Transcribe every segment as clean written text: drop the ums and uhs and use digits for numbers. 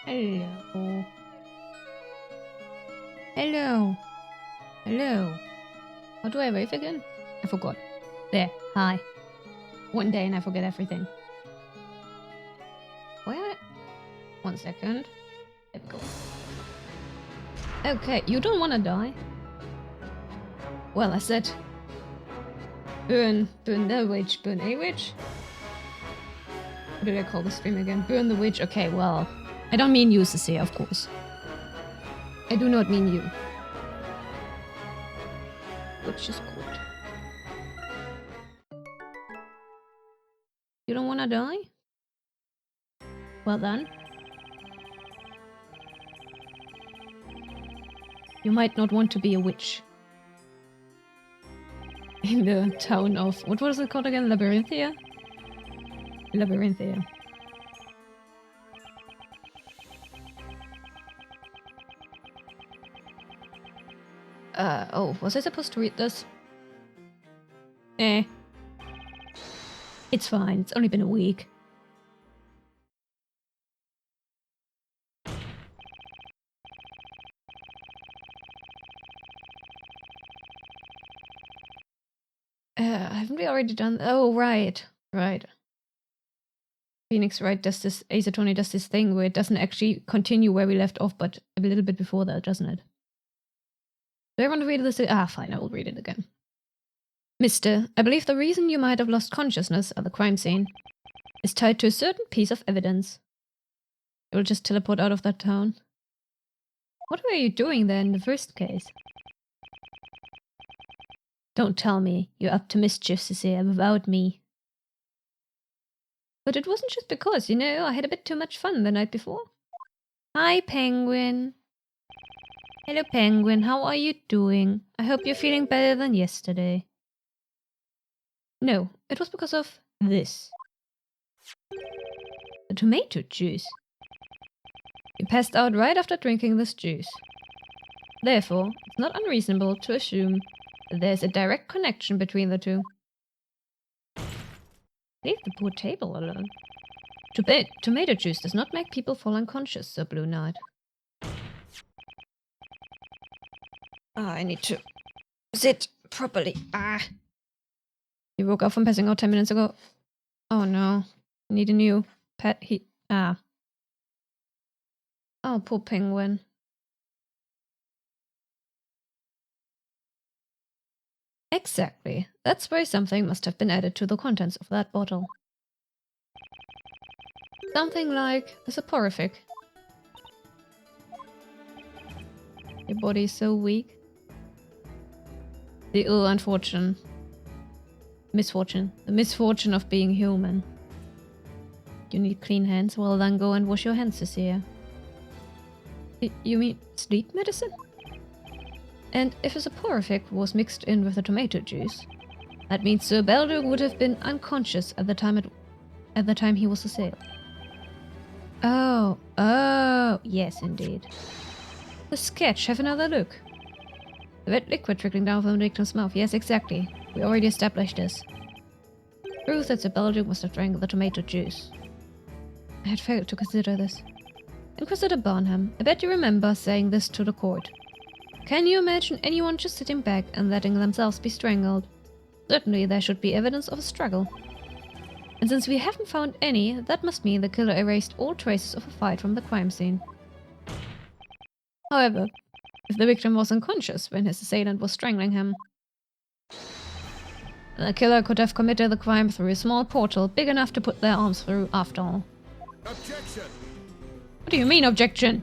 Hello. Hello. Hello. How do I wave again? I forgot. There. Hi. One day and I forget everything. Where? 1 second. There we go. Okay, you don't want to die? Well, I said... Burn the witch. Burn a witch? What did I call the stream again? Burn the witch. Okay, well... I don't mean you, Cecilia, of course. I do not mean you. Which is good. You don't want to die? Well then. You might not want to be a witch. In the town of... What was it called again? Labyrinthia? Labyrinthia. Oh, was I supposed to read this? Eh. It's fine, it's only been a week. Haven't we already done... Oh, right. Right. Phoenix Wright does this... Ace Attorney does this thing where it doesn't actually continue where we left off, but a little bit before that, doesn't it? Do I want to read this? Ah, fine, I will read it again. Mister, I believe the reason you might have lost consciousness at the crime scene is tied to a certain piece of evidence. You will just teleport out of that town. What were you doing there in the first case? Don't tell me you're up to mischief, Cecilia, without me. But it wasn't just because, you know, I had a bit too much fun the night before. Hi, Penguin. Hello, Penguin. How are you doing? I hope you're feeling better than yesterday. No, it was because of this. The tomato juice. You passed out right after drinking this juice. Therefore, it's not unreasonable to assume that there's a direct connection between the two. Leave the poor table alone. Tomato juice does not make people fall unconscious, Sir Blue Knight. I need to sit properly. You woke up from passing out 10 minutes ago. Oh no. I need a new pet. Oh, poor Penguin. Exactly. That's why something must have been added to the contents of that bottle. Something like a soporific. Your body is so weak. The unfortunate misfortune. The misfortune of being human. You need clean hands? Well then go and wash your hands, Cecilia. You mean sleep medicine? And if a soporific was mixed in with the tomato juice, that means Sir Belduc would have been unconscious at the time he was assailed. Oh, yes indeed. The sketch, have another look. The red liquid trickling down from the victim's mouth. Yes, exactly. We already established this. Proof that Sir Belduc must have drank the tomato juice. I had failed to consider this. Inquisitor Barnham, I bet you remember saying this to the court. Can you imagine anyone just sitting back and letting themselves be strangled? Certainly there should be evidence of a struggle. And since we haven't found any, that must mean the killer erased all traces of a fight from the crime scene. However, if the victim was unconscious when his assailant was strangling him, the killer could have committed the crime through a small portal big enough to put their arms through after all. Objection! What do you mean, objection?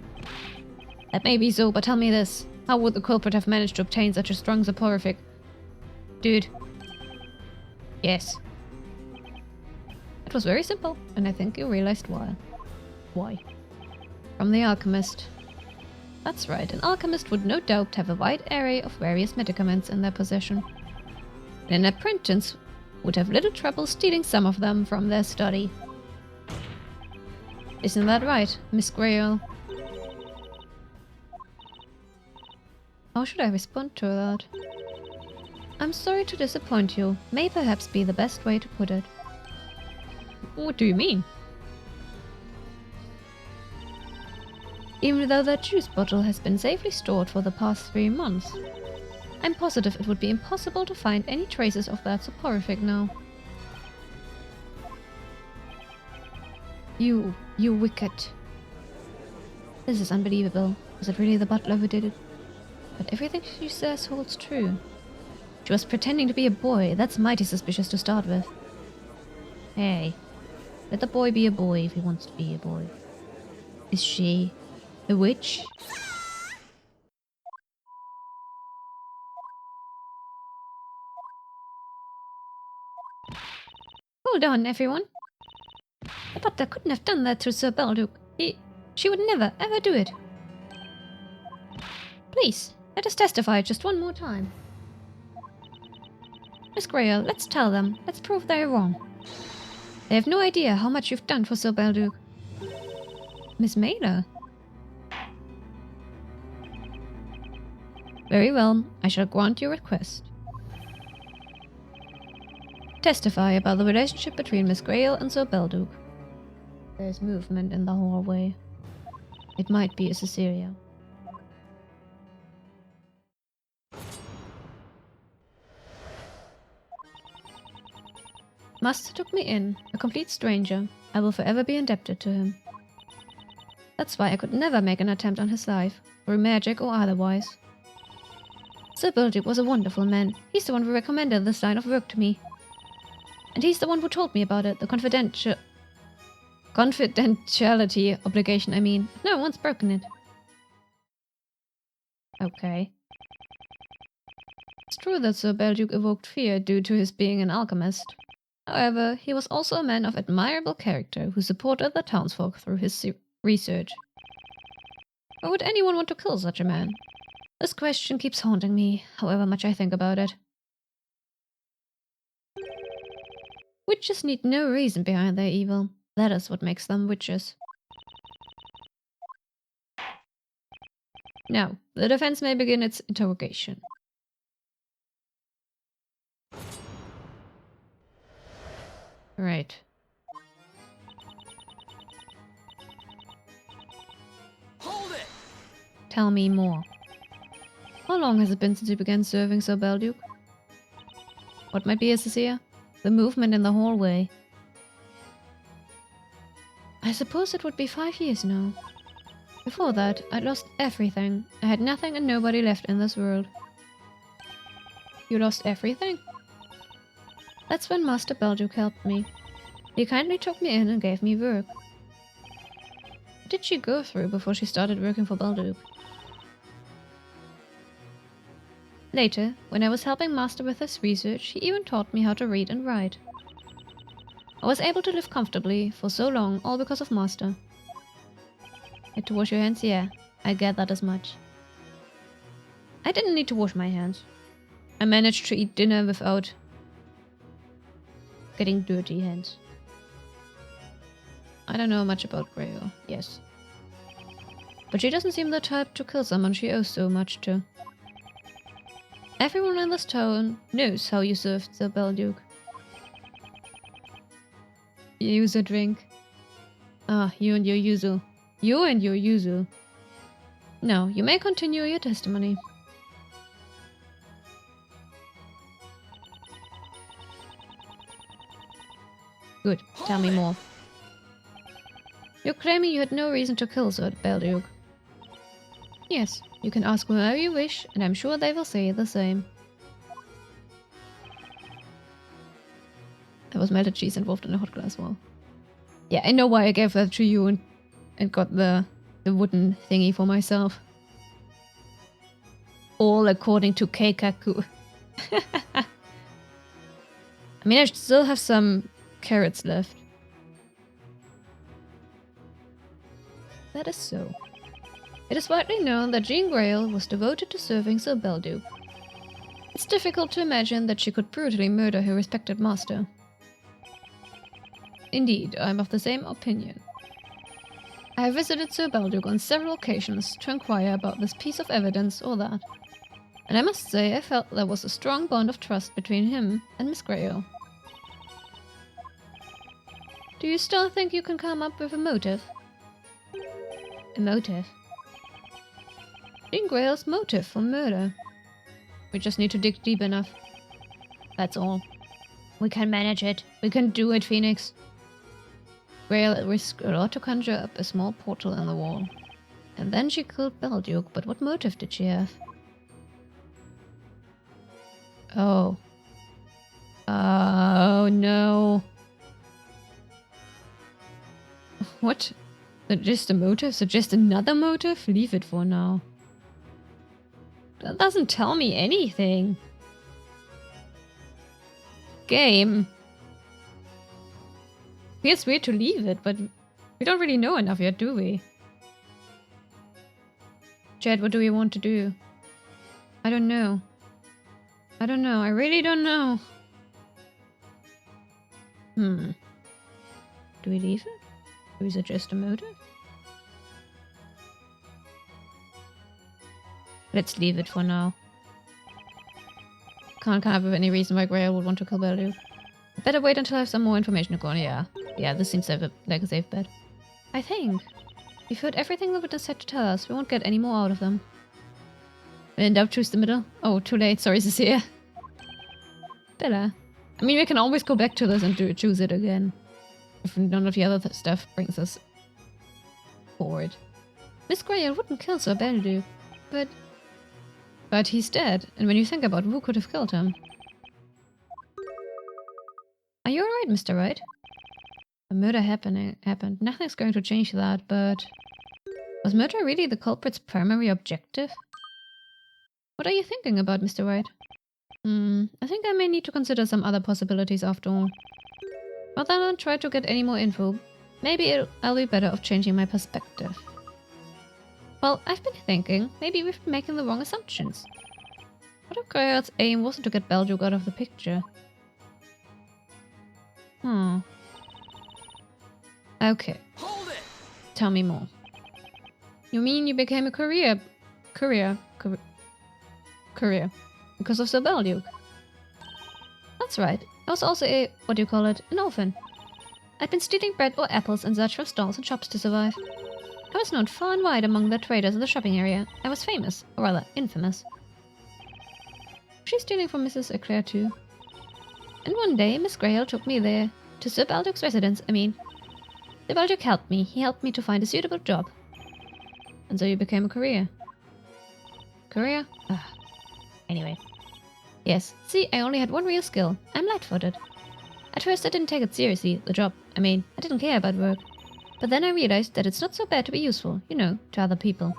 That may be so, but tell me this. How would the culprit have managed to obtain such a strong soporific? Dude. Yes. It was very simple, and I think you realized why. Why? From the alchemist. That's right, an alchemist would no doubt have a wide array of various medicaments in their possession. And an apprentice would have little trouble stealing some of them from their study. Isn't that right, Miss Grayle? How should I respond to that? I'm sorry to disappoint you, may perhaps be the best way to put it. What do you mean? even though that juice bottle has been safely stored for the past 3 months. I'm positive it would be impossible to find any traces of that soporific now. You wicked. This is unbelievable. Was it really the butler who did it? But everything she says holds true. She was pretending to be a boy. That's mighty suspicious to start with. Hey, let the boy be a boy if he wants to be a boy. Is she a witch? Hold on, everyone. The butler couldn't have done that to Sir Belduke. She would never, ever do it. Please, let us testify just one more time. Miss Grayle, let's tell them. Let's prove they're wrong. They have no idea how much you've done for Sir Belduke. Miss Mailer? Very well, I shall grant your request. Testify about the relationship between Miss Grayle and Sir Belduke. There's movement in the hallway. It might be a Cecilia. Master took me in, a complete stranger. I will forever be indebted to him. That's why I could never make an attempt on his life, through magic or otherwise. Sir Belduke was a wonderful man. He's the one who recommended this line of work to me. And he's the one who told me about it, the confidentiality obligation, I mean. No one's broken it. Okay. It's true that Sir Belduke evoked fear due to his being an alchemist. However, he was also a man of admirable character who supported the townsfolk through his research. Why would anyone want to kill such a man? This question keeps haunting me, however much I think about it. Witches need no reason behind their evil. That is what makes them witches. Now, the defense may begin its interrogation. Right. Hold it! Tell me more. How long has it been since you began serving Sir Belduke? What might be a Cecilia? The movement in the hallway. I suppose it would be 5 years now. Before that, I'd lost everything. I had nothing and nobody left in this world. You lost everything? That's when Master Belduke helped me. He kindly took me in and gave me work. What did she go through before she started working for Belduke? Later, when I was helping Master with his research, he even taught me how to read and write. I was able to live comfortably for so long, all because of Master. Had to wash your hands? Yeah, I get that as much. I didn't need to wash my hands. I managed to eat dinner without getting dirty hands. I don't know much about Grayle, yes. But she doesn't seem the type to kill someone she owes so much to. Everyone in this town knows how you served Sir Belduke. Use a drink. Ah, you and your yuzu. You and your yuzu. Now, you may continue your testimony. Good, tell me more. You're claiming you had no reason to kill Sir Belduke. Yes, you can ask whoever you wish, and I'm sure they will say the same. There was melted cheese involved in a hot glass wall. Yeah, I know why I gave that to you and got the wooden thingy for myself. All according to Keikaku. I mean, I still have some carrots left. That is so. It is widely known that Jean Grayle was devoted to serving Sir Belduke. It's difficult to imagine that she could brutally murder her respected master. Indeed, I am of the same opinion. I have visited Sir Belduke on several occasions to inquire about this piece of evidence or that, and I must say I felt there was a strong bond of trust between him and Miss Grayle. Do you still think you can come up with a motive? A motive? Jean Grey's motive for murder. We just need to dig deep enough. That's all. We can manage it. We can do it, Phoenix. Grail risked a lot to conjure up a small portal in the wall. And then she killed Belduke, but what motive did she have? Oh. Oh no. What? Suggest a motive? Suggest another motive? Leave it for now. That doesn't tell me anything. Game. Feels weird to leave it, but we don't really know enough yet, do we? Chad, what do we want to do? I don't know. I don't know. I really don't know. Do we leave it? Do we suggest a motive? Let's leave it for now. Can't come up with any reason why Grail would want to kill Belduke. Better wait until I have some more information to go on. Yeah, this seems like a safe bet. I think. We've heard everything the witness had to tell us. We won't get any more out of them. In doubt, choose the middle. Oh, too late. Sorry, Cecilia. Bella. I mean, we can always go back to this and choose it again. If none of the other stuff brings us forward. Miss Grail wouldn't kill Sir Belduke, but he's dead, and when you think about who could have killed him. Are you alright, Mr. Wright? A murder happened. Nothing's going to change that, but... Was murder really the culprit's primary objective? What are you thinking about, Mr. Wright? I think I may need to consider some other possibilities after all. Rather than try to get any more info, maybe I'll be better off changing my perspective. Well, I've been thinking, maybe we've been making the wrong assumptions. What if Grail's aim wasn't to get Belduke out of the picture? Okay. Hold it! Tell me more. You mean you became a courier because of Sir Belduke? That's right. I was also an orphan. I'd been stealing bread or apples and such from stalls and shops to survive. I was known far and wide among the traders in the shopping area. I was famous, or rather, infamous. She's stealing from Mrs. Eclair too. And one day, Miss Grail took me there, to Sir Belduke's residence, I mean. Sir Belduke helped me. He helped me to find a suitable job. And so you became a courier. Courier? Anyway. Yes, see, I only had one real skill. I'm light-footed. At first I didn't take it seriously, the job. I mean, I didn't care about work. But then I realized that it's not so bad to be useful, you know, to other people.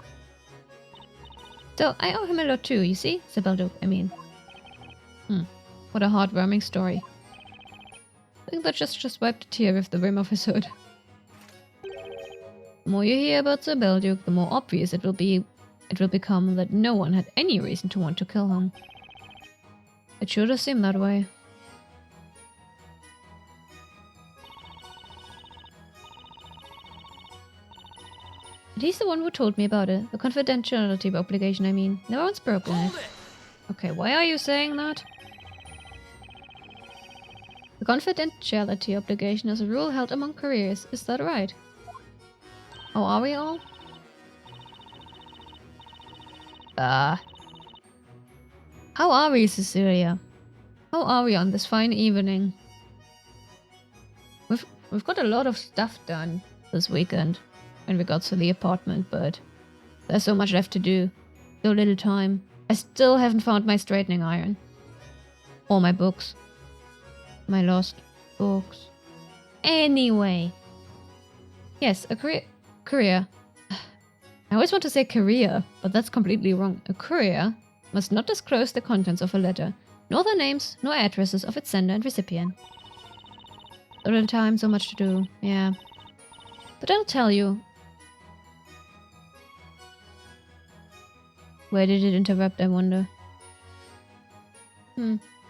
So I owe him a lot too, you see? Sir Belduke, I mean. What a heartwarming story. I think that just wiped a tear with the rim of his hood. The more you hear about Sir Belduke, the more obvious it will become that no one had any reason to want to kill him. It sure does seem that way. And he's the one who told me about it. The confidentiality obligation, I mean. No one's broken it. Okay, why are you saying that? The confidentiality obligation is a rule held among couriers. Is that right? Oh, are we all? How are we, Cecilia? How are we on this fine evening? We've got a lot of stuff done this weekend when we got to the apartment, but there's so much left to do. So little time. I still haven't found my straightening iron. Or my books. My lost books. Anyway. Yes, a courier. I always want to say career, but that's completely wrong. A courier must not disclose the contents of a letter, nor the names, nor addresses of its sender and recipient. So little time, so much to do. Yeah. But I'll tell you. Where did it interrupt, I wonder?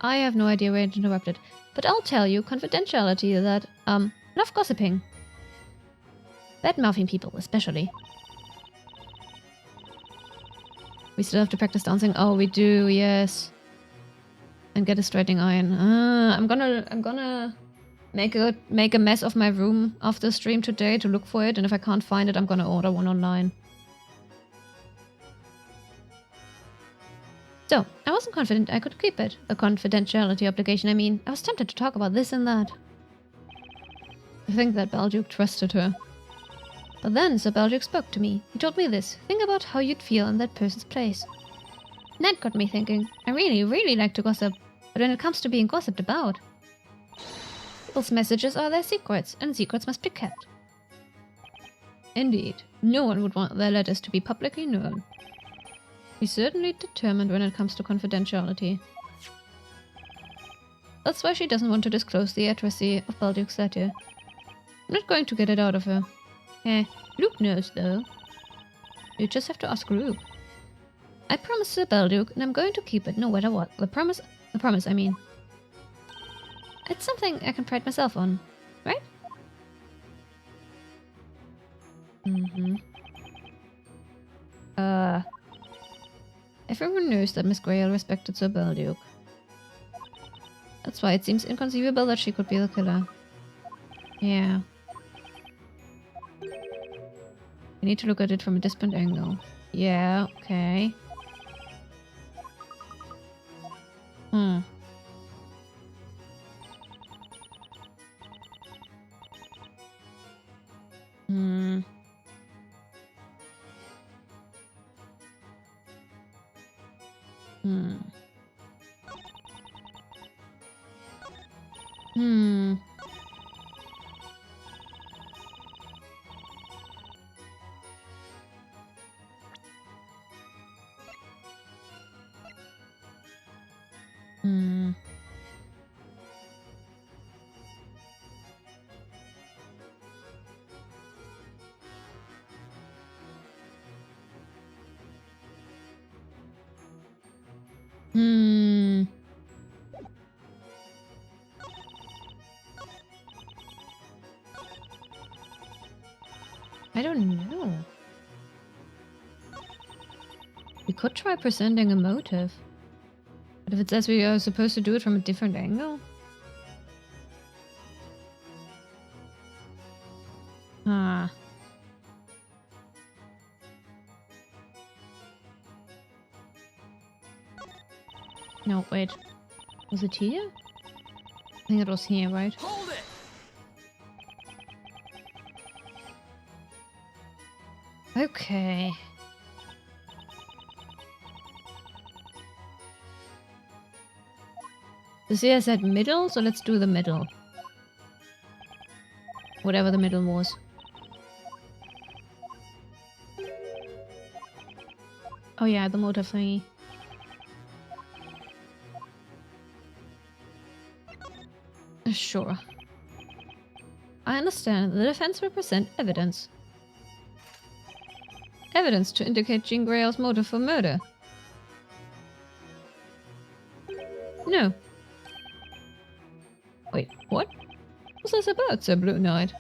I have no idea where it interrupted. But I'll tell you, confidentiality, that, enough gossiping. Bad-mouthing people, especially. We still have to practice dancing. Oh, we do, yes. And get a straightening iron. I'm gonna make a mess of my room after stream today to look for it, and if I can't find it, I'm gonna order one online. So, I wasn't confident I could keep it. The confidentiality obligation, I mean. I was tempted to talk about this and that. I think that Belduke trusted her. But then Sir Belduke spoke to me. He told me this. Think about how you'd feel in that person's place. And that got me thinking. I really, really like to gossip. But when it comes to being gossiped about, people's messages are their secrets, and secrets must be kept. Indeed, no one would want their letters to be publicly known. He's certainly determined when it comes to confidentiality. That's why she doesn't want to disclose the addressee of Belduke's letter. I'm not going to get it out of her. Luke knows, though. You just have to ask Luke. I promised Sir Belduke, and I'm going to keep it no matter what. The promise, I mean. It's something I can pride myself on, right? Everyone knows that Miss Grayle respected Sir Belduke. That's why it seems inconceivable that she could be the killer. Yeah. We need to look at it from a different angle. Yeah, okay. Hmm. Hmm. Hmm. Hmm. Hmm. Hmm. I don't know. We could try presenting a motive. But if it says we are supposed to do it from a different angle? Ah. No, wait. Was it here? I think it was here, right? Hold it! Okay. The Seer said middle, so let's do the middle. Whatever the middle was. Oh yeah, the motive thingy. Sure. I understand the defense will present evidence. Evidence to indicate Jean Grey's motive for murder. No. Wait, what? What's this about, Sir Blue Knight?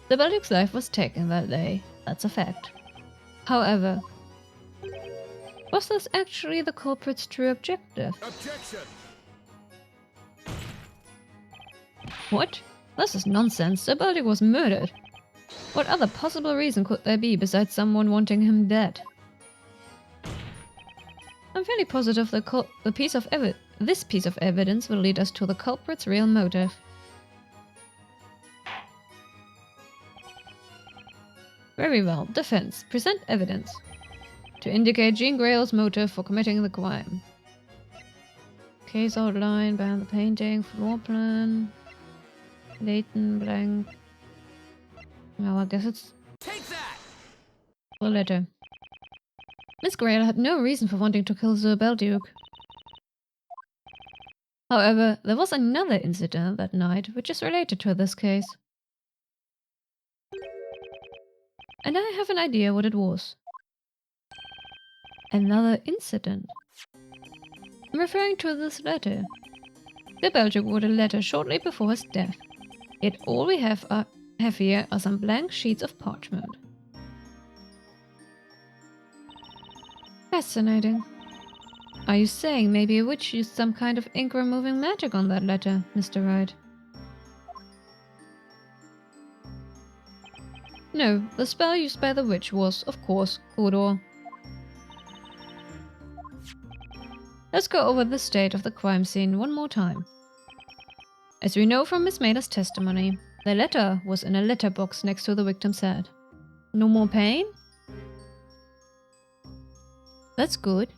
The Belduke's life was taken that day. That's a fact. However, was this actually the culprit's true objective? Objection! What? This is nonsense. Sir Belduke was murdered. What other possible reason could there be besides someone wanting him dead? I'm fairly positive this piece of evidence will lead us to the culprit's real motive. Very well. Defense. Present evidence to indicate Jean Grey's motive for committing the crime. Case outline, ban the painting, floor plan, Layton, blank. Well, I guess it's Take that! the letter. Miss Grayle had no reason for wanting to kill Sir Belduke. However, there was another incident that night which is related to this case. And I have an idea what it was. Another incident. I'm referring to this letter. Sir Belduke wrote a letter shortly before his death. Yet all we have here are some blank sheets of parchment. Fascinating. Are you saying maybe a witch used some kind of ink-removing magic on that letter, Mr. Wright? No, the spell used by the witch was, of course, Kodor. Let's go over the state of the crime scene one more time. As we know from Miss Mailer's testimony, the letter was in a letterbox next to the victim's head. No more pain? That's good.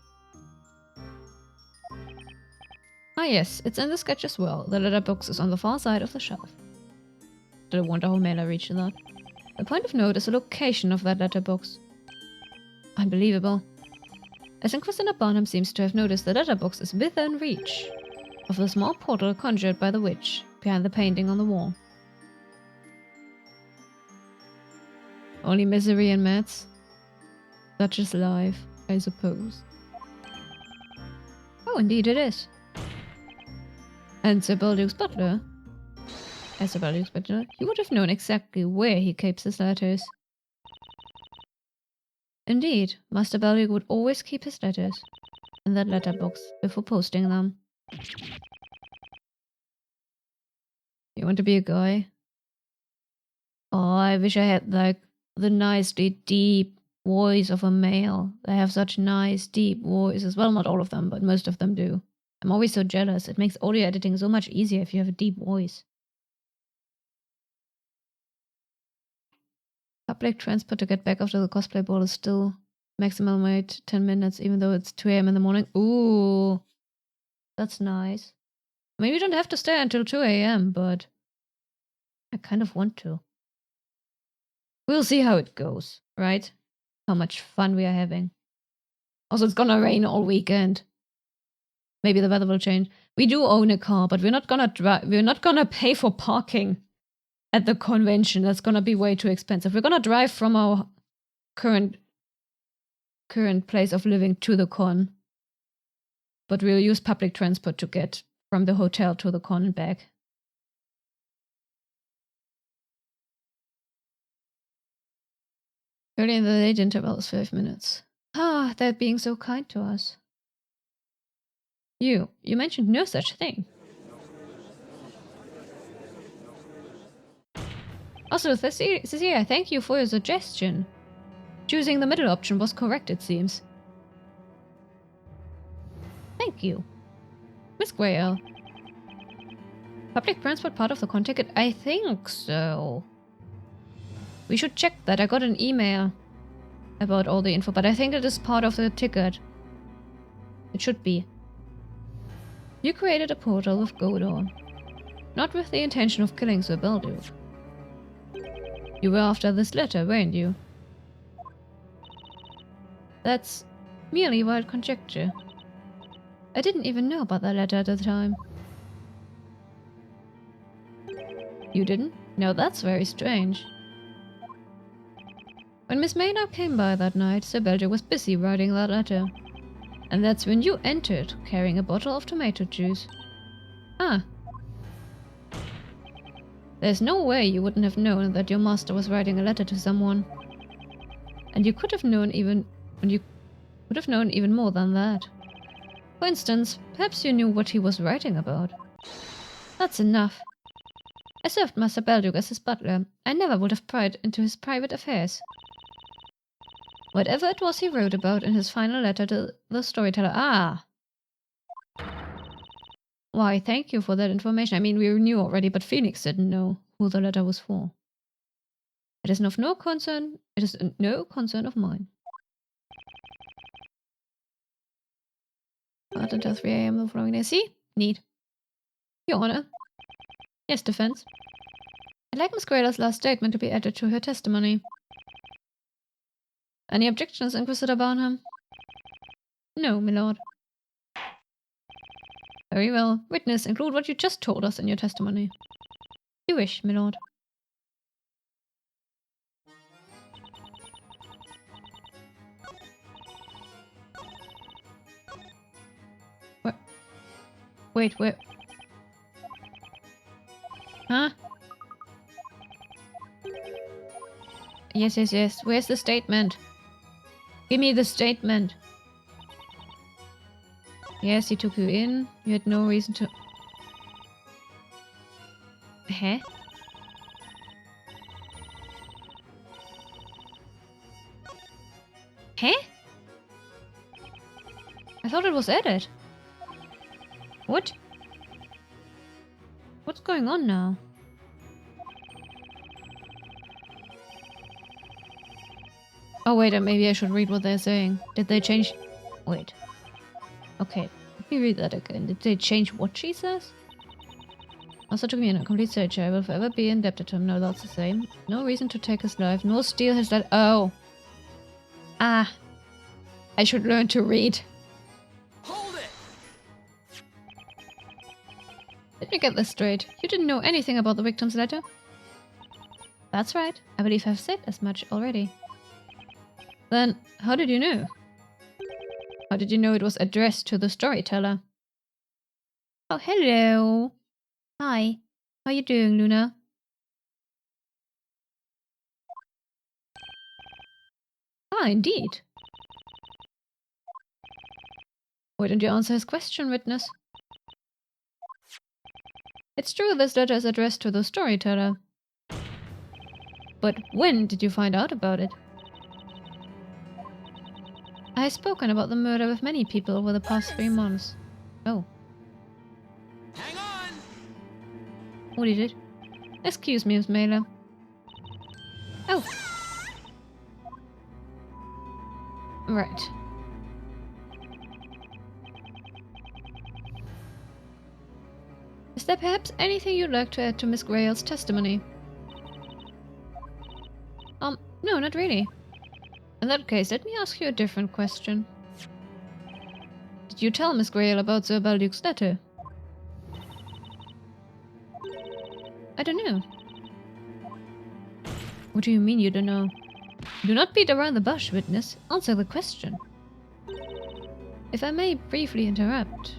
Ah yes, it's in the sketch as well. The letterbox is on the far side of the shelf. I wonder how Mailer reached that. A point of note is the location of that letterbox. Unbelievable. As Inquisitor Barnum seems to have noticed, the letterbox is within reach of the small portal conjured by the witch behind the painting on the wall. Only misery and meds. Such is life, I suppose. Oh, indeed it is. And Sir Balduke's butler? As Sir Balduke's butler, he would have known exactly where he keeps his letters. Indeed, Master Balduke would always keep his letters in that letterbox before posting them. You want to be a guy? Oh, I wish I had, like, the nicely deep voice of a male. They have such nice, deep voices. Well, not all of them, but most of them do. I'm always so jealous. It makes audio editing so much easier if you have a deep voice. Public transport to get back after the cosplay ball is still maximum wait 10 minutes, even though it's 2 a.m. in the morning. Ooh, that's nice. I mean, we don't have to stay until 2 a.m., but I kind of want to. We'll see how it goes, right? How much fun we are having. Also, it's gonna rain all weekend. Maybe the weather will change. We do own a car, but we're not gonna drive. We're not gonna pay for parking at the convention. That's gonna be way too expensive. We're gonna drive from our current place of living to the con, but we'll use public transport to get from the hotel to the con and back. Early in the late interval is 5 minutes. Ah, they're being so kind to us. You mentioned no such thing. Also, Cecilia, thank you for your suggestion. Choosing the middle option was correct, it seems. Thank you. Miss Grayle. Public transport part of the con ticket? I think so. We should check that. I got an email about all the info, but I think it is part of the ticket. It should be. You created a portal with Godor, not with the intention of killing Sir Balduke. You were after this letter, weren't you? That's merely wild conjecture. I didn't even know about that letter at the time. You didn't? Now that's very strange. When Miss Maynard came by that night, Sir Balduke was busy writing that letter. And that's when you entered, carrying a bottle of tomato juice. Ah. There's no way you wouldn't have known that your master was writing a letter to someone. And you could have known even more than that. For instance, perhaps you knew what he was writing about. That's enough. I served Master Balduke as his butler. I never would have pried into his private affairs. Whatever it was he wrote about in his final letter to the storyteller. Ah! Why, thank you for that information. I mean, we knew already, but Phoenix didn't know who the letter was for. It is of no concern. It is no concern of mine. Not until 3 a.m. the following day. See? Neat. Your Honor. Yes, defense. I'd like Miss Grayler's last statement to be added to her testimony. Any objections, Inquisitor Barnum? No, my lord. Very well. Witness, include what you just told us in your testimony. You wish, my lord. What? Wait, where? Huh? Yes, yes, yes. Where's the statement? Give me the statement. Yes, he took you in. You had no reason to... Huh? Huh? I thought it was added. What? What's going on now? Oh wait, maybe I should read what they're saying. Did they change... Wait. Okay, let me read that again. Did they change what she says? Also took me in a complete stage. I will forever be indebted to him. No, that's the same. No reason to take his life, nor steal his life. Oh. Ah. I should learn to read. Hold it! Let me get this straight. You didn't know anything about the victim's letter? That's right. I believe I've said as much already. Then, how did you know? How did you know it was addressed to the storyteller? Oh, hello. Hi. How you doing, Luna? Ah, indeed. Why don't you answer his question, witness? It's true this letter is addressed to the storyteller. But when did you find out about it? I have spoken about the murder with many people over the past 3 months. Oh. Hang on! What is it? Excuse me, Miss Mailer. Oh. Right. Is there perhaps anything you'd like to add to Miss Grail's testimony? No, not really. In that case, let me ask you a different question. Did you tell Miss Grail about Sir Balduke's letter? I don't know. What do you mean you don't know? Do not beat around the bush, witness. Answer the question. If I may briefly interrupt.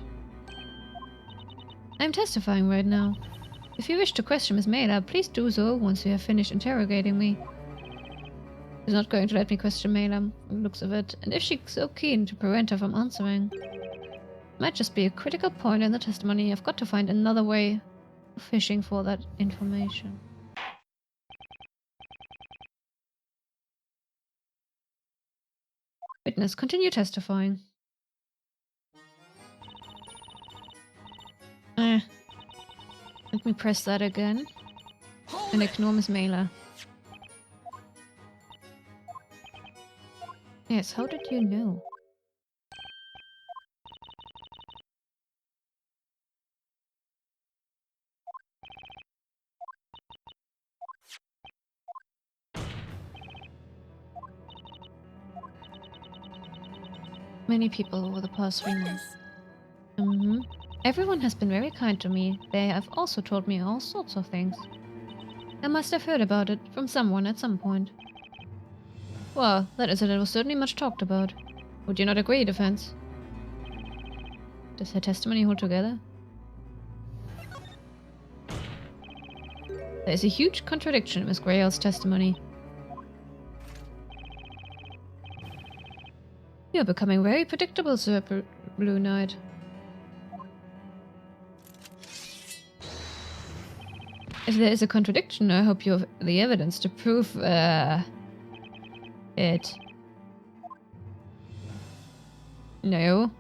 I am testifying right now. If you wish to question Miss Mailer, please do so once you have finished interrogating me. She's not going to let me question Mailer, from the looks of it, and if she's so keen to prevent her from answering. Might just be a critical point in the testimony. I've got to find another way of fishing for that information. Witness, continue testifying. Let me press that again. And ignore Miss Mailer. Yes, how did you know? Many people over the past 3 months. Everyone has been very kind to me. They have also told me all sorts of things. I must have heard about it from someone at some point. Well, that incident was certainly much talked about. Would you not agree, defense? Does her testimony hold together? There is a huge contradiction in Miss Grail's testimony. You're becoming very predictable, Sir Blue Knight. If there is a contradiction, I hope you have the evidence to prove, it. No.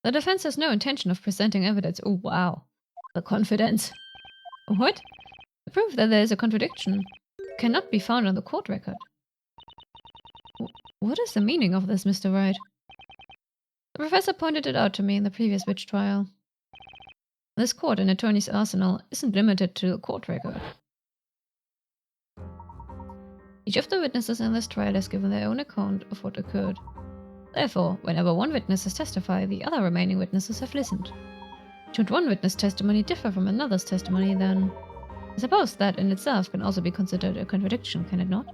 The defense has no intention of presenting evidence. Oh, wow. The confidence. What? The proof that there is a contradiction cannot be found on the court record. What is the meaning of this, Mr. Wright? The professor pointed it out to me in the previous witch trial. This court in Attorney's Arsenal isn't limited to the court record. Each of the witnesses in this trial has given their own account of what occurred. Therefore, whenever one witness has testified, the other remaining witnesses have listened. Should one witness' testimony differ from another's testimony, then I suppose that in itself can also be considered a contradiction, can it not?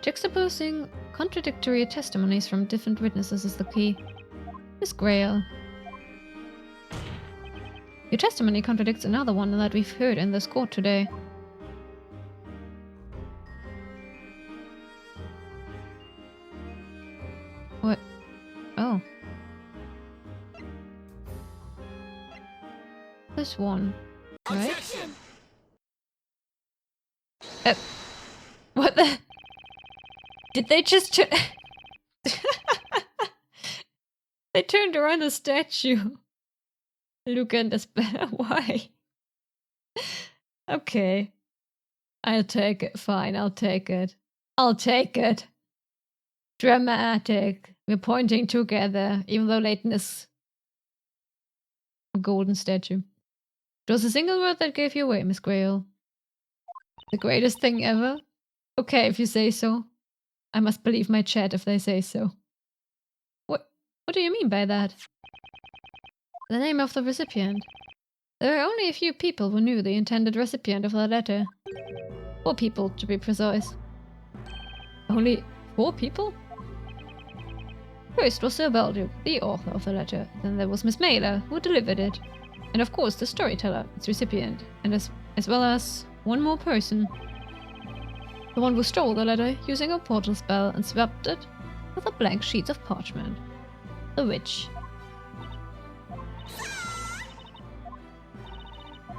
Juxtaposing contradictory testimonies from different witnesses is the key. Miss Grail. Your testimony contradicts another one that we've heard in this court today. What? Oh. This one, right? What the? Did they just They turned around the statue. Look at this. Why? Okay. I'll take it. Fine, I'll take it. I'll take it. Dramatic. We're pointing together, even though Layton is a golden statue. It was a single word that gave you away, Miss Grayle. The greatest thing ever? Okay, if you say so. I must believe my chat if they say so. What do you mean by that? The name of the recipient. There are only a few people who knew the intended recipient of the letter. 4 people, to be precise. Only 4 people? First was Sir Belduke, the author of the letter. Then there was Miss Mailer, who delivered it. And of course the storyteller, its recipient. And as well as one more person. The one who stole the letter using a portal spell and swapped it with a blank sheet of parchment. The witch.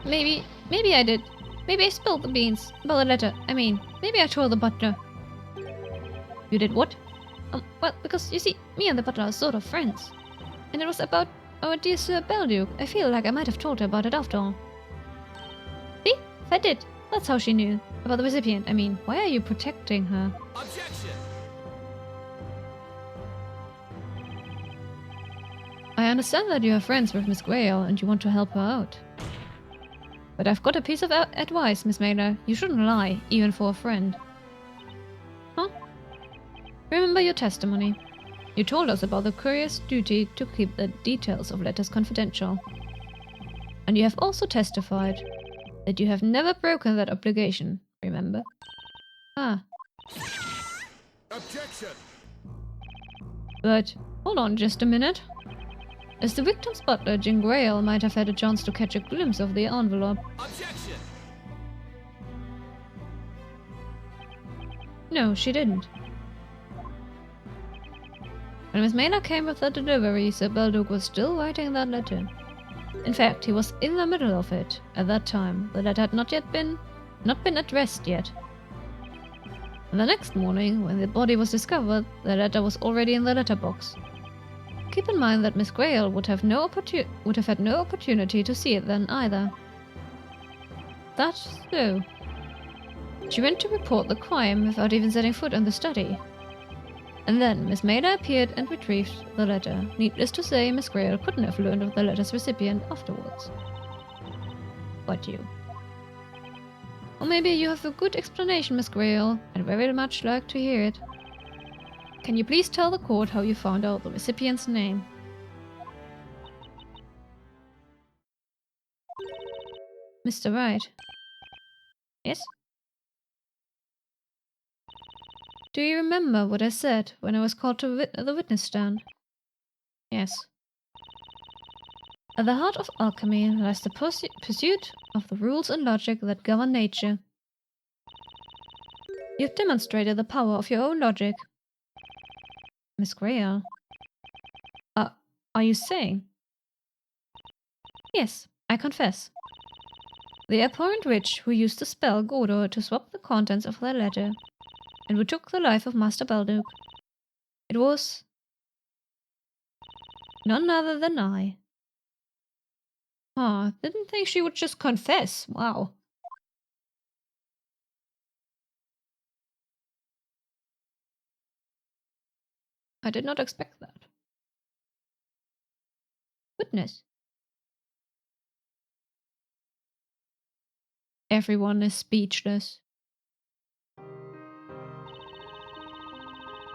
Maybe I did. Maybe I spilled the beans about the letter. I mean, maybe I told the butler. You did what? Well, because you see, me and the butler are sort of friends. And it was about our dear Sir Belduke. I feel like I might have told her about it after all. See? If I did, that's how she knew. About the recipient. I mean, why are you protecting her? Objection! I understand that you are friends with Miss Grayle and you want to help her out. But I've got a piece of advice, Miss Mailer. You shouldn't lie, even for a friend. Huh? Remember your testimony. You told us about the courier's duty to keep the details of letters confidential. And you have also testified that you have never broken that obligation, remember? Ah. Objection! But, hold on just a minute. As the victim's butler, Jean Grayle might have had a chance to catch a glimpse of the envelope. Objection! No, she didn't. When Miss Mailer came with the delivery, Sir Belduke was still writing that letter. In fact, he was in the middle of it at that time. The letter had not been addressed yet. And the next morning, when the body was discovered, the letter was already in the letterbox. Keep in mind that Miss Grayle would have had no opportunity to see it then either. That's so. She went to report the crime without even setting foot in the study. And then Miss Mailer appeared and retrieved the letter. Needless to say, Miss Grayle couldn't have learned of the letter's recipient afterwards. But you. Or maybe you have a good explanation, Miss Grayle. I'd very much like to hear it. Can you please tell the court how you found out the recipient's name? Mr. Wright. Yes? Do you remember what I said when I was called to the witness stand? Yes. At the heart of alchemy lies the pursuit of the rules and logic that govern nature. You have demonstrated the power of your own logic. Miss Grayle. Are you saying? Yes, I confess. The abhorrent witch who used the spell Godor to swap the contents of their letter, and who took the life of Master Belduke. It was none other than I. Didn't think she would just confess. Wow. I did not expect that. Goodness. Everyone is speechless.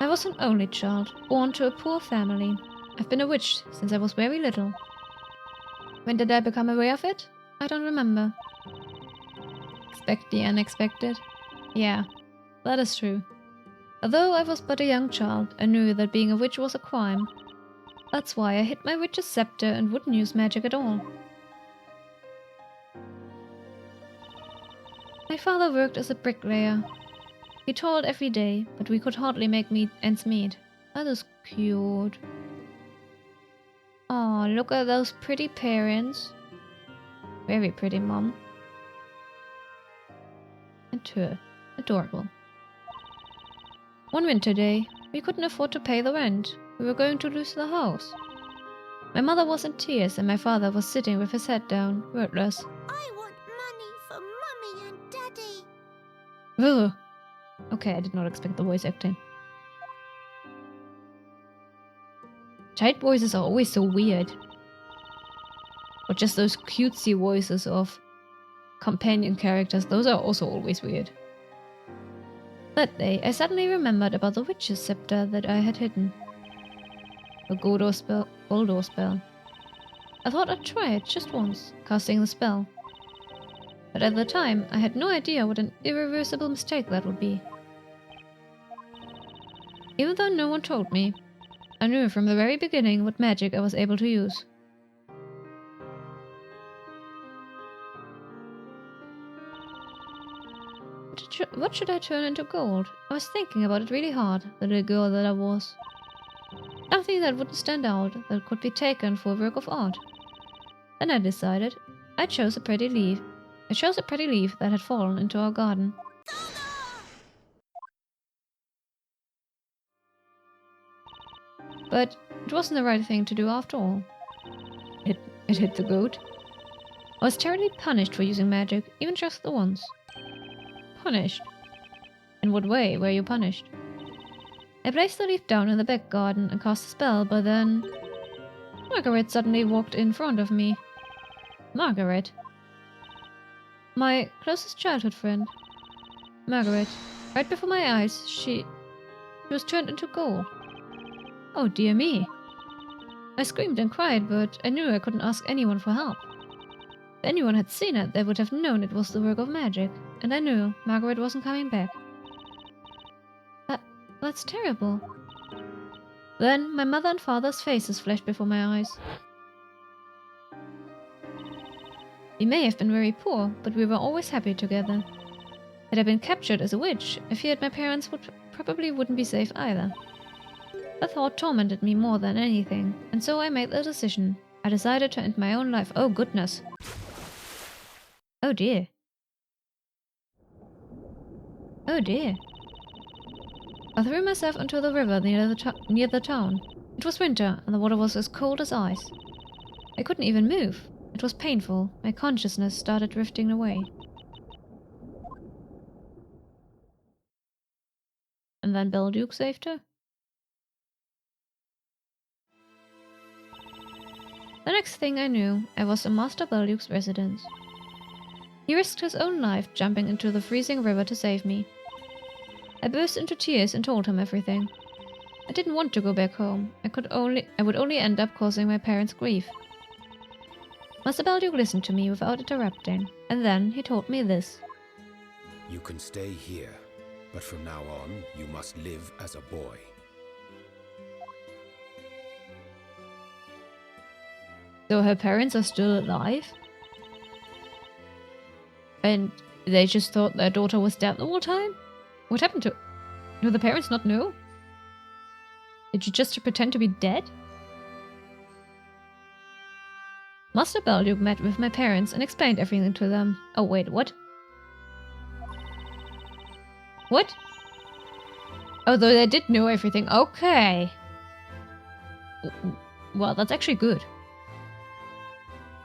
I was an only child, born to a poor family. I've been a witch since I was very little. When did I become aware of it? I don't remember. Expect the unexpected? Yeah, that is true. Although I was but a young child, I knew that being a witch was a crime. That's why I hid my witch's scepter and wouldn't use magic at all. My father worked as a bricklayer. He toiled every day, but we could hardly make ends meet. That is cute. Aw, look at those pretty parents. Very pretty, Mom. And her. Adorable. One winter day, we couldn't afford to pay the rent. We were going to lose the house. My mother was in tears and my father was sitting with his head down, wordless. I want money for Mummy and Daddy. Ugh. Okay, I did not expect the voice acting. Child voices are always so weird. Or just those cutesy voices of companion characters, those are also always weird. That day, I suddenly remembered about the witch's scepter that I had hidden. A Goldor spell. I thought I'd try it just once, casting the spell. But at the time, I had no idea what an irreversible mistake that would be. Even though no one told me, I knew from the very beginning what magic I was able to use. What should I turn into gold? I was thinking about it really hard, the little girl that I was. Nothing that wouldn't stand out, that could be taken for a work of art. Then I decided I chose a pretty leaf. I chose a pretty leaf that had fallen into our garden. But it wasn't the right thing to do after all. It hit the goat. I was terribly punished for using magic, even just the once. Punished? In what way were you punished? I placed the leaf down in the back garden and cast a spell, but then... Margaret suddenly walked in front of me. Margaret. My closest childhood friend. Margaret. Right before my eyes, she was turned into gold. Oh dear me. I screamed and cried, but I knew I couldn't ask anyone for help. If anyone had seen it, they would have known it was the work of magic, and I knew Margaret wasn't coming back. That's terrible. Then my mother and father's faces flashed before my eyes. We may have been very poor, but we were always happy together. Had I been captured as a witch, I feared my parents probably wouldn't be safe either. The thought tormented me more than anything, and so I made the decision. I decided to end my own life. Oh goodness. Oh dear. Oh dear. I threw myself into the river near the town. It was winter, and the water was as cold as ice. I couldn't even move. It was painful. My consciousness started drifting away. And then Belduke saved her? The next thing I knew, I was in Master Belduke's residence. He risked his own life jumping into the freezing river to save me. I burst into tears and told him everything. I didn't want to go back home. I would only end up causing my parents grief. Master Belduke listened to me without interrupting, and then he told me this. You can stay here, but from now on, you must live as a boy. So her parents are still alive? And they just thought their daughter was dead the whole time? What happened to... Do the parents not know? Did she just pretend to be dead? Master Belduke met with my parents and explained everything to them. Oh wait, what? What? Although they did know everything. Okay. Well, that's actually good.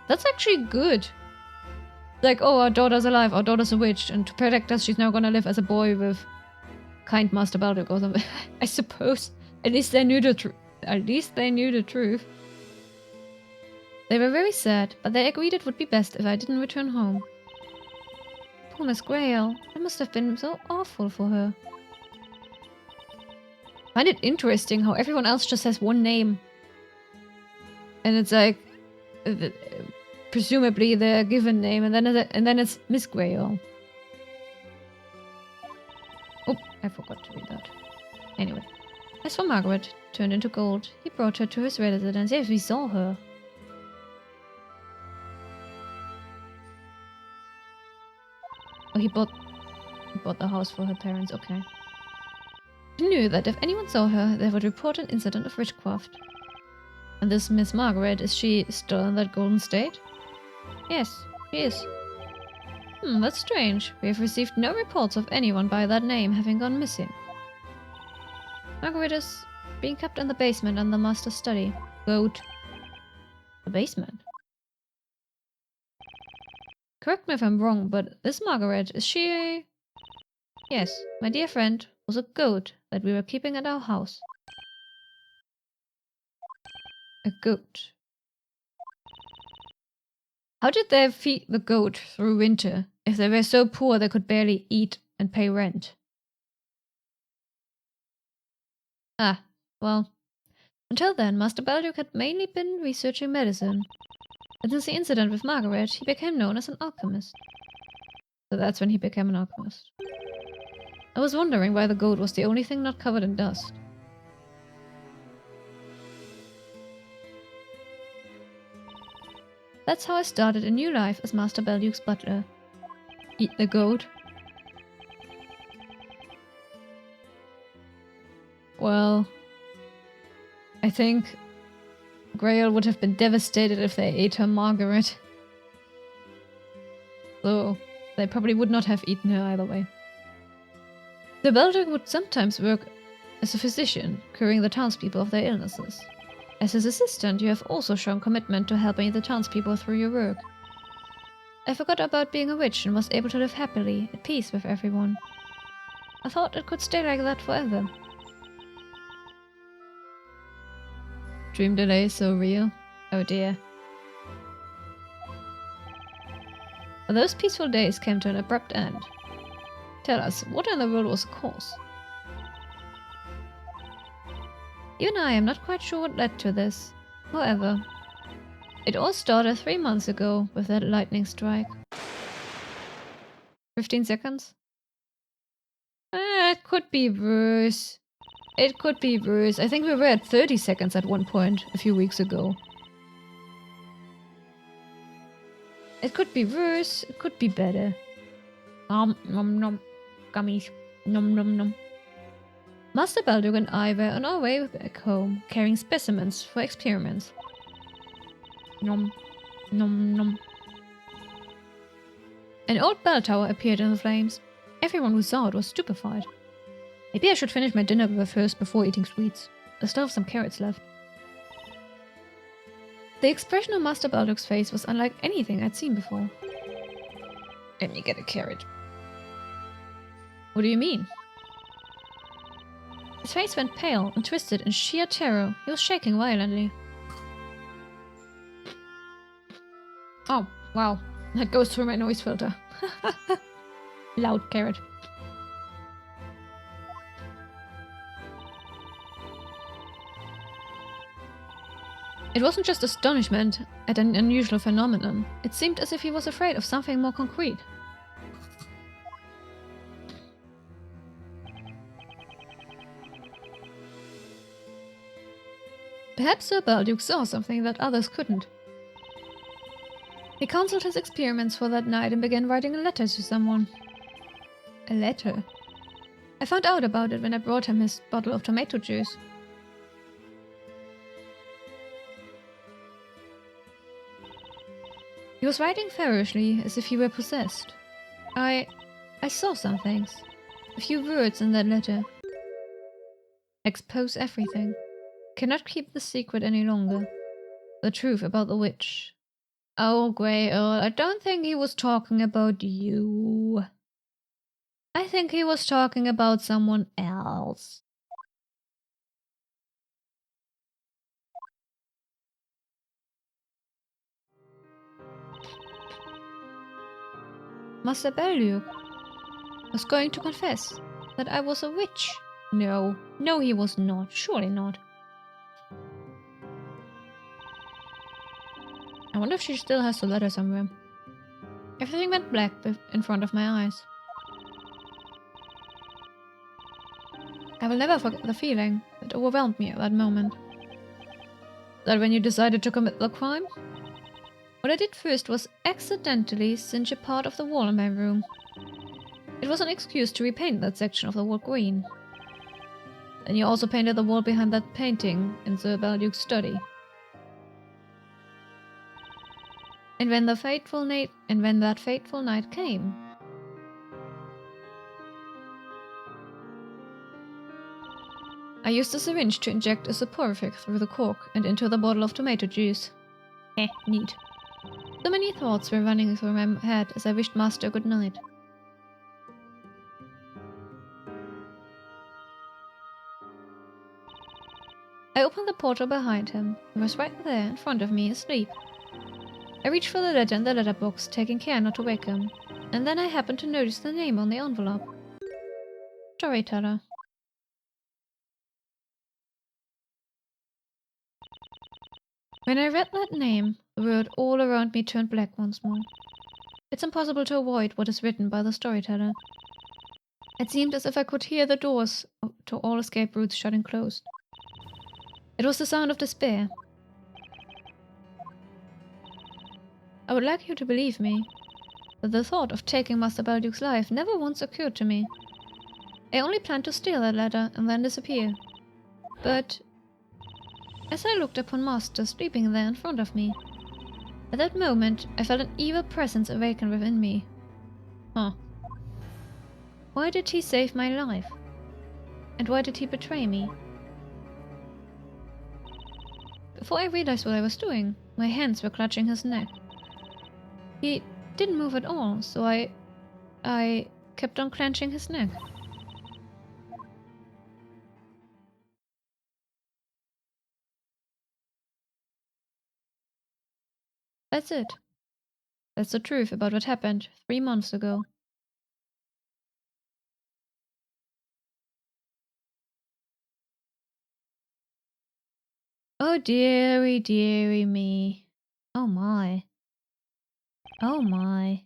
That's actually good. Like, oh, our daughter's alive, our daughter's a witch, and to protect us, she's now gonna live as a boy with kind Master Belduke or something. I suppose. At least they knew the truth. At least they knew the truth. They were very sad, but they agreed it would be best if I didn't return home. Poor Miss Grail. It must have been so awful for her. I find it interesting how everyone else just has one name. And it's like... presumably their given name, and then it's Miss Grail. Oh, I forgot to read that. Anyway. As for Margaret, turned into gold, he brought her to his residence. Yes, we saw her. Oh, he bought the house for her parents, okay. He knew that if anyone saw her, they would report an incident of witchcraft. And this Miss Margaret, is she still in that golden state? Yes, she is. That's strange. We have received no reports of anyone by that name having gone missing. Margaret is being kept in the basement under master's study. Goat. The basement? Correct me if I'm wrong, but this Margaret, is she a... Yes, my dear friend was a goat that we were keeping at our house. A goat. How did they feed the goat through winter if they were so poor they could barely eat and pay rent? Ah, well, until then, Master Balduke had mainly been researching medicine. And since the incident with Margaret, he became known as an alchemist. So that's when he became an alchemist. I was wondering why the goat was the only thing not covered in dust. That's how I started a new life as Master Balduke's butler. Eat the goat. Well, I think Grail would have been devastated if they ate her Margaret. So, they probably would not have eaten her either way. The Balduke would sometimes work as a physician, curing the townspeople of their illnesses. As his assistant, you have also shown commitment to helping the townspeople through your work. I forgot about being a witch and was able to live happily, at peace with everyone. I thought it could stay like that forever. Dream delay is so real. Oh dear. But those peaceful days came to an abrupt end. Tell us, what in the world was the cause? Even I am not quite sure what led to this. However, it all started 3 months ago with that lightning strike. 15 seconds? It could be worse. It could be worse. I think we were at 30 seconds at one point a few weeks ago. It could be worse. It could be better. Nom nom. Gummies. Nom nom nom. Master Balduke and I were on our way back home, carrying specimens for experiments. Nom. Nom nom. An old bell tower appeared in the flames. Everyone who saw it was stupefied. Maybe I should finish my dinner first before eating sweets. I still have some carrots left. The expression on Master Balduke's face was unlike anything I'd seen before. Let me get a carrot. What do you mean? His face went pale and twisted in sheer terror. He was shaking violently. Oh, wow. That goes through my noise filter. Loud carrot. It wasn't just astonishment at an unusual phenomenon. It seemed as if he was afraid of something more concrete. Perhaps Sir Balduke saw something that others couldn't. He cancelled his experiments for that night and began writing a letter to someone. A letter? I found out about it when I brought him his bottle of tomato juice. He was writing ferociously, as if he were possessed. I saw some things. A few words in that letter. Expose everything. Cannot keep the secret any longer. The truth about the witch. Oh, Grey Earl, I don't think he was talking about you. I think he was talking about someone else. Master Balduke was going to confess that I was a witch. No, he was not. Surely not. I wonder if she still has the letter somewhere. Everything went black in front of my eyes. I will never forget the feeling that overwhelmed me at that moment. That when you decided to commit the crime? What I did first was accidentally singe a part of the wall in my room. It was an excuse to repaint that section of the wall green. Then you also painted the wall behind that painting in Sir Balduke's study. And when that fateful night came, I used a syringe to inject a soporific through the cork and into the bottle of tomato juice. Neat. So many thoughts were running through my head as I wished Master good night. I opened the portal behind him. He was right there in front of me, asleep. I reached for the letter in the letterbox, taking care not to wake him. And then I happened to notice the name on the envelope. Storyteller. When I read that name, the world all around me turned black once more. It's impossible to avoid what is written by the storyteller. It seemed as if I could hear the doors to all escape routes shutting closed. It was the sound of despair. I would like you to believe me, but the thought of taking Master Balduke's life never once occurred to me. I only planned to steal that letter and then disappear. But as I looked upon Master sleeping there in front of me, at that moment I felt an evil presence awaken within me. Why did he save my life? And why did he betray me? Before I realized what I was doing, my hands were clutching his neck. He didn't move at all, so I kept on clenching his neck. That's it. That's the truth about what happened 3 months ago. Oh dearie, dearie me. Oh my. Oh my.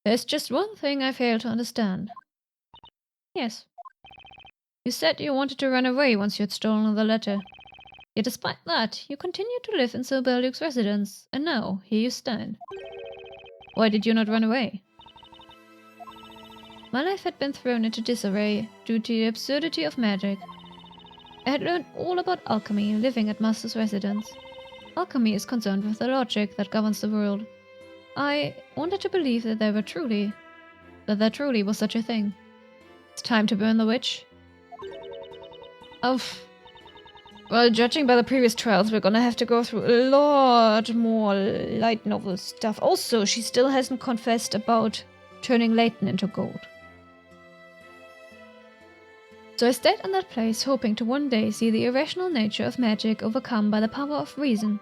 There's just one thing I fail to understand. Yes. You said you wanted to run away once you had stolen the letter. Yet despite that, you continued to live in Sir Balduke's residence, and now here you stand. Why did you not run away? My life had been thrown into disarray due to the absurdity of magic. I had learned all about alchemy living at Master's residence. Alchemy is concerned with the logic that governs the world. I wanted to believe that there truly was such a thing. It's time to burn the witch. Well, judging by the previous trials, we're gonna have to go through a lot more light novel stuff. Also, she still hasn't confessed about turning Layton into gold. So I stayed in that place, hoping to one day see the irrational nature of magic overcome by the power of reason.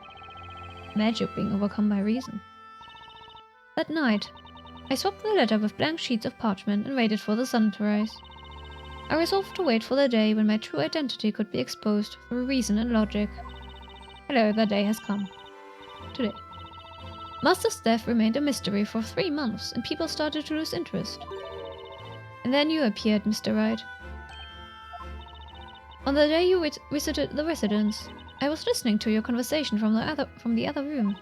Magic being overcome by reason. That night, I swapped the letter with blank sheets of parchment and waited for the sun to rise. I resolved to wait for the day when my true identity could be exposed through reason and logic. Hello, that day has come. Today. Master's death remained a mystery for 3 months, and people started to lose interest. And then you appeared, Mr. Wright. On the day you visited the residence, I was listening to your conversation from the other room.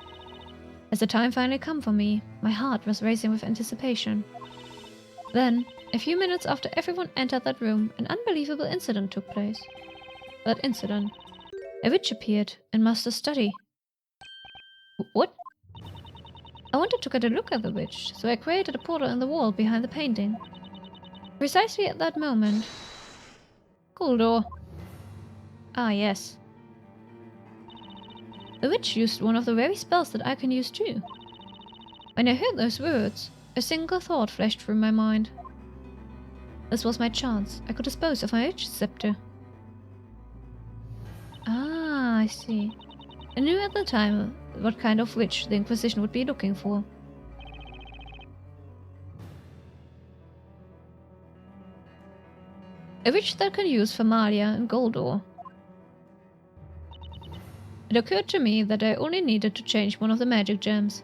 As the time finally came for me, my heart was racing with anticipation. Then, a few minutes after everyone entered that room, an unbelievable incident took place. That incident. A witch appeared in Master's study. What? I wanted to get a look at the witch, so I created a portal in the wall behind the painting. Precisely at that moment... Guldur. Ah, yes. The witch used one of the very spells that I can use too. When I heard those words, a single thought flashed through my mind. This was my chance. I could dispose of my witch scepter. Ah, I see. I knew at the time what kind of witch the Inquisition would be looking for. A witch that can use Famalia and Guldur. It occurred to me that I only needed to change one of the magic gems.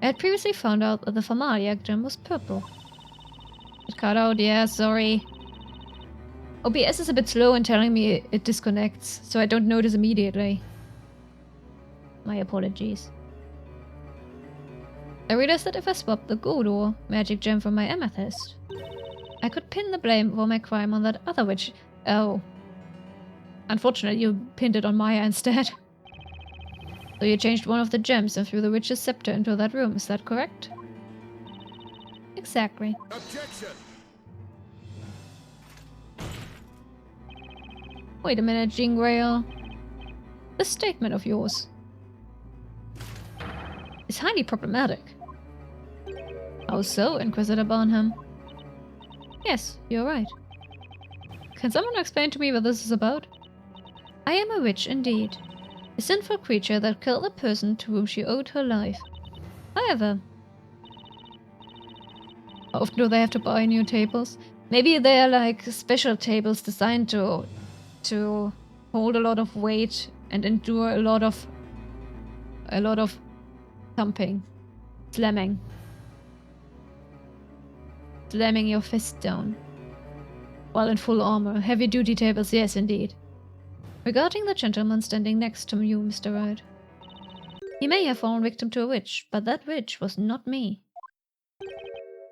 I had previously found out that the Famalia gem was purple. It cut out, yeah, sorry. OBS is a bit slow in telling me it disconnects, so I don't notice immediately. My apologies. I realized that if I swapped the Guldur magic gem for my amethyst, I could pin the blame for my crime on that other witch. Oh. Unfortunately, you pinned it on Maya instead. So you changed one of the gems and threw the witch's scepter into that room, is that correct? Exactly. Objection! Wait a minute, Jean Grail. This statement of yours is highly problematic. How so, Inquisitor Barnham? Yes, you're right. Can someone explain to me what this is about? I am a witch indeed. A sinful creature that killed the person to whom she owed her life. However, how often do they have to buy new tables? Maybe they're like special tables designed to hold a lot of weight and endure a lot of thumping, slamming your fist down while in full armor. Heavy duty tables, yes indeed. Regarding the gentleman standing next to you, Mr. Wright. He may have fallen victim to a witch, but that witch was not me.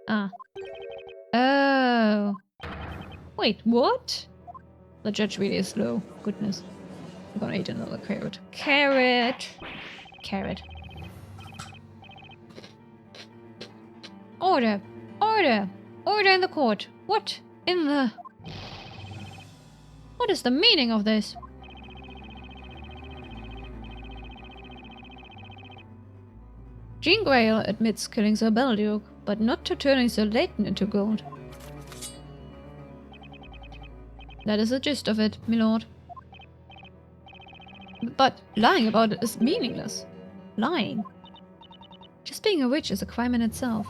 Ah. Oh. Wait, what? The judge really is slow. Goodness. I'm gonna eat another carrot. Carrot! Carrot. Order! Order! Order in the court! What in the... What is the meaning of this? Jean Grail admits killing Sir Belduke, but not to turning Sir Layton into gold. That is the gist of it, milord. But lying about it is meaningless. Lying. Just being a witch is a crime in itself.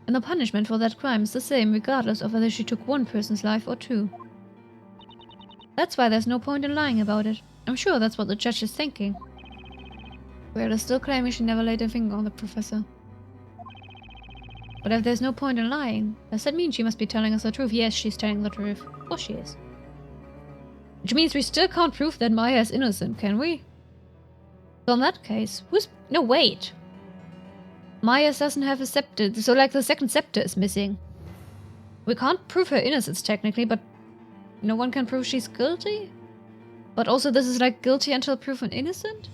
And the punishment for that crime is the same regardless of whether she took one person's life or two. That's why there's no point in lying about it. I'm sure that's what the judge is thinking. Grail is still claiming she never laid a finger on the professor. But if there's no point in lying, does that mean she must be telling us the truth? Yes, she's telling the truth. Of course she is. Which means we still can't prove that Maya is innocent, can we? So in that case, who's... No, wait! Maya doesn't have a scepter, so like the second scepter is missing. We can't prove her innocence technically, but no one can prove she's guilty? But also this is like guilty until proven innocent?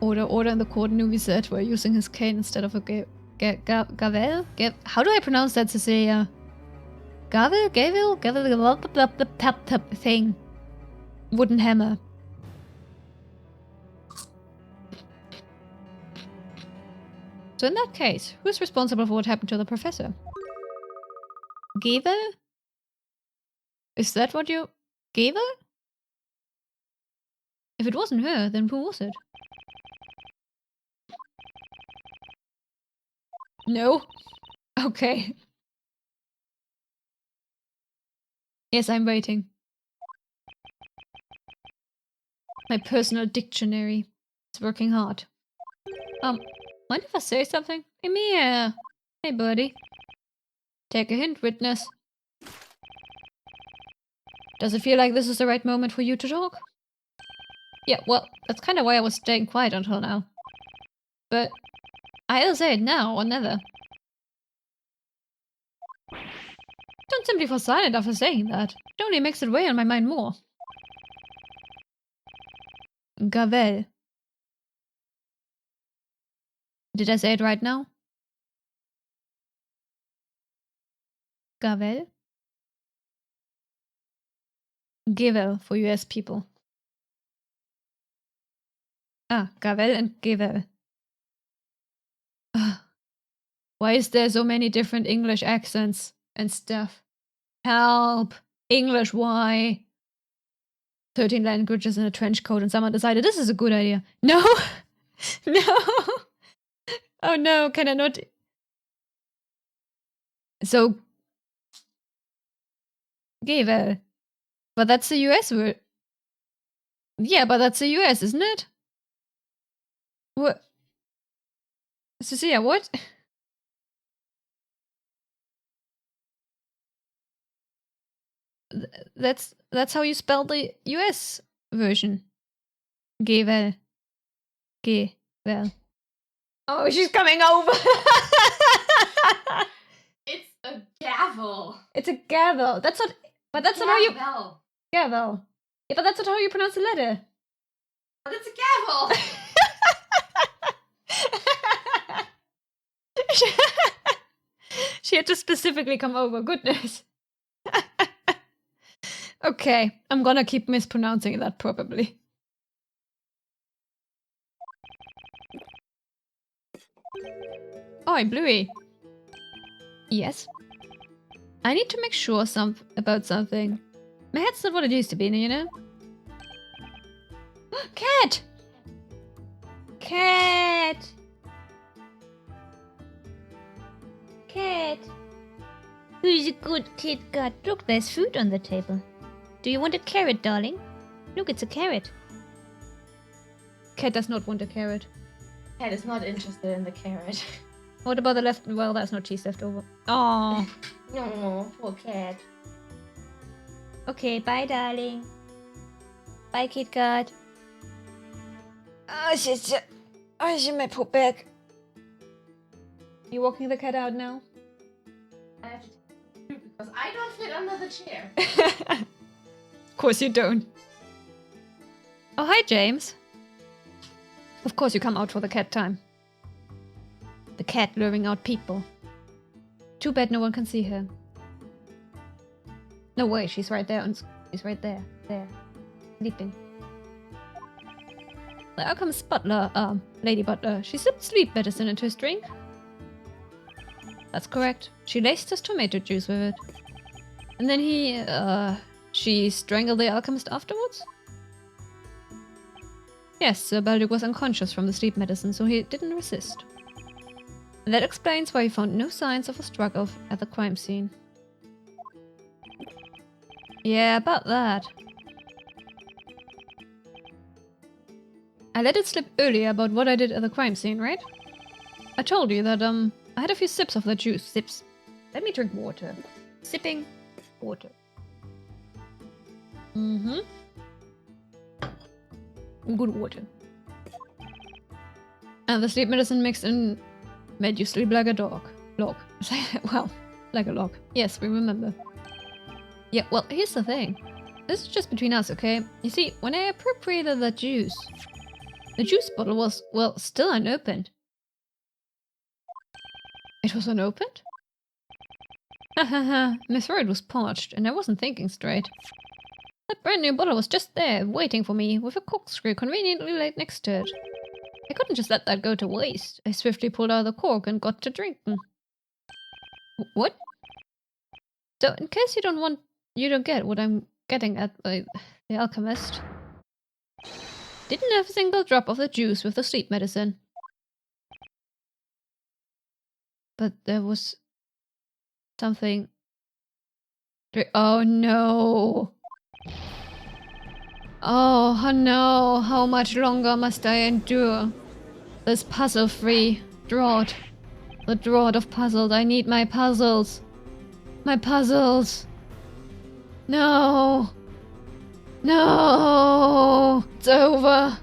Order in the court, Nubi said, we're using his cane instead of a gavel? How do I pronounce that, Cecilia? Gavel? Thing. Wooden hammer. So in that case, who's responsible for what happened to the professor? Gavel? Is that what you... Gavel? If it wasn't her, then who was it? No? Okay. Yes, I'm waiting. My personal dictionary. It's working hard. Mind if I say something? Come here. Hey, buddy. Take a hint, witness. Does it feel like this is the right moment for you to talk? Yeah, well, that's kind of why I was staying quiet until now. But I either say it now or never. Don't simply fall silent after saying that. It only makes it weigh on my mind more. Gavel. Did I say it right now? Gavel? Gevel for US people. Ah, Gavel and Gevel. Why is there so many different English accents and stuff? Help! English, why? 13 languages in a trench coat and someone decided this is a good idea. No! No! Oh no, can I not... So... Gevel. But that's the US word. Yeah, but that's the US, isn't it? What? Cecilia, what? That's how you spell the US version. Gevel. Gevel. Oh, she's coming over. It's a gavel. It's a gavel. That's not. But that's not how you. Gavel. Yeah, but that's not how you pronounce the letter. But it's a gavel. She had to specifically come over. Goodness. Okay, I'm gonna keep mispronouncing that probably. Oi, Bluey. Yes? I need to make sure about something. My head's not what it used to be, you know? Cat! Cat! Cat! Who's a good kid cat? Look, there's food on the table. Do you want a carrot, darling? Look, it's a carrot. Cat does not want a carrot. Cat is not interested in the carrot. What about the left? Well, that's not cheese left over. Oh. No, poor cat. Okay, bye, darling. Bye, Kit Kat. Oh, shit. Oh, shit, my poop bag. You walking the cat out now? I have to because I don't fit under the chair. Of course you don't. Oh, hi, James. Of course you come out for the cat time. The cat luring out people. Too bad no one can see her. No way, she's right there. She's right there. There. Sleeping. The alchemist butler, Lady Butler, she sipped sleep medicine into his drink. That's correct. She laced his tomato juice with it. And then she strangled the alchemist afterwards? Yes, Sir Balduc was unconscious from the sleep medicine, so he didn't resist. And that explains why he found no signs of a struggle at the crime scene. Yeah, about that. I let it slip earlier about what I did at the crime scene, right? I told you that, I had a few sips of the juice. Sips. Let me drink water. Sipping water. Mm-hmm. Good water. And the sleep medicine mixed in made you sleep like a dog. Log. Well, like a log. Yes, we remember. Yeah, well, here's the thing. This is just between us, okay? You see, when I appropriated that juice, the juice bottle was, well, still unopened. It was unopened? Hahaha, my throat was parched, and I wasn't thinking straight. That brand new bottle was just there, waiting for me, with a corkscrew conveniently laid next to it. I couldn't just let that go to waste. I swiftly pulled out the cork and got to drinking. What? So, in case you don't get what I'm getting at by the alchemist. Didn't have a single drop of the juice with the sleep medicine. But there was something. Oh no! Oh no! How much longer must I endure this puzzle-free drought? The drought of puzzles. I need my puzzles. My puzzles. No! No! It's over.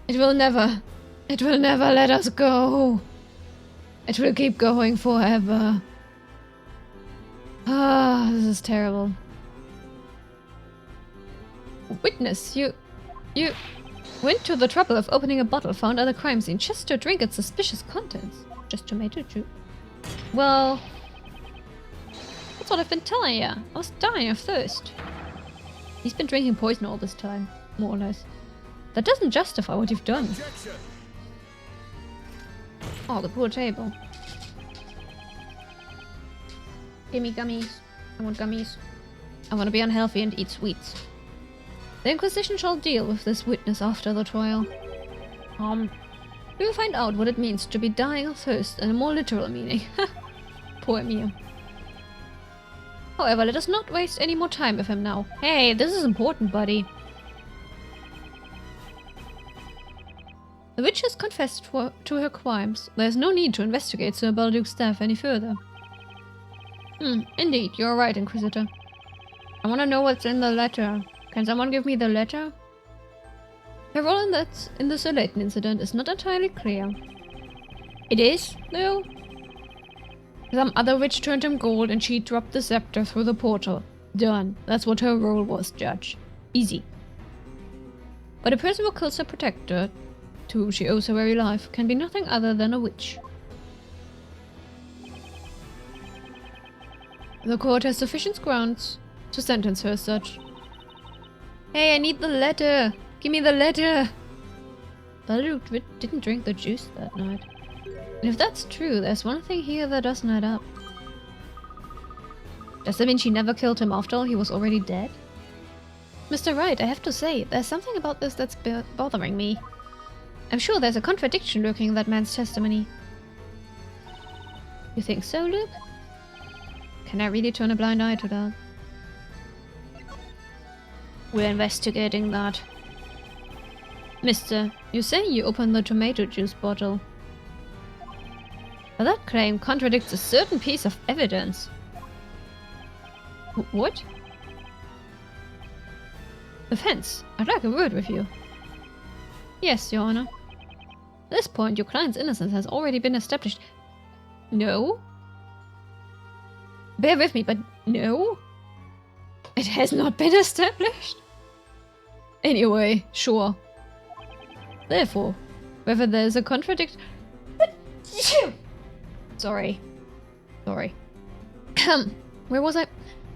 It will never let us go. It will keep going forever. Ah, this is terrible. Witness, you went to the trouble of opening a bottle found at the crime scene just to drink its suspicious contents. Just tomato juice. Well, that's what I've been telling you. I was dying of thirst. He's been drinking poison all this time, more or less. That doesn't justify what you've done. Objection. Oh, the poor table. Give me gummies. I want gummies. I want to be unhealthy and eat sweets. The Inquisition shall deal with this witness after the trial. We will find out what it means to be dying of thirst in a more literal meaning. Poor Mia. However, let us not waste any more time with him now. Hey, this is important, buddy. The witch has confessed to her crimes. There is no need to investigate Sir Balduc's death any further. Indeed, you're right, Inquisitor. I want to know what's in the letter. Can someone give me the letter? Her role in the Sir Layton incident is not entirely clear. It is, though. Some other witch turned him gold and she dropped the scepter through the portal. Done. That's what her role was, Judge. Easy. But a person who kills her protector, to whom she owes her very life, can be nothing other than a witch. The court has sufficient grounds to sentence her as such. Hey, I need the letter! Give me the letter! Baldur didn't drink the juice that night. And if that's true, there's one thing here that doesn't add up. Does that mean she never killed him after all? He was already dead? Mr. Wright, I have to say, there's something about this that's bothering me. I'm sure there's a contradiction lurking in that man's testimony. You think so, Luke? Can I really turn a blind eye to that? We're investigating that. Mister, you say you opened the tomato juice bottle. But that claim contradicts a certain piece of evidence. What? Defense, I'd like a word with you. Yes, Your Honor. At this point, your client's innocence has already been established. No? Bear with me, but no? It has not been established? Anyway, sure. Therefore, whether there's a contradiction... Sorry. Where was I?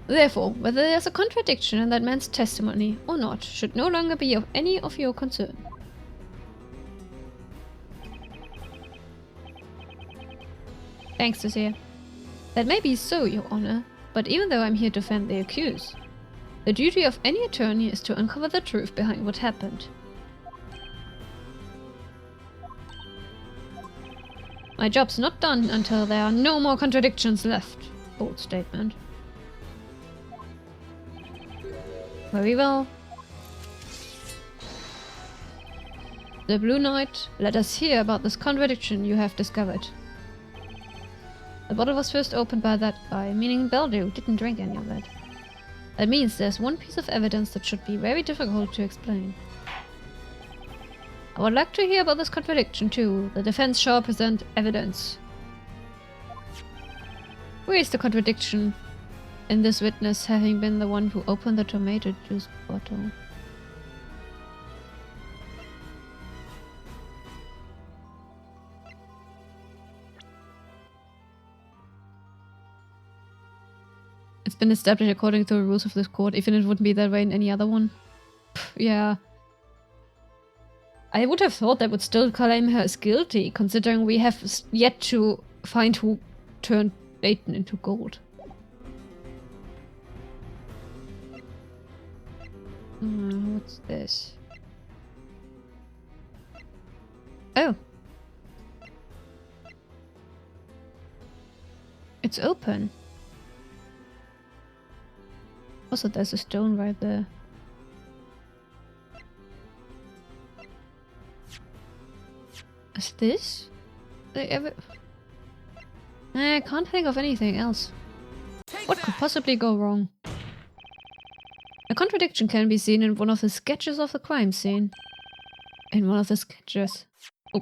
Therefore, whether there's a contradiction in that man's testimony or not should no longer be of any of your concern. Thanks, Lucia. That may be so, Your Honor, but even though I'm here to defend the accused, the duty of any attorney is to uncover the truth behind what happened. My job's not done until there are no more contradictions left. Bold statement. Very well. The Blue Knight, let us hear about this contradiction you have discovered. The bottle was first opened by that guy, meaning Baldur didn't drink any of it. That means there's one piece of evidence that should be very difficult to explain. I would like to hear about this contradiction too. The defense shall present evidence. Where is the contradiction in this witness having been the one who opened the tomato juice bottle? It's been established according to the rules of this court, even if it wouldn't be that way in any other one. Pff, yeah. I would have thought that would still claim her as guilty, considering we have yet to find who turned Layton into gold. What's this? Oh. It's open. Also, there's a stone right there. Is this? I can't think of anything else. What could possibly go wrong? A contradiction can be seen in one of the sketches of the crime scene. In one of the sketches. Oh.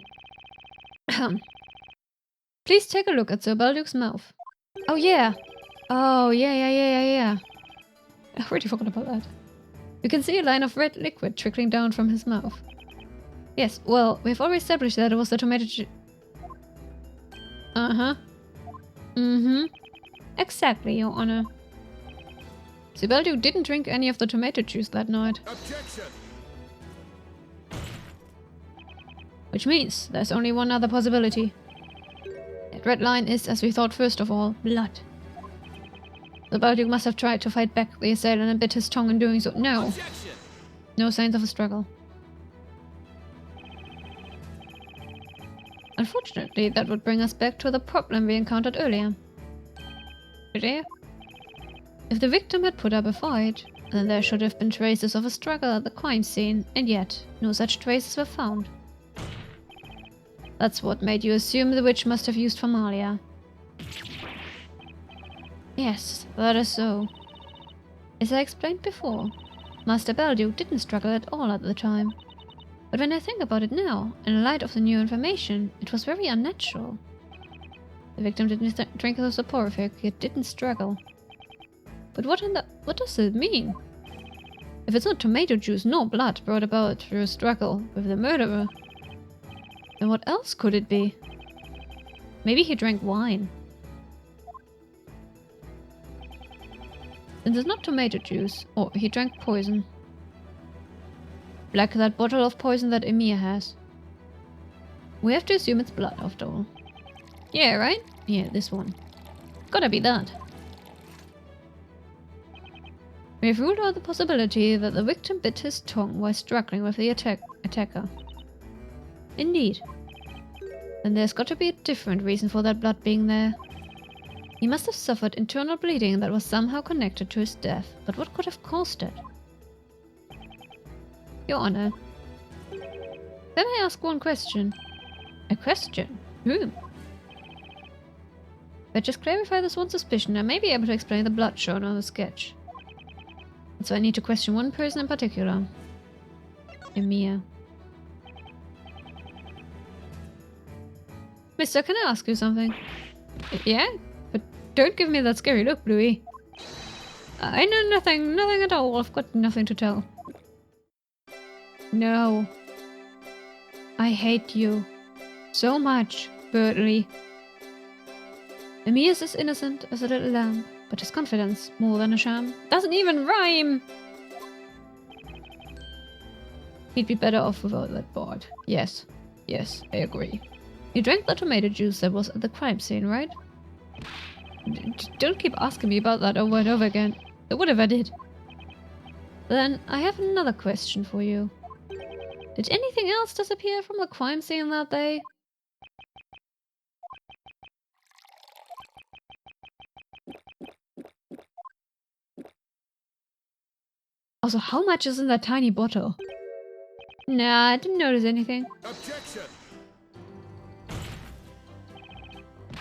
Please take a look at Sir Baldur's mouth. Oh yeah! Oh yeah. I already forgot about that. You can see a line of red liquid trickling down from his mouth. Yes, well, we've already established that it was the tomato juice. Exactly, Your Honor. Sir Baldur didn't drink any of the tomato juice that night. Objection! Which means there's only one other possibility. That red line is, as we thought first of all, blood. Sir Baldur must have tried to fight back the assailant and bit his tongue in doing so. No. Objection! No signs of a struggle. Unfortunately, that would bring us back to the problem we encountered earlier. Today, if the victim had put up a fight, then there should have been traces of a struggle at the crime scene, and yet, no such traces were found. That's what made you assume the witch must have used Formalia. Yes, that is so. As I explained before, Master Baldur didn't struggle at all at the time. But when I think about it now, in light of the new information, it was very unnatural. The victim didn't drink the soporific, yet didn't struggle. But what does it mean? If it's not tomato juice nor blood brought about through a struggle with the murderer, then what else could it be? Maybe he drank wine. Since it's not tomato juice. Oh, he drank poison. Like that bottle of poison that Emir has. We have to assume it's blood after all. Yeah, right? Yeah, this one. Gotta be that. We have ruled out the possibility that the victim bit his tongue while struggling with the attacker. Indeed. Then there's got to be a different reason for that blood being there. He must have suffered internal bleeding that was somehow connected to his death, but what could have caused it? Your Honor. Then I ask one question. A question? Whom? If I just clarify this one suspicion, I may be able to explain the blood shown on the sketch. And so I need to question one person in particular. Emir. Mister, can I ask you something? Yeah? But don't give me that scary look, Bluey. I know nothing at all. I've got nothing to tell. No. I hate you. So much, Bertley. Emir is as innocent as a little lamb, but his confidence, more than a sham, doesn't even rhyme! He'd be better off without that board. Yes, I agree. You drank the tomato juice that was at the crime scene, right? Don't keep asking me about that over and over again. What if I did? Then, I have another question for you. Did anything else disappear from the crime scene that day? Also, how much is in that tiny bottle? Nah, I didn't notice anything. Objection!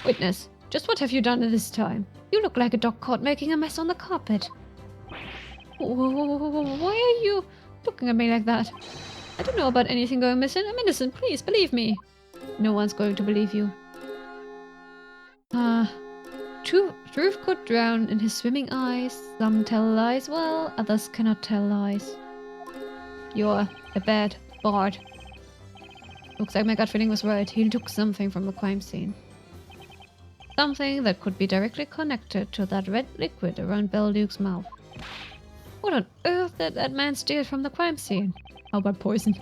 Witness, just what have you done at this time? You look like a dog caught making a mess on the carpet. Why are you looking at me like that? I don't know about anything going missing. I'm innocent, please believe me. No one's going to believe you. Truth could drown in his swimming eyes. Some tell lies well, others cannot tell lies. You're a bad bard. Looks like my gut feeling was right. He took something from the crime scene. Something that could be directly connected to that red liquid around Belduke's mouth. What on earth did that man steal from the crime scene? How about poison?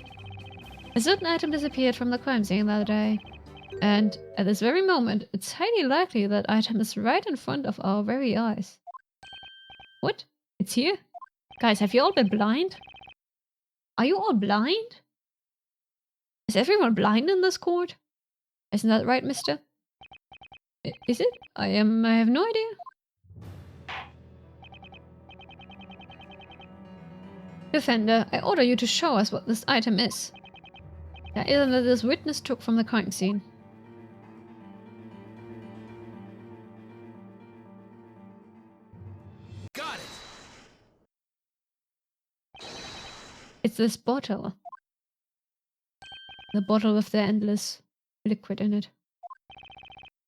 A certain item disappeared from the crime scene the other day. And at this very moment, it's highly likely that item is right in front of our very eyes. What? It's here? Guys, have you all been blind? Are you all blind? Is everyone blind in this court? Isn't that right, mister? Is it? I have no idea. Defender, I order you to show us what this item is. The item that this witness took from the crime scene. Got it. It's this bottle. The bottle with the endless liquid in it.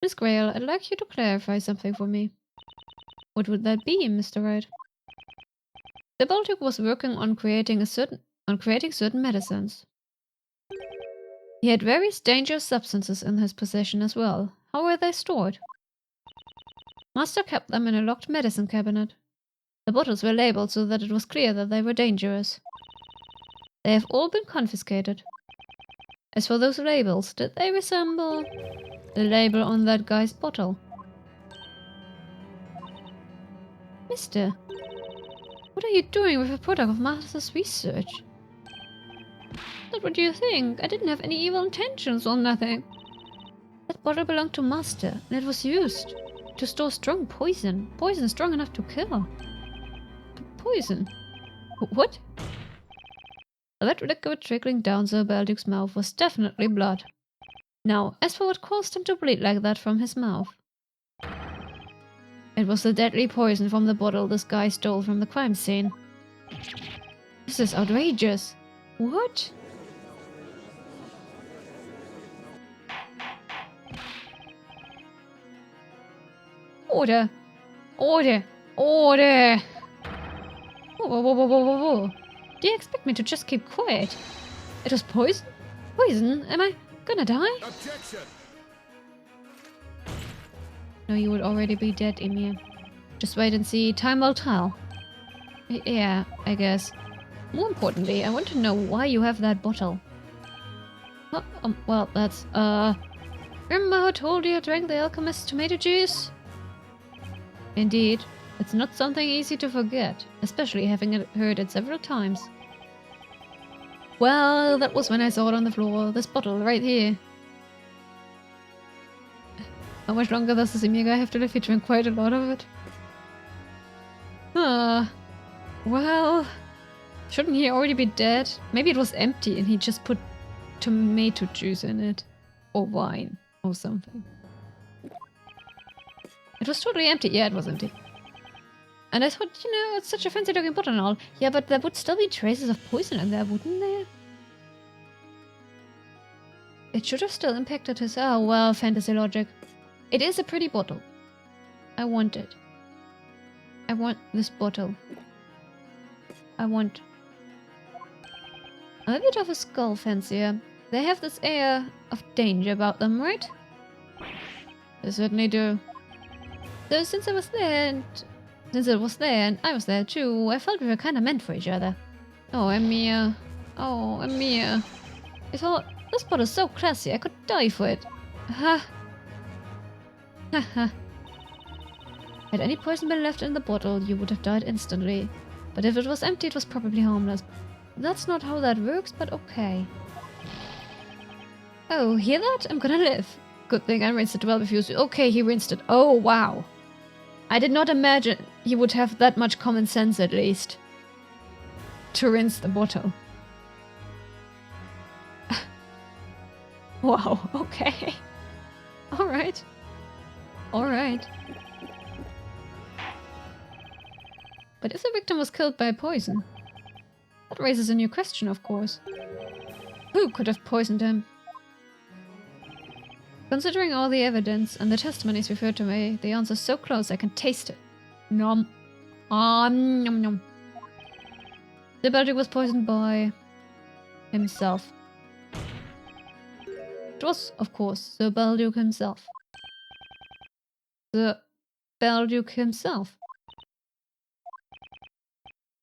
Miss Grail, I'd like you to clarify something for me. What would that be, Mr. Wright? The Baltic was working on creating certain medicines. He had various dangerous substances in his possession as well. How were they stored? Master kept them in a locked medicine cabinet. The bottles were labeled so that it was clear that they were dangerous. They have all been confiscated. As for those labels, did they resemble the label on that guy's bottle? Mister, what are you doing with a product of Master's research? Not what you think. I didn't have any evil intentions or nothing. That bottle belonged to Master, and it was used to store strong poison. Poison strong enough to kill. Poison? What? That liquid trickling down Sir Belduke's mouth was definitely blood. Now, as for what caused him to bleed like that from his mouth. It was the deadly poison from the bottle this guy stole from the crime scene. This is outrageous. What? Order! Order! Order! Whoa. Do you expect me to just keep quiet? It was poison? Poison? Am I gonna die? Objection! No, you would already be dead, Emir. Just wait and see. Time will tell. Yeah, I guess. More importantly, I want to know why you have that bottle. Oh, well, that's, remember how I told you I drank the alchemist's tomato juice? Indeed. It's not something easy to forget, especially having heard it several times. Well, that was when I saw it on the floor. This bottle, right here. How much longer does the senior guy have to live? He drank quite a lot of it. Well... Shouldn't he already be dead? Maybe it was empty and he just put tomato juice in it. Or wine. Or something. It was totally empty. Yeah, it was empty. And I thought, you know, it's such a fancy looking bottle and all. Yeah, but there would still be traces of poison in there, wouldn't there? It should have still impacted his... Oh, well, fantasy logic. It is a pretty bottle. I want it. I want this bottle. I want... a bit of a skull fancier. They have this air of danger about them, right? They certainly do. So since I was there and... since it was there and I was there too, I felt we were kinda meant for each other. Oh, Amir. Oh, Amir. I thought, this bottle is so classy, I could die for it. Ha. Ha ha. Had any poison been left in the bottle, you would have died instantly. But if it was empty, it was probably harmless. That's not how that works, but okay. Oh, hear that? I'm gonna live. Good thing I rinsed it well before you... Okay, he rinsed it. Oh, wow. I did not imagine he would have that much common sense, at least. To rinse the bottle. Wow, okay. Alright. Alright. But if the victim was killed by poison, that raises a new question, of course. Who could have poisoned him? Considering all the evidence and the testimonies referred to me, the answer's so close I can taste it. Nom. Nom nom. The Belgic was poisoned by... himself. It was, of course, the Belgic himself. The Belgic himself.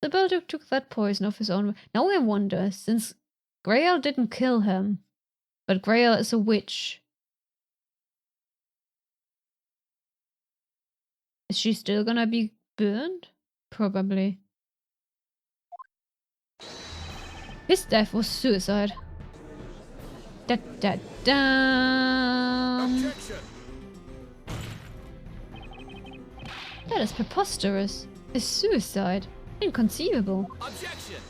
The Belgic took that poison of his own. Now I wonder, since Grail didn't kill him, but Grail is a witch, is she still gonna be burned? Probably. His death was suicide. Da da da. Objection! That is preposterous. His suicide. Inconceivable. Objection!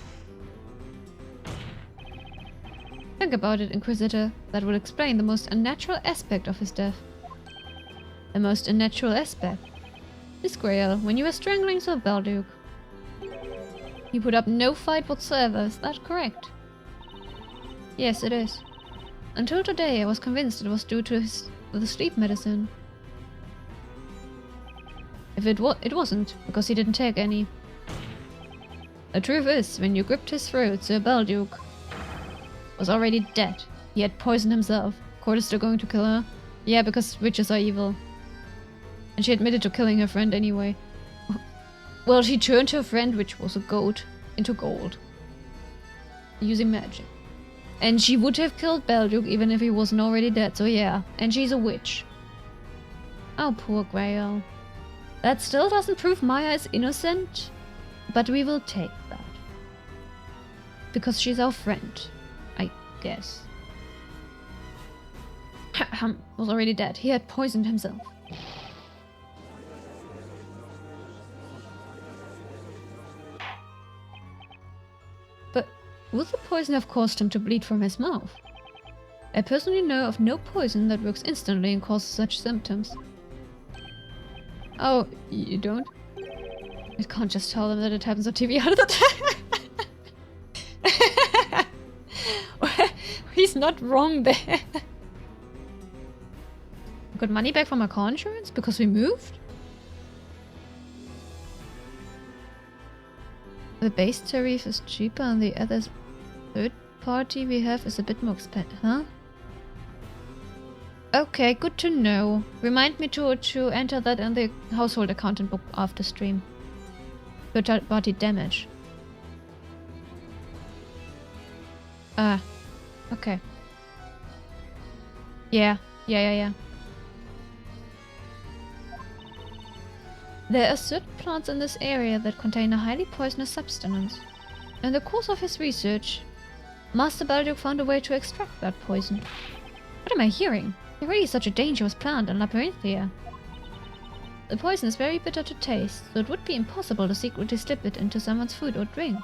Think about it, Inquisitor. That will explain the most unnatural aspect of his death. The most unnatural aspect. Miss Grail, when you were strangling Sir Belduke, you put up no fight whatsoever, is that correct? Yes, it is. Until today, I was convinced it was due to the sleep medicine. If it wasn't, because he didn't take any. The truth is, when you gripped his throat, Sir Belduke was already dead. He had poisoned himself. Court is still going to kill her? Yeah, because witches are evil. And she admitted to killing her friend anyway. Well, she turned her friend, which was a goat, into gold. Using magic. And she would have killed Belduke even if he wasn't already dead, so yeah. And she's a witch. Oh, poor Grail. That still doesn't prove Maya is innocent, but we will take that. Because she's our friend, I guess. Was already dead. He had poisoned himself. But would the poison have caused him to bleed from his mouth? I personally know of no poison that works instantly and causes such symptoms. Oh, you don't? I can't just tell them that it happens on TV all the time. He's not wrong there. I got money back from our car insurance because we moved? The base tariff is cheaper and the other third party we have is a bit more expensive, huh? Okay, good to know. Remind me to enter that in the household accountant book after stream. Total body damage. Okay. Yeah. There are certain plants in this area that contain a highly poisonous substance. In the course of his research, Master Balduke found a way to extract that poison. What am I hearing? There really is such a dangerous plant in Labyrinthia. The poison is very bitter to taste, so it would be impossible to secretly slip it into someone's food or drink.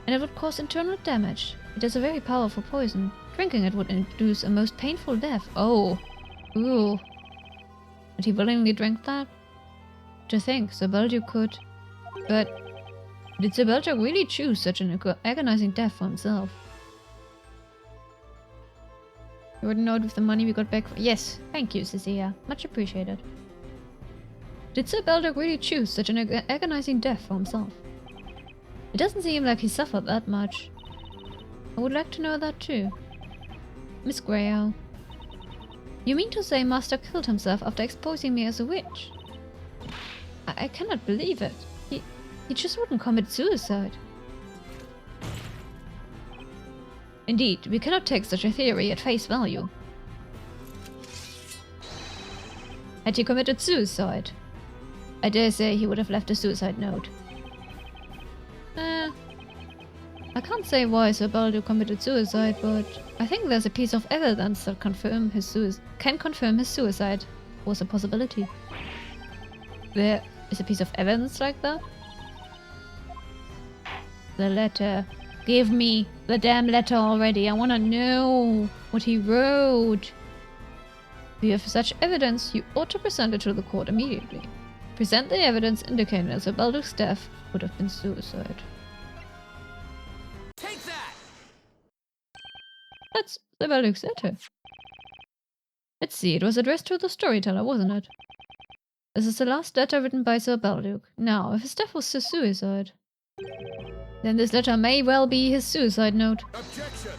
And it would cause internal damage. It is a very powerful poison. Drinking it would induce a most painful death. Oh. Ooh. Would he willingly drink that? To think, Sir Balduke could. But did Sir Balduke really choose such an agonizing death for himself? You would note with the money we got back for— Yes, thank you, Cecilia. Much appreciated. Did Sir Balduke really choose such an agonizing death for himself? It doesn't seem like he suffered that much. I would like to know that too. Miss Grayle. You mean to say Master killed himself after exposing me as a witch? I cannot believe it. He just wouldn't commit suicide. Indeed, we cannot take such a theory at face value. Had he committed suicide, I dare say he would have left a suicide note. I can't say why Sir Balduke committed suicide, but I think there's a piece of evidence that can confirm his suicide was a possibility. There is a piece of evidence like that? The letter. Give me the damn letter already. I wanna know what he wrote. If you have such evidence, you ought to present it to the court immediately. Present the evidence indicating that Sir Balduke's death would have been suicide. Take that! That's Sir Balduke's letter. Let's see, it was addressed to the storyteller, wasn't it? This is the last letter written by Sir Balduke. Now, if his death was his suicide, then this letter may well be his suicide note. Objection!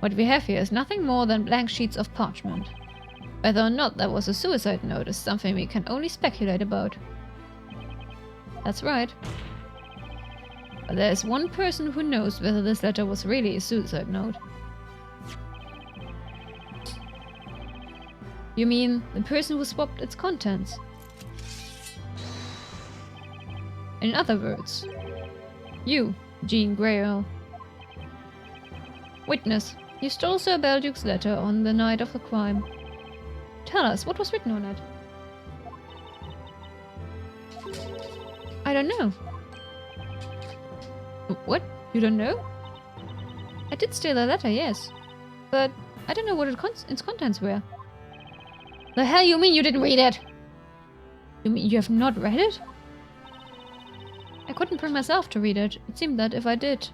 What we have here is nothing more than blank sheets of parchment. Whether or not that was a suicide note is something we can only speculate about. That's right. But there is one person who knows whether this letter was really a suicide note. You mean the person who swapped its contents? In other words, you, Jean Grayle. Witness, you stole Sir Balduke's letter on the night of the crime. Tell us, what was written on it? I don't know. What? You don't know? I did steal the letter, yes. But I don't know what its contents were. The hell you mean you didn't read it? You mean you have not read it? I couldn't bring myself to read it. It seemed that if I did,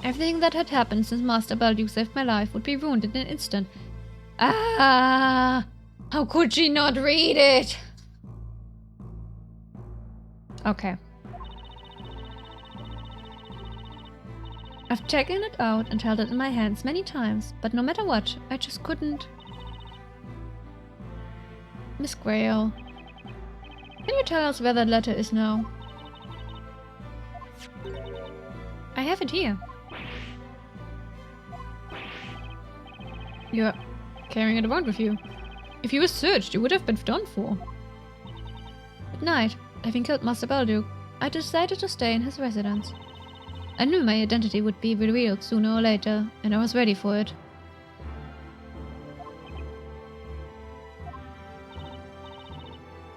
everything that had happened since Master Balduke saved my life would be ruined in an instant. Ah! How could she not read it? Okay. I've taken it out and held it in my hands many times, but no matter what, I just couldn't. Miss Grayle, can you tell us where that letter is now? I have it here. You're carrying it around with you. If you were searched, you would have been done for. At night, having killed Master Balduke, I decided to stay in his residence. I knew my identity would be revealed sooner or later, and I was ready for it.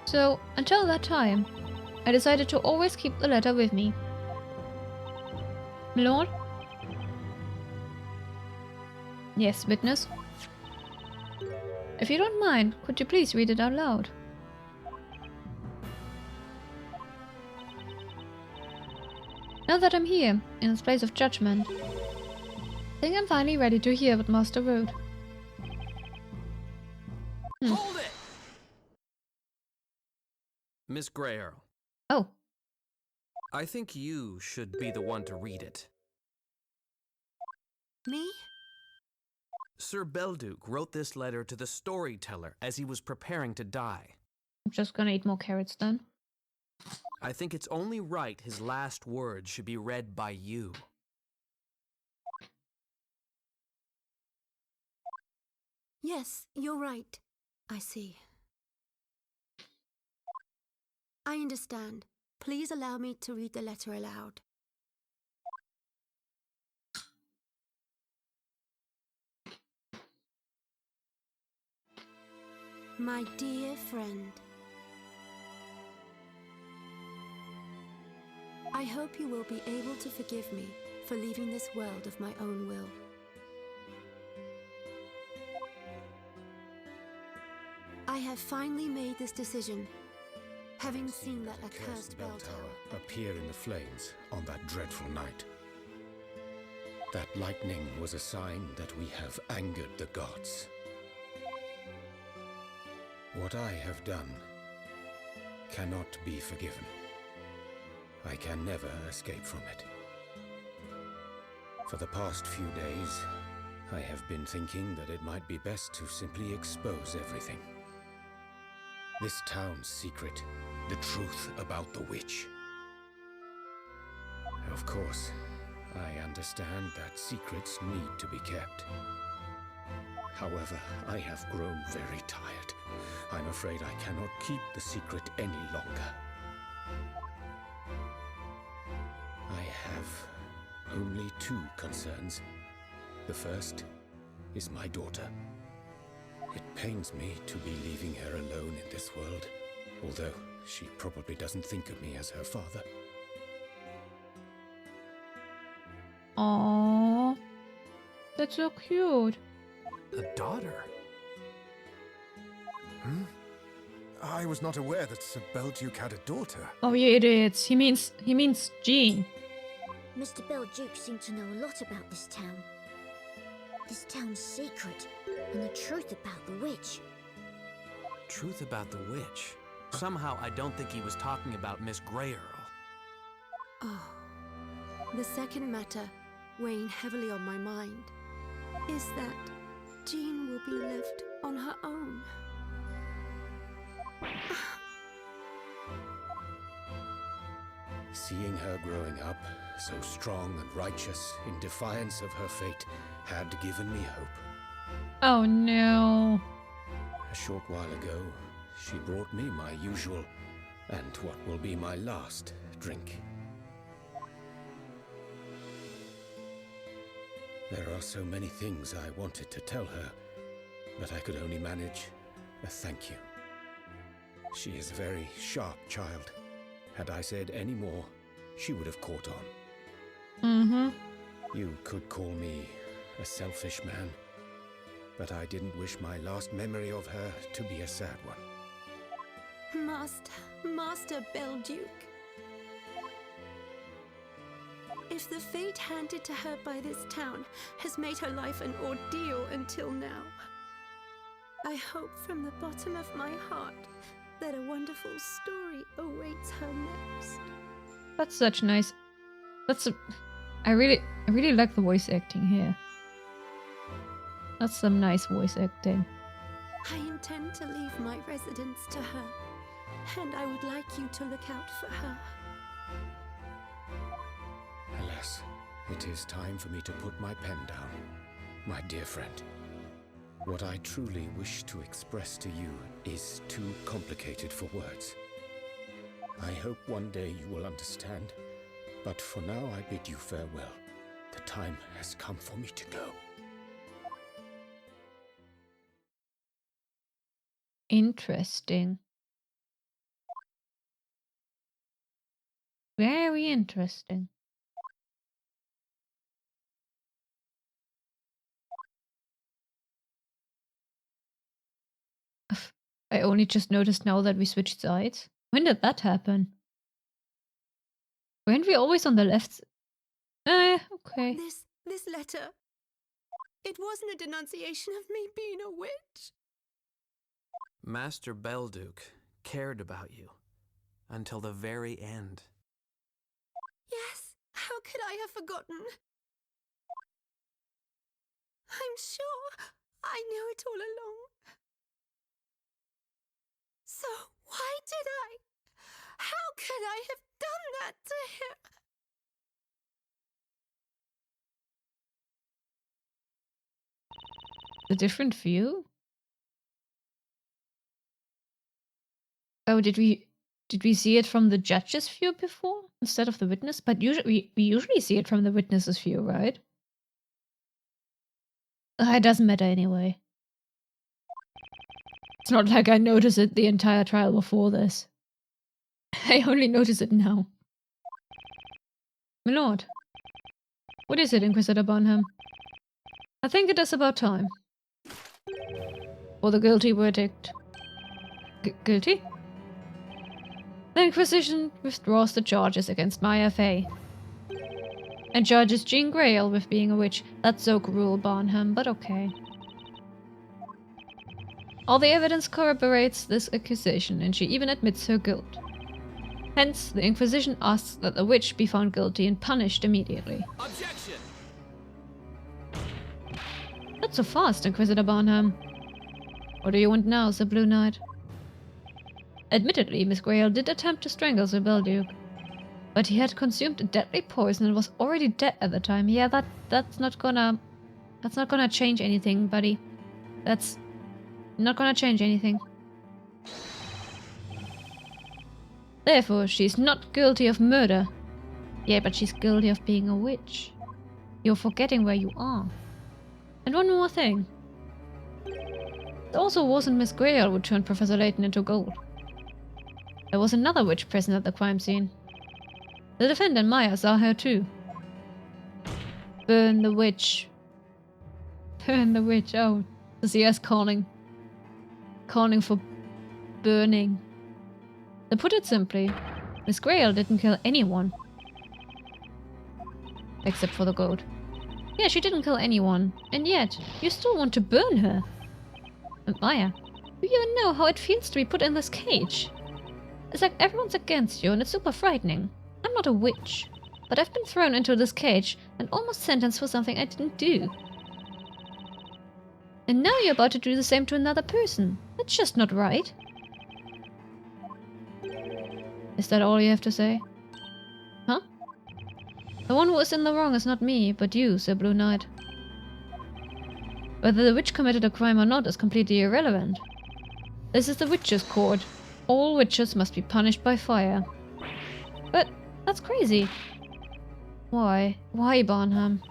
So, until that time, I decided to always keep the letter with me. Milord? Yes, witness? If you don't mind, could you please read it out loud? Now that I'm here, in this place of judgment, I think I'm finally ready to hear what Master wrote. Hold it! Miss Grayle, Oh, I think you should be the one to read it. Me? Sir Balduke wrote this letter to the storyteller as he was preparing to die. I'm just gonna eat more carrots then. I think it's only right his last words should be read by you. Yes, you're right. I see. I understand. Please allow me to read the letter aloud. My dear friend, I hope you will be able to forgive me for leaving this world of my own will. I have finally made this decision, having seen that accursed bell tower appear in the flames on that dreadful night. That lightning was a sign that we have angered the gods. What I have done cannot be forgiven. I can never escape from it. For the past few days, I have been thinking that it might be best to simply expose everything. This town's secret, the truth about the witch. Of course, I understand that secrets need to be kept. However, I have grown very tired. I'm afraid I cannot keep the secret any longer. I have only two concerns. The first is my daughter. It pains me to be leaving her alone in this world, although she probably doesn't think of me as her father. Aww. That's so cute. A daughter? I was not aware that Sir Belduke had a daughter. Oh, you idiots. He means Jean. Mr. Belduke seemed to know a lot about this town. This town's secret, and the truth about the witch. Truth about the witch? Somehow I don't think he was talking about Miss Grey Earl. Oh, the second matter, weighing heavily on my mind, is that Jean will be left on her own. Seeing her growing up, so strong and righteous, in defiance of her fate, had given me hope. Oh no. A short while ago, she brought me my usual, and what will be my last, drink. There are so many things I wanted to tell her, but I could only manage a thank you. She is a very sharp child. Had I said any more, she would have caught on. You could call me a selfish man, but I didn't wish my last memory of her to be a sad one. Master Belduke. If the fate handed to her by this town has made her life an ordeal until now, I hope from the bottom of my heart that a wonderful story awaits her next. That's such nice. I really like the voice acting here. That's some nice voice acting. I intend to leave my residence to her, and I would like you to look out for her. Alas, it is time for me to put my pen down, my dear friend. What I truly wish to express to you is too complicated for words. I hope one day you will understand, but for now I bid you farewell. The time has come for me to go. Interesting. Very interesting. I only just noticed now that we switched sides. When did that happen? Weren't we always on the left? Okay. This letter, it wasn't a denunciation of me being a witch. Master Belduke cared about you until the very end. Yes, how could I have forgotten? I'm sure I knew it all along. So, Why did I? How could I have done that to him? A different view? Oh, did we see it from the judge's view before instead of the witness? But usually we usually see it from the witness's view, right? It doesn't matter anyway. It's not like I noticed it the entire trial before this. I only notice it now. My lord. What is it, Inquisitor Bonham? I think it is about time. For the guilty verdict. Guilty? The Inquisition withdraws the charges against Maya Fey. And charges Jean Grail with being a witch. That's so cruel, Bonham, but okay. All the evidence corroborates this accusation, and she even admits her guilt. Hence, the Inquisition asks that the witch be found guilty and punished immediately. Objection! Not so fast, Inquisitor Bonham. What do you want now, Sir Blue Knight? Admittedly, Miss Grail did attempt to strangle Sir Belduke, but he had consumed a deadly poison and was already dead at the time. Yeah, that's not gonna change anything, buddy. That's not gonna change anything. Therefore, she's not guilty of murder. Yeah, but she's guilty of being a witch. You're forgetting where you are. And one more thing. It also wasn't Miss Grail who turned Professor Layton into gold. There was another witch present at the crime scene. The defendant Maya saw her too. Burn the witch. Burn the witch. Oh, the CS calling. Calling for burning. To put it simply, Miss Grail didn't kill anyone. Except for the goat. Yeah, she didn't kill anyone. And yet, you still want to burn her. And Maya, do you even know how it feels to be put in this cage? It's like everyone's against you and it's super frightening. I'm not a witch, but I've been thrown into this cage and almost sentenced for something I didn't do. And now you're about to do the same to another person. That's just not right. Is that all you have to say? Huh? The one who is in the wrong is not me, but you, Sir Blue Knight. Whether the witch committed a crime or not is completely irrelevant. This is the witches' court. All witches must be punished by fire. But that's crazy. Why? Why, Barnham?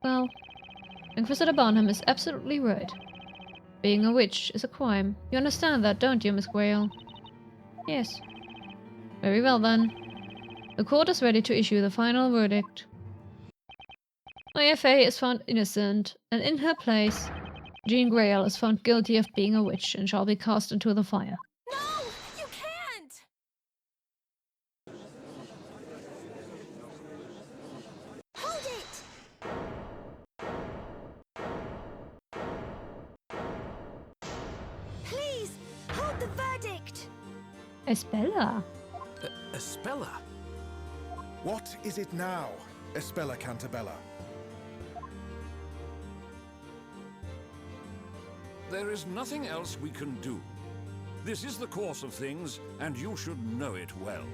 Well, Inquisitor Barnham is absolutely right. Being a witch is a crime. You understand that, don't you, Miss Grail? Yes. Very well then. The court is ready to issue the final verdict. Maya Fey is found innocent, and in her place, Jean Grail is found guilty of being a witch and shall be cast into the fire. No! You can't! Hold it! Please, hold the verdict! Espella? Espella? What is it now, Espella Cantabella? There is nothing else we can do. This is the course of things, and you should know it well.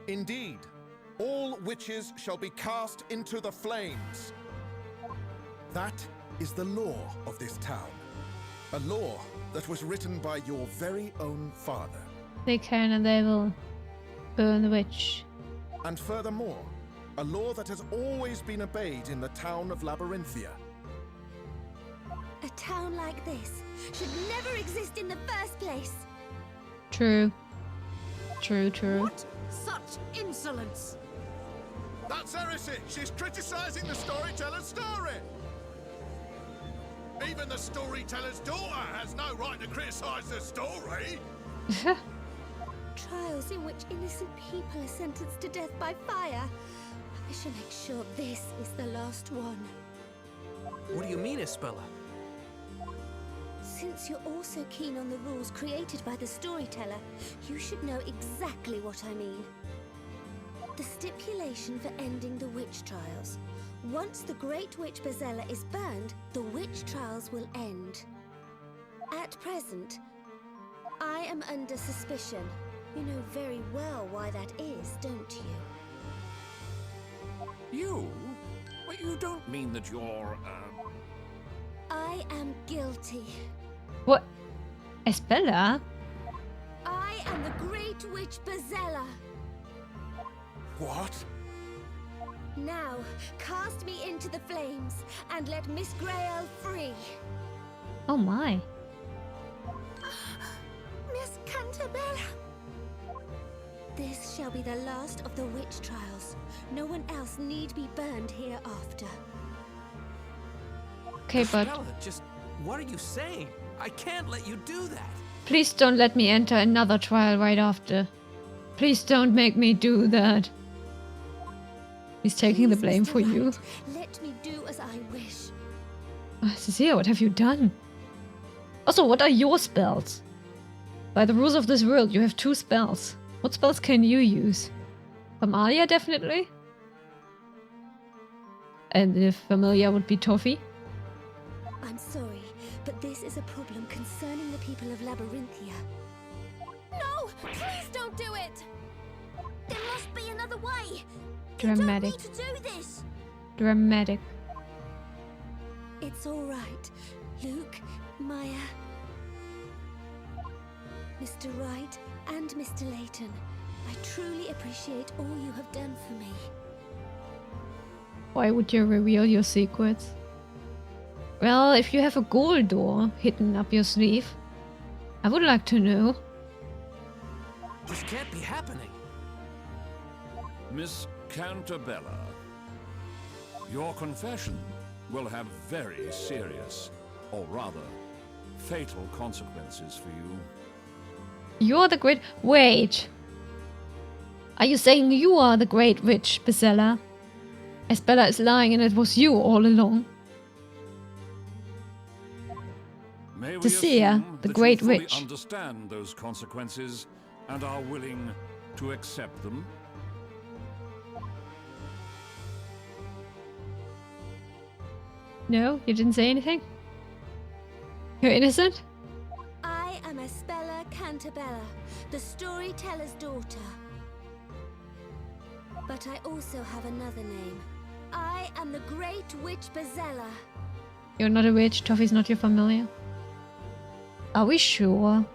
Indeed, all witches shall be cast into the flames. That is the law of this town. A law that was written by your very own father. They can and they will burn the witch. And furthermore, a law that has always been obeyed in the town of Labyrinthia. A town like this should never exist in the first place. True. True. What such insolence! That's heresy! She's criticizing the storyteller's story! Even the storyteller's daughter has no right to criticize the story! Trials in which innocent people are sentenced to death by fire. I shall make sure this is the last one. What do you mean, Espella? Since you're also keen on the rules created by the storyteller, you should know exactly what I mean. The stipulation for ending the witch trials. Once the Great Witch Bezella is burned, the witch trials will end. At present, I am under suspicion. You know very well why that is, don't you? You? Well, you don't mean that you're, I am guilty. What? Espella? I am the Great Witch Bazella. What? Now, cast me into the flames and let Miss Grail free. Oh my. Miss Cantabella. This shall be the last of the witch trials. No one else need be burned hereafter. Okay, but Estella, just what are you saying? I can't let you do that. please don't let me enter another trial right after. Please don't make me do that. He's taking the Please, blame Mr. for you. Wright, let me do as I wish. Cecilia, what have you done? Also, what are your spells? By the rules of this world, you have 2 spells. What spells can you use? Familiar, definitely. And if familiar would be Toffee. I'm sorry, but this is a problem concerning the people of Labyrinthia. No! Please don't do it! There must be another way. Dramatic. You don't need to do this. Dramatic. It's all right, Luke, Maya, Mr. Wright, and Mr. Layton. I truly appreciate all you have done for me. Why would you reveal your secrets? Well, if you have a gold door hidden up your sleeve, I would like to know. This can't be happening. Miss Cantabella, your confession will have very serious, or rather, fatal consequences for you. You're the great... Wait! Are you saying you are the great witch, Bezella? Espella is lying and it was you all along. May we Cecilia, assume the that Great you fully Witch. understand those consequences and are willing to accept them? No, you didn't say anything? You're innocent? I am Espella Cantabella, the storyteller's daughter. But I also have another name. I am the Great Witch Bazella. You're not a witch, Toffee's not your familiar. Are we sure?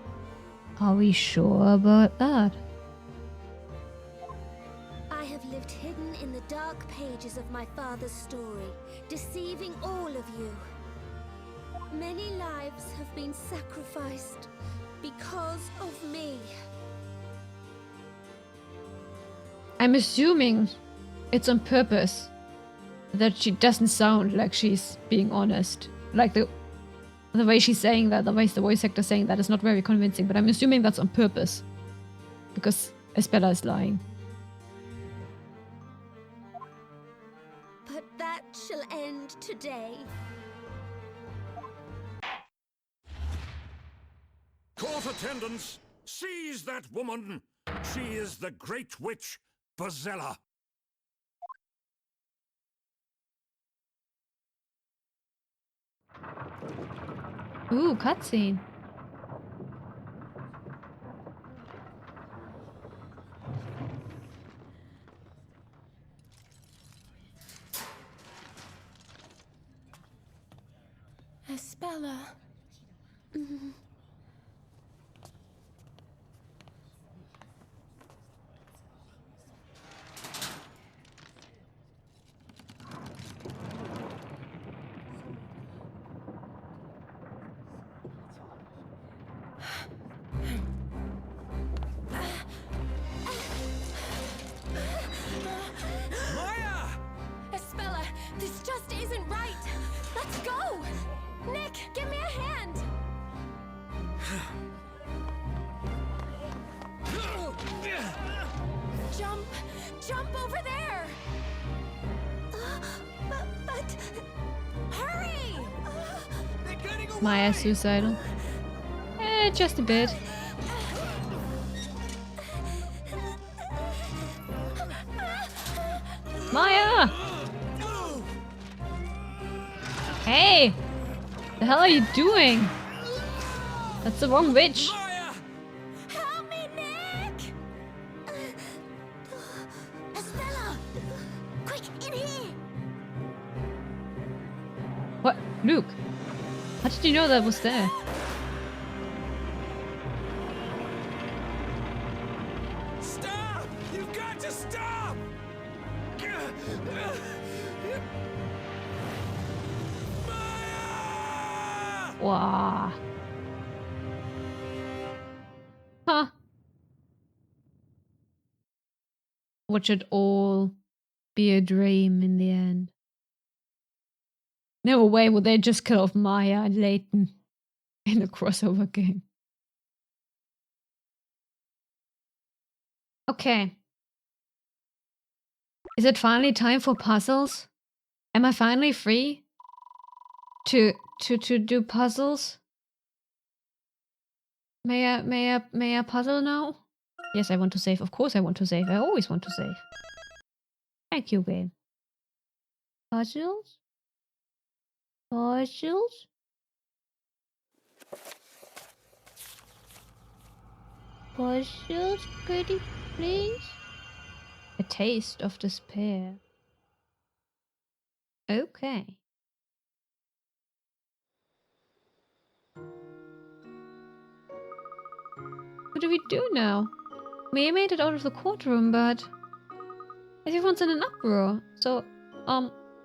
Are we sure about that? I have lived hidden in the dark pages of my father's story, deceiving all of you. Many lives have been sacrificed because of me. I'm assuming it's on purpose. That she doesn't sound like she's being honest. Like the way she's saying that, the way the voice actor saying that is not very convincing, but I'm assuming that's on purpose. Because Espella is lying. But that shall end today. Court attendants, seize that woman! She is the Great Witch, Bazella. Ooh, cutscene. Espella. Maya! Espella, this just isn't right. Let's go! Nick, give me a hand! Jump! Jump over there! But... Hurry! Maya suicidal. Just a bit. Maya! Hey! The hell are you doing? That's the wrong witch. Maya! Help me, Nick! Estella! Quick, in here! What? Luke? How did you know that was there? Stop! You've got to stop! Maya! Wow. Huh. What should all be a dream in the end? No way would they just kill off Maya and Layton in a crossover game. Okay. Is it finally time for puzzles? Am I finally free to do puzzles? May I puzzle now? Yes, I want to save. Of course I want to save. I always want to save. Thank you, game. Puzzles? Puzzles? Puzzles, pretty please? A taste of despair. Okay. What do we do now? We made it out of the courtroom, but everyone's in an uproar. So,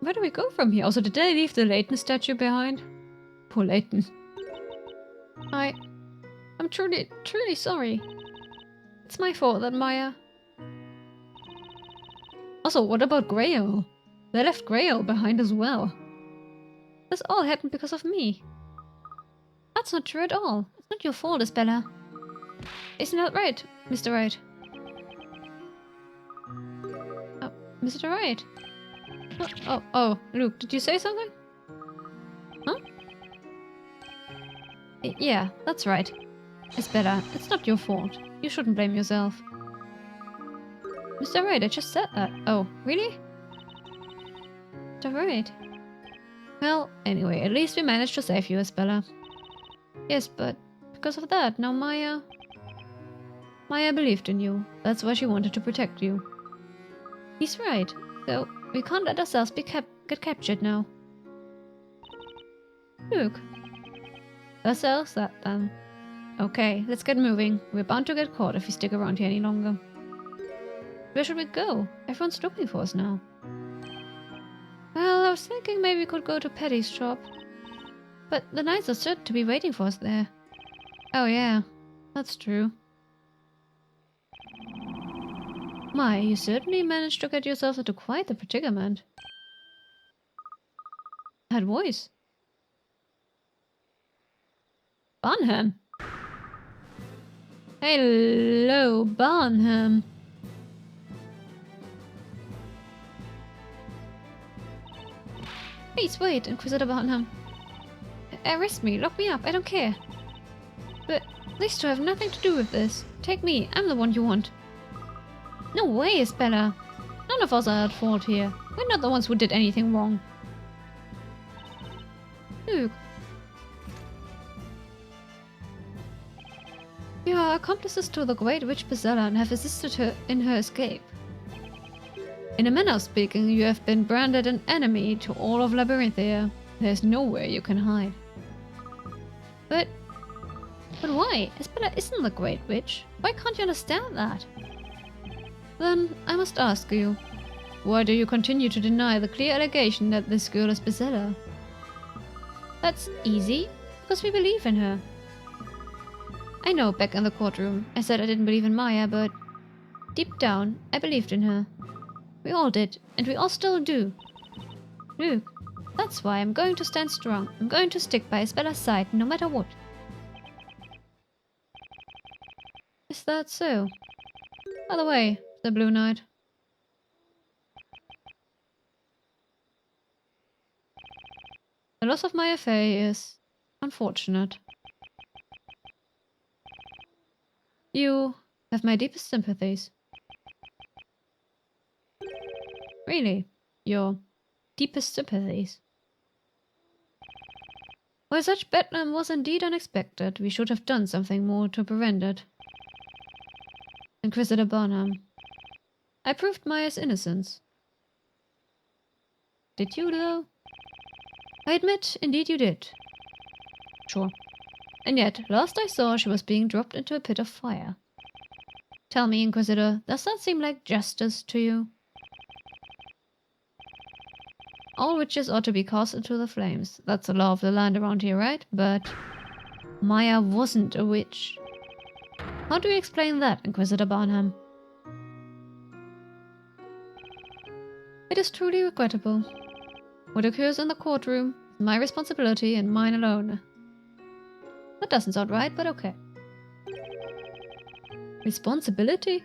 where do we go from here? Also, did they leave the Layton statue behind? Poor Layton. I'm truly sorry. It's my fault that Maya... Also, what about Grail? They left Grail behind as well. This all happened because of me. That's not true at all. It's not your fault, Isabella. Isn't that right, Mr. Wright? Oh, Mr. Wright? Oh, Luke, did you say something? Huh? Yeah, that's right. Isabella, it's not your fault. You shouldn't blame yourself. Mr. Wright, I just said that. Oh, really? Mr. Wright. Well, anyway, at least we managed to save you, Isabella. Yes, but because of that, now Maya believed in you. That's why she wanted to protect you. He's right. So, we can't let ourselves get captured now. Luke. That settles that then. Okay, let's get moving. We're bound to get caught if we stick around here any longer. Where should we go? Everyone's looking for us now. Well, I was thinking maybe we could go to Patty's shop. But the knights are certain to be waiting for us there. Oh yeah, that's true. My, you certainly managed to get yourself into quite the predicament. That voice. Barnham. Hello, Barnham. Please wait, Inquisitor Barnham. Arrest me, lock me up, I don't care. But these two have nothing to do with this. Take me, I'm the one you want. No way, Isabella. None of us are at fault here. We're not the ones who did anything wrong. Luke. You are accomplices to the Great Witch Bezella and have assisted her in her escape. In a manner of speaking, you have been branded an enemy to all of Labyrinthia. There's nowhere you can hide. But why? Isabella isn't the Great Witch. Why can't you understand that? Then I must ask you, why do you continue to deny the clear allegation that this girl is Bezella? That's easy, because we believe in her. I know back in the courtroom I said I didn't believe in Maya, but deep down I believed in her. We all did, and we all still do. Luke, that's why I'm going to stand strong. I'm going to stick by Isabella's side no matter what. Is that so? By the way, the Blue Knight. The loss of Maya Fey is unfortunate. You have my deepest sympathies. Really, your deepest sympathies. While such bedlam was indeed unexpected, we should have done something more to prevent it. Inquisitor Barnum. I proved Maya's innocence. Did you, though? I admit, indeed you did. Sure. And yet, last I saw, she was being dropped into a pit of fire. Tell me, Inquisitor, does that seem like justice to you? All witches ought to be cast into the flames. That's the law of the land around here, right? But Maya wasn't a witch. How do you explain that, Inquisitor Barnum? It is truly regrettable. What occurs in the courtroom is my responsibility and mine alone. That doesn't sound right, but okay. Responsibility?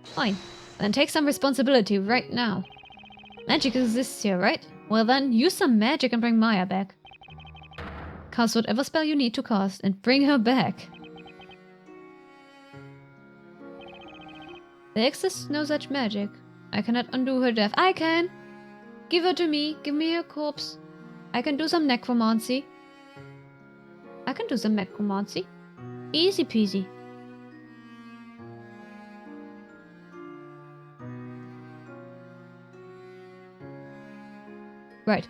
Fine. Then take some responsibility right now. Magic exists here, right? Well then, use some magic and bring Maya back. Cast whatever spell you need to cast and bring her back. There exists no such magic. I cannot undo her death. I can! Give her to me. Give me her corpse. I can do some necromancy. Easy peasy. Right.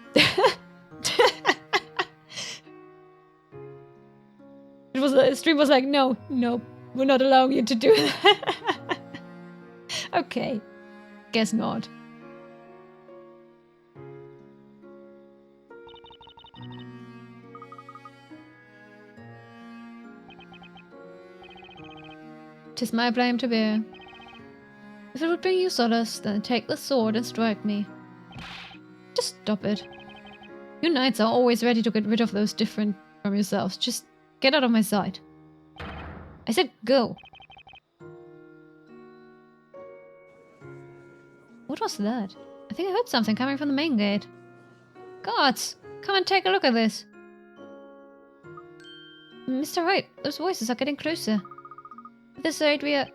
The stream was like, no, we're not allowing you to do that. Okay. Guess not. Tis my blame to bear. If it would bring you solace, then take the sword and strike me. Just stop it. You knights are always ready to get rid of those different from yourselves. Just get out of my sight. I said go. What was that? I think I heard something coming from the main gate. Gods, come and take a look at this. Mr. Wright, those voices are getting closer. At this rate, we are...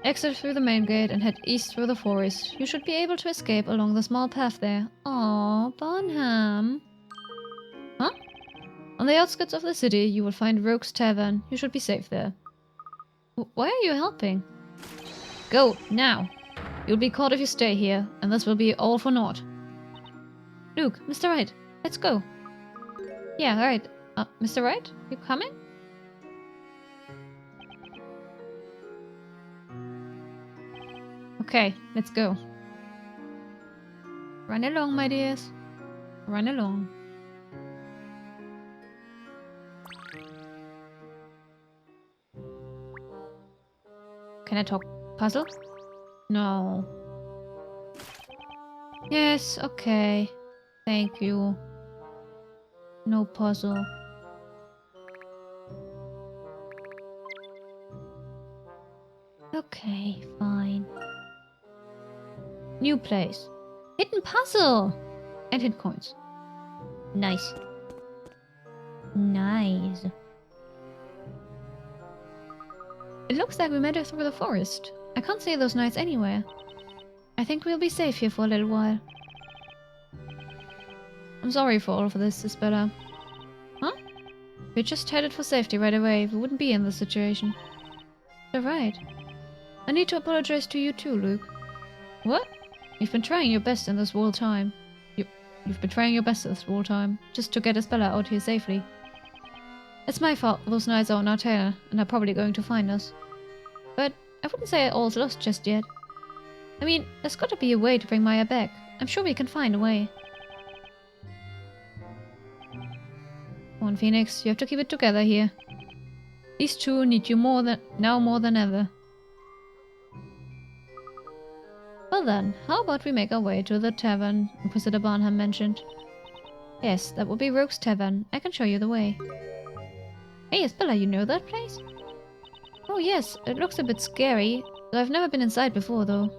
Exit through the main gate and head east through the forest. You should be able to escape along the small path there. Aww, Bonham. Huh? On the outskirts of the city, you will find Rogue's Tavern. You should be safe there. Why are you helping? Go, now. You'll be caught if you stay here, and this will be all for naught. Luke, Mr. Wright, let's go. Yeah, right. Mr. Wright, you coming? Okay, let's go. Run along, my dears. Run along. Can I talk puzzle? No. Yes, okay. Thank you. No puzzle. Okay, fine. New place. Hidden puzzle! And hidden coins. Nice. Nice. It looks like we made it through the forest. I can't see those knights anywhere. I think we'll be safe here for a little while. I'm sorry for all of this, Isabella. Huh? We just headed for safety right away. We wouldn't be in this situation. You're right. I need to apologize to you too, Luke. What? You've been trying your best in this whole time. You've been trying your best this whole time, just to get Isabella out here safely. It's my fault those knights are on our tail, and are probably going to find us. But I wouldn't say all's lost just yet. I mean, there's gotta be a way to bring Maya back. I'm sure we can find a way. Come on, Phoenix, you have to keep it together here. These two need you more than ever. Well then, how about we make our way to the tavern Inquisitor Barnham mentioned? Yes, that will be Rogue's Tavern. I can show you the way. Hey, Isabella, you know that place? Oh yes, it looks a bit scary. I've never been inside before, though.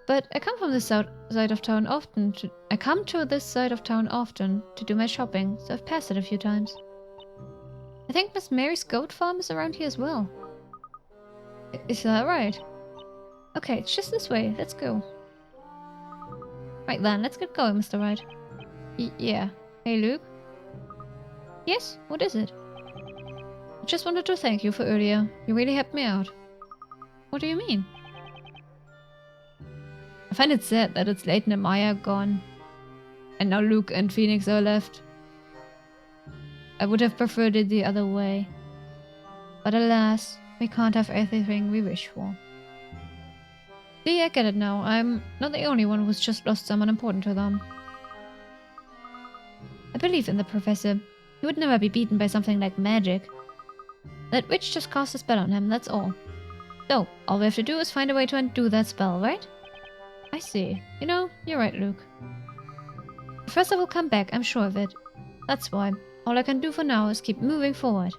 But I come from this side of town often to... I come to this side of town often to do my shopping, so I've passed it a few times. I think Miss Mary's goat farm is around here as well. Is that right? Okay, it's just this way. Let's go. Right then, let's get going, Mr. Wright. Yeah. Hey, Luke? Yes? What is it? I just wanted to thank you for earlier. You really helped me out. What do you mean? I find it sad that it's Layton and Maya gone. And now Luke and Phoenix are left. I would have preferred it the other way. But alas, we can't have everything we wish for. See, I get it now. I'm not the only one who's just lost someone important to them. I believe in the professor. He would never be beaten by something like magic. That witch just cast a spell on him, that's all. So, all we have to do is find a way to undo that spell, right? I see. You know, you're right, Luke. The professor will come back, I'm sure of it. That's why. All I can do for now is keep moving forward.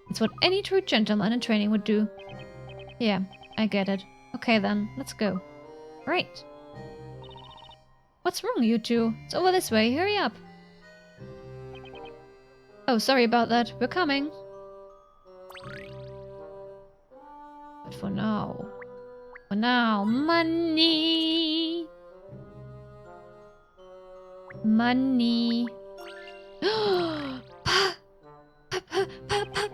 It's what any true gentleman in training would do. Yeah, I get it. Okay then, let's go. Right. What's wrong, you two? It's over this way, hurry up. Oh, sorry about that. We're coming. But for now, money. Money.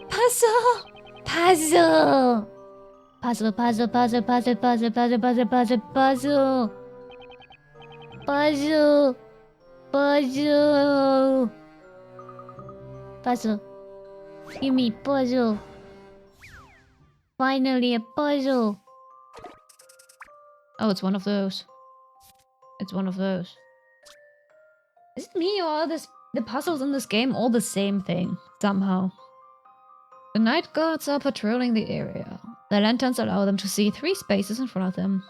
Puzzle! Puzzle! Puzzle, puzzle, puzzle, puzzle, puzzle, puzzle, puzzle, puzzle, puzzle. Puzzle. Puzzle. Puzzle. Give me puzzle. Finally a puzzle. Oh, it's one of those. It's one of those. Is it me or are the puzzles in this game all the same thing, somehow? The night guards are patrolling the area. Their lanterns allow them to see 3 spaces in front of them.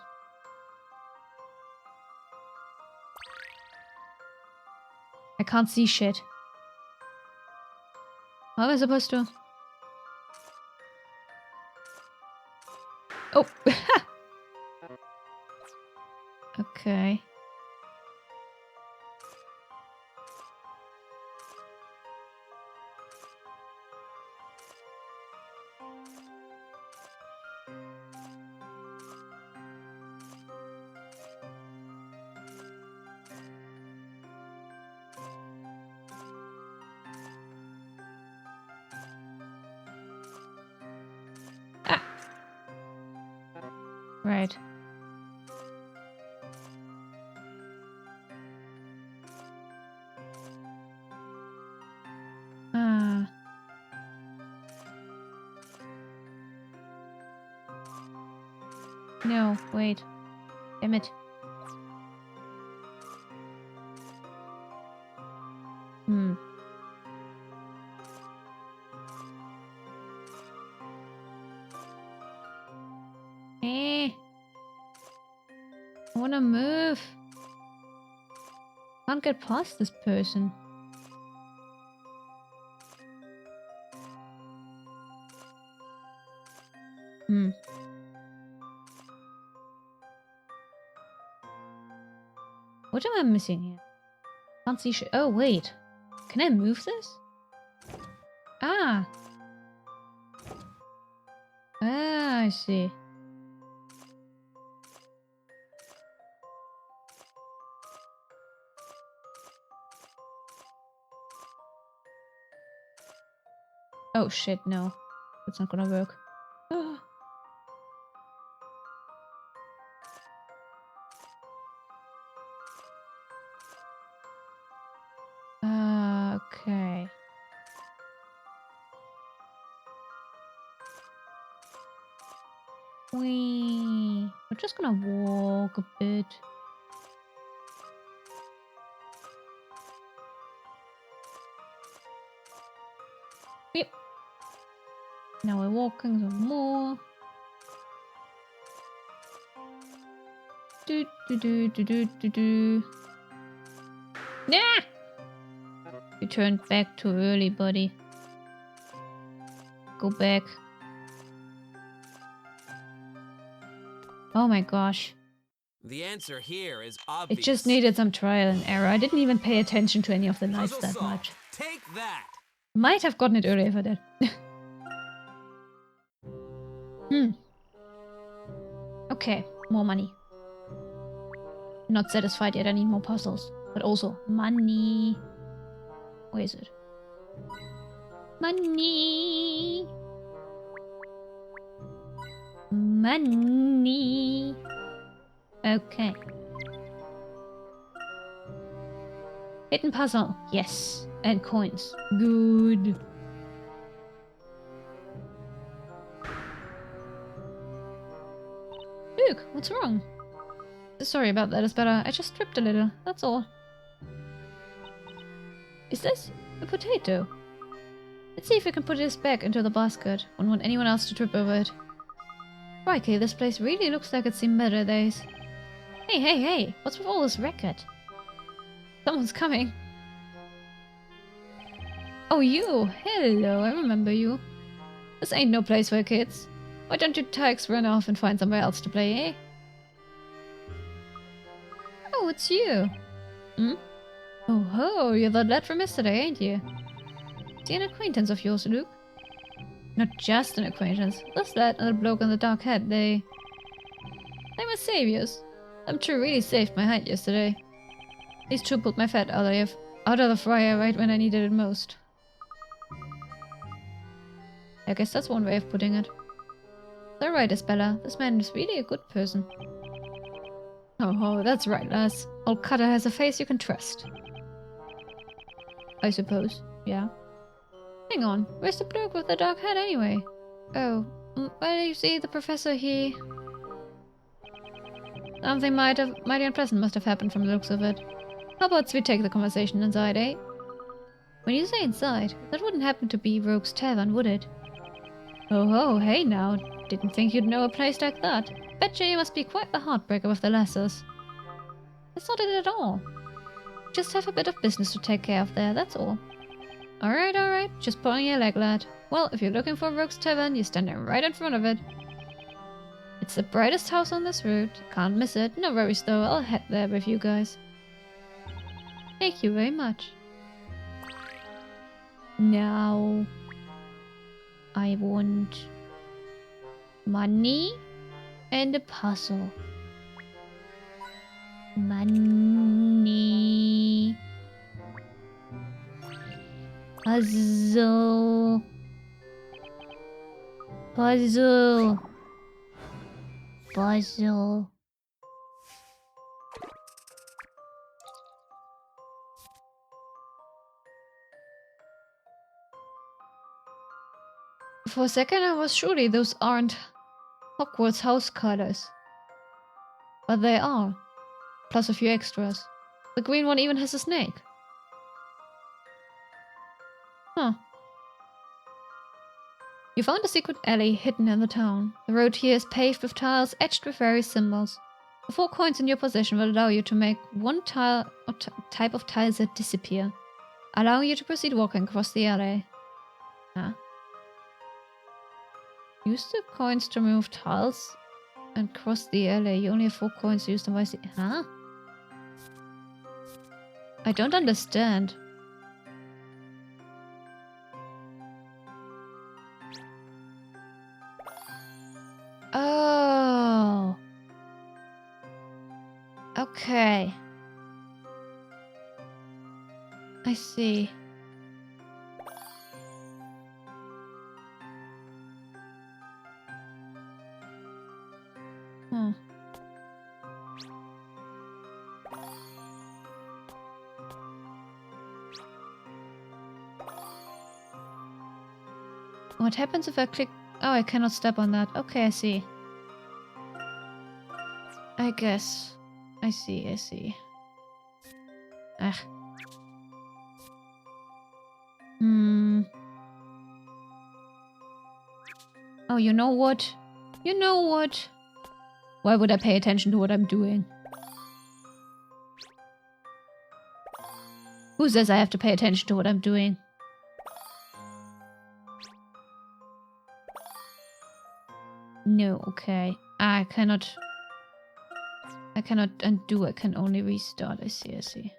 I can't see shit. How am I supposed to? Oh! Okay. Right. Ah. No, wait. Damn it. I wanna move. Can't get past this person. What am I missing here? Can't see shit. Oh, wait. Can I move this? Ah. Ah, I see. Oh shit, no. That's not gonna work. Ah. Okay. We're just gonna walk a bit. Yep. Now we're walking some more. Do do do do do do do. Nah! You turned back too early, buddy. Go back. Oh my gosh. The answer here is obvious. It just needed some trial and error. I didn't even pay attention to any of the knights that much. Take that. Might have gotten it earlier if I did. Okay, more money. not satisfied yet. I need more puzzles. But also, money. Where is it? Money. Money. Okay. Hidden puzzle. Yes. And coins. Good. Luke, what's wrong? Sorry about that, Isabella. I just tripped a little. That's all. Is this a potato? Let's see if we can put this back into the basket. Wouldn't want anyone else to trip over it. Crikey, this place really looks like it's seen better days. Hey, hey, hey! What's with all this racket? Someone's coming. Oh, you! Hello, I remember you. This ain't no place for kids. Why don't you tykes run off and find somewhere else to play, eh? Oh, it's you. Hmm? Oh ho, you're that lad from yesterday, ain't you? Is he an acquaintance of yours, Luke? Not just an acquaintance. This lad and the bloke in the dark hat, they were saviors. Them two really saved my hide yesterday. These two pulled my fat out of the fryer right when I needed it most. I guess that's one way of putting it. They're right, Isabella. This man is really a good person. Oh, that's right, lass. Old Cutter has a face you can trust. I suppose, yeah. Hang on, where's the bloke with the dark hat anyway? Oh, well, you see, the professor, he... Something mighty unpleasant must have happened from the looks of it. How about we take the conversation inside, eh? When you say inside, that wouldn't happen to be Rogue's Tavern, would it? Oh ho, hey now. Didn't think you'd know a place like that. Betcha you must be quite the heartbreaker with the lasses. That's not it at all. Just have a bit of business to take care of there, that's all. Alright. Just pulling your leg, lad. Well, if you're looking for Rogue's Tavern, you're standing right in front of it. It's the brightest house on this route. Can't miss it. No worries though, I'll head there with you guys. Thank you very much. Now... I want... money and a puzzle. Money. Puzzle. Puzzle. Puzzle. For a second I was surely those aren't Hogwarts house colors. But they are. Plus a few extras. The green one even has a snake. Huh. You found a secret alley hidden in the town. The road here is paved with tiles etched with various symbols. The 4 coins in your possession will allow you to make one tile or type of tiles that disappear, allowing you to proceed walking across the alley. Huh? Use the coins to remove tiles and cross the alley. You only have 4 coins to use them wisely. Huh? I don't understand. Oh. Okay. I see. Huh. What happens if I click... Oh, I cannot step on that. Okay, I see. I guess. I see. Ah. Oh, you know what? You know what? Why would I pay attention to what I'm doing? Who says I have to pay attention to what I'm doing? No, okay. I cannot undo, I can only restart. I see.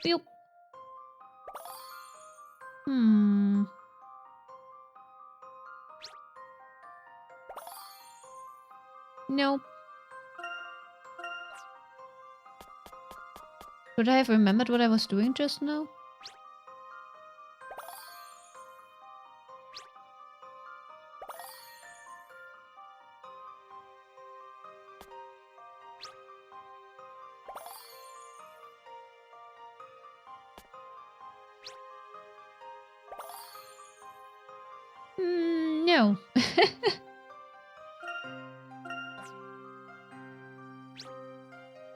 Beep. No. Should I have remembered what I was doing just now? No.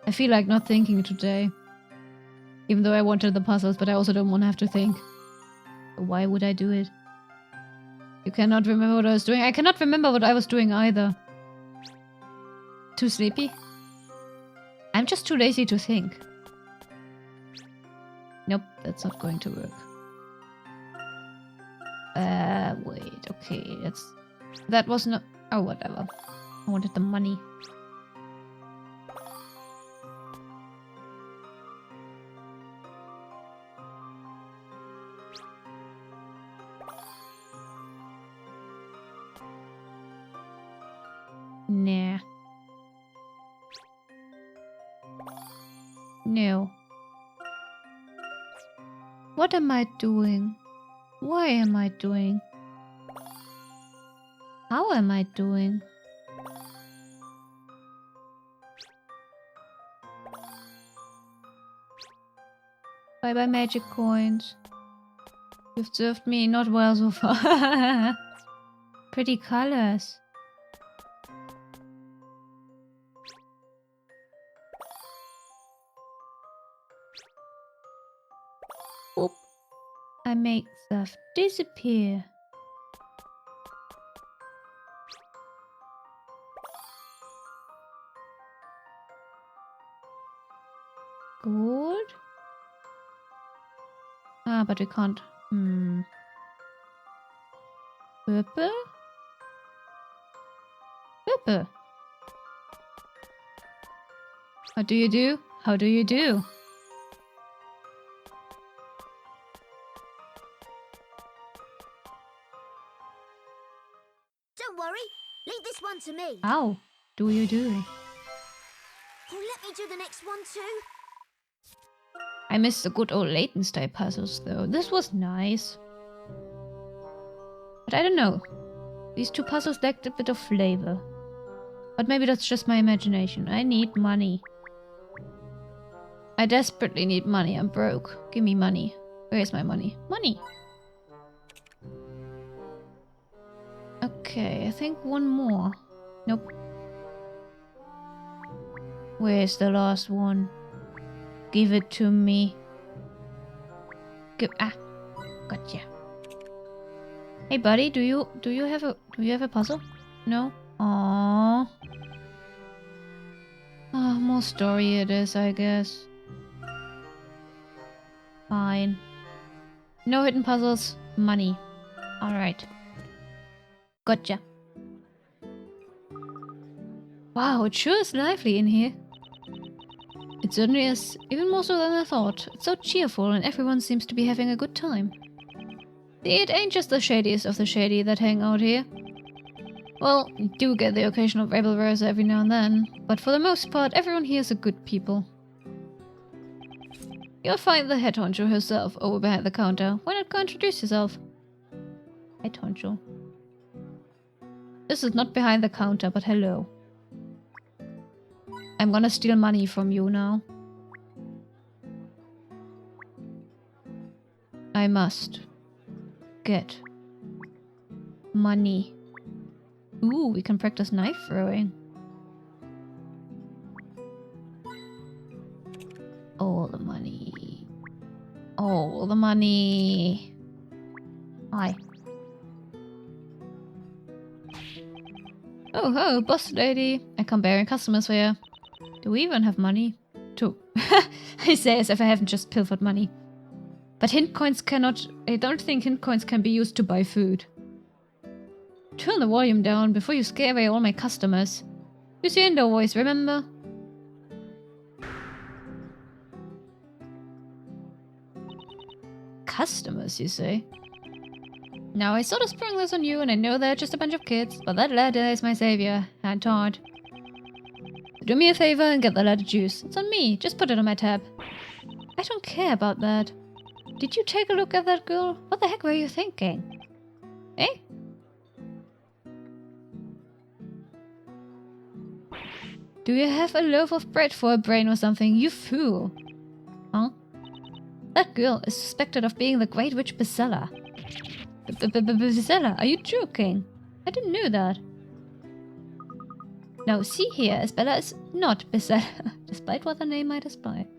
I feel like not thinking today. Even though I wanted the puzzles, but I also don't want to have to think. Why would I do it? You cannot remember what I was doing? I cannot remember what I was doing either. Too sleepy? I'm just too lazy to think. Nope, that's not going to work. Wait, okay, that was not... Oh, whatever. I wanted the money. Nah. No. What am I doing? Why am I doing? How am I doing? Bye bye magic coins. You've served me not well so far. Pretty colors. Oop. I make stuff disappear. Good. Ah, but we can't. Purple? Purple. How do you do? How do you do? Don't worry. Leave this one to me. How do you do? Oh, let me do the next one too. I miss the good old Layton style puzzles though. This was nice. But I don't know. These two puzzles lacked a bit of flavor. But maybe that's just my imagination. I need money. I desperately need money. I'm broke. Give me money. Where's my money? Money! Okay, I think one more. Nope. Where's the last one? Give it to me. Gotcha. Hey buddy, do you have a puzzle? No? Aww. Ah, more story it is, I guess. Fine. No hidden puzzles. Money. Alright. Gotcha. Wow, it sure is lively in here. It certainly is, even more so than I thought. It's so cheerful and everyone seems to be having a good time. It ain't just the shadiest of the shady that hang out here. Well, you do get the occasional rebel-rouser every now and then, but for the most part, everyone here is a good people. You'll find the head honcho herself over behind the counter. Why not go introduce yourself? Head honcho. This is not behind the counter, but hello. I'm gonna steal money from you now. I must get money. Ooh, we can practice knife throwing. All the money. All the money. Hi. Oh ho, boss lady. I come bearing customers for you. Do we even have money? Two. I say as if I haven't just pilfered money. But hint coins cannot... I don't think hint coins can be used to buy food. Turn the volume down before you scare away all my customers. Use your indoor voice, remember? Customers, you say? Now, I sort of sprung this on you, and I know they're just a bunch of kids, but that ladder is my savior. Hand hard. Do me a favor and get the letter juice. It's on me. Just put it on my tab. I don't care about that. Did you take a look at that girl? What the heck were you thinking? Eh? Do you have a loaf of bread for a brain or something, you fool? Huh? That girl is suspected of being the Great Witch Bezella. Bezella, are you joking? I didn't know that. Now, see here, Isabella is not Bezella, despite what the name might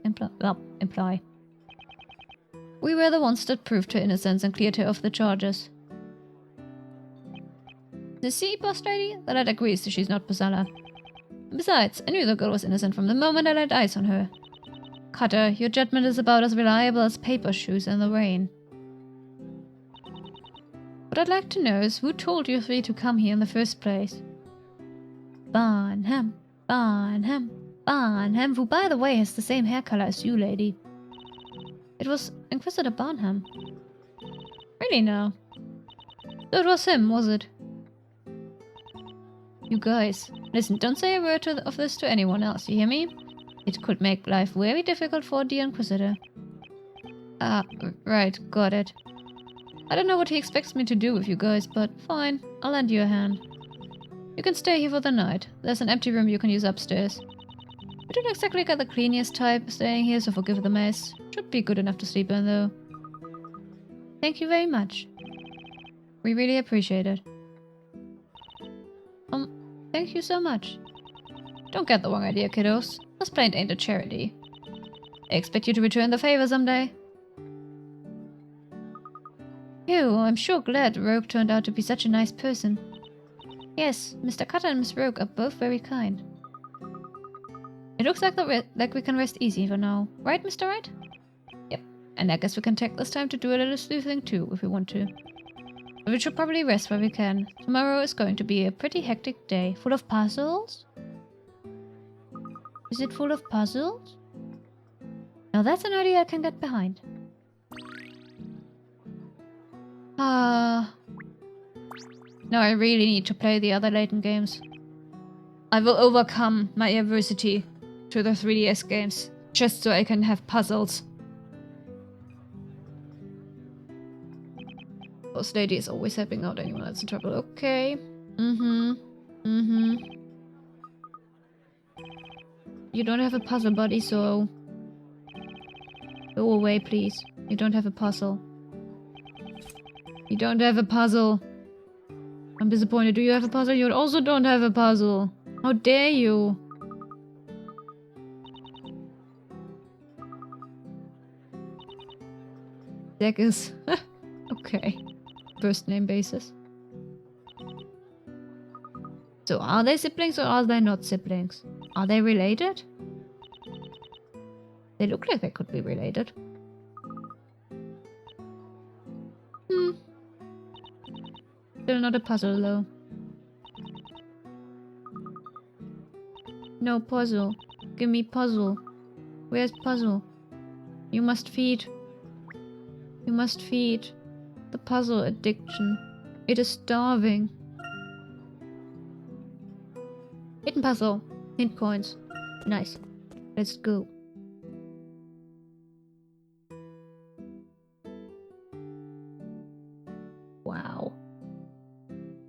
imply. We were the ones that proved her innocence and cleared her of the charges. You see, boss lady? The lad agrees that she's not Bezella. Besides, I knew the girl was innocent from the moment I laid eyes on her. Cutter, your judgment is about as reliable as paper shoes in the rain. What I'd like to know is who told you three to come here in the first place? Barnham, who by the way has the same hair color as you, lady. It was Inquisitor Barnham. Really now? So it was him, was it? You guys, listen, don't say a word of this to anyone else, you hear me? It could make life very difficult for the Inquisitor. Ah, right, got it. I don't know what he expects me to do with you guys, but fine, I'll lend you a hand. You can stay here for the night. There's an empty room you can use upstairs. We don't exactly get the cleanest type staying here, so forgive the mess. Should be good enough to sleep in, though. Thank you very much. We really appreciate it. Thank you so much. Don't get the wrong idea, kiddos. This plant ain't a charity. I expect you to return the favor someday. Phew, I'm sure glad Rogue turned out to be such a nice person. Yes, Mr. Cutter and Miss Rogue are both very kind. It looks like we can rest easy for now. Right, Mr. Wright? Yep. And I guess we can take this time to do a little sleuthing too, if we want to. But we should probably rest where we can. Tomorrow is going to be a pretty hectic day. Full of puzzles? Is it full of puzzles? Now that's an idea I can get behind. Now I really need to play the other Layton games. I will overcome my adversity to the 3DS games, just so I can have puzzles. Boss lady is always helping out anyone that's in trouble. Okay. You don't have a puzzle, buddy, so... Go away, please. You don't have a puzzle. You don't have a puzzle. I'm disappointed. Do you have a puzzle? You also don't have a puzzle. How dare you? Zack is... okay. First name basis. So are they siblings or are they not siblings? Are they related? They look like they could be related. Still not a puzzle though. No puzzle. Give me puzzle. Where's puzzle? You must feed. You must feed the puzzle addiction. It is starving. Hidden puzzle. Hint coins. Nice. Let's go. Wow.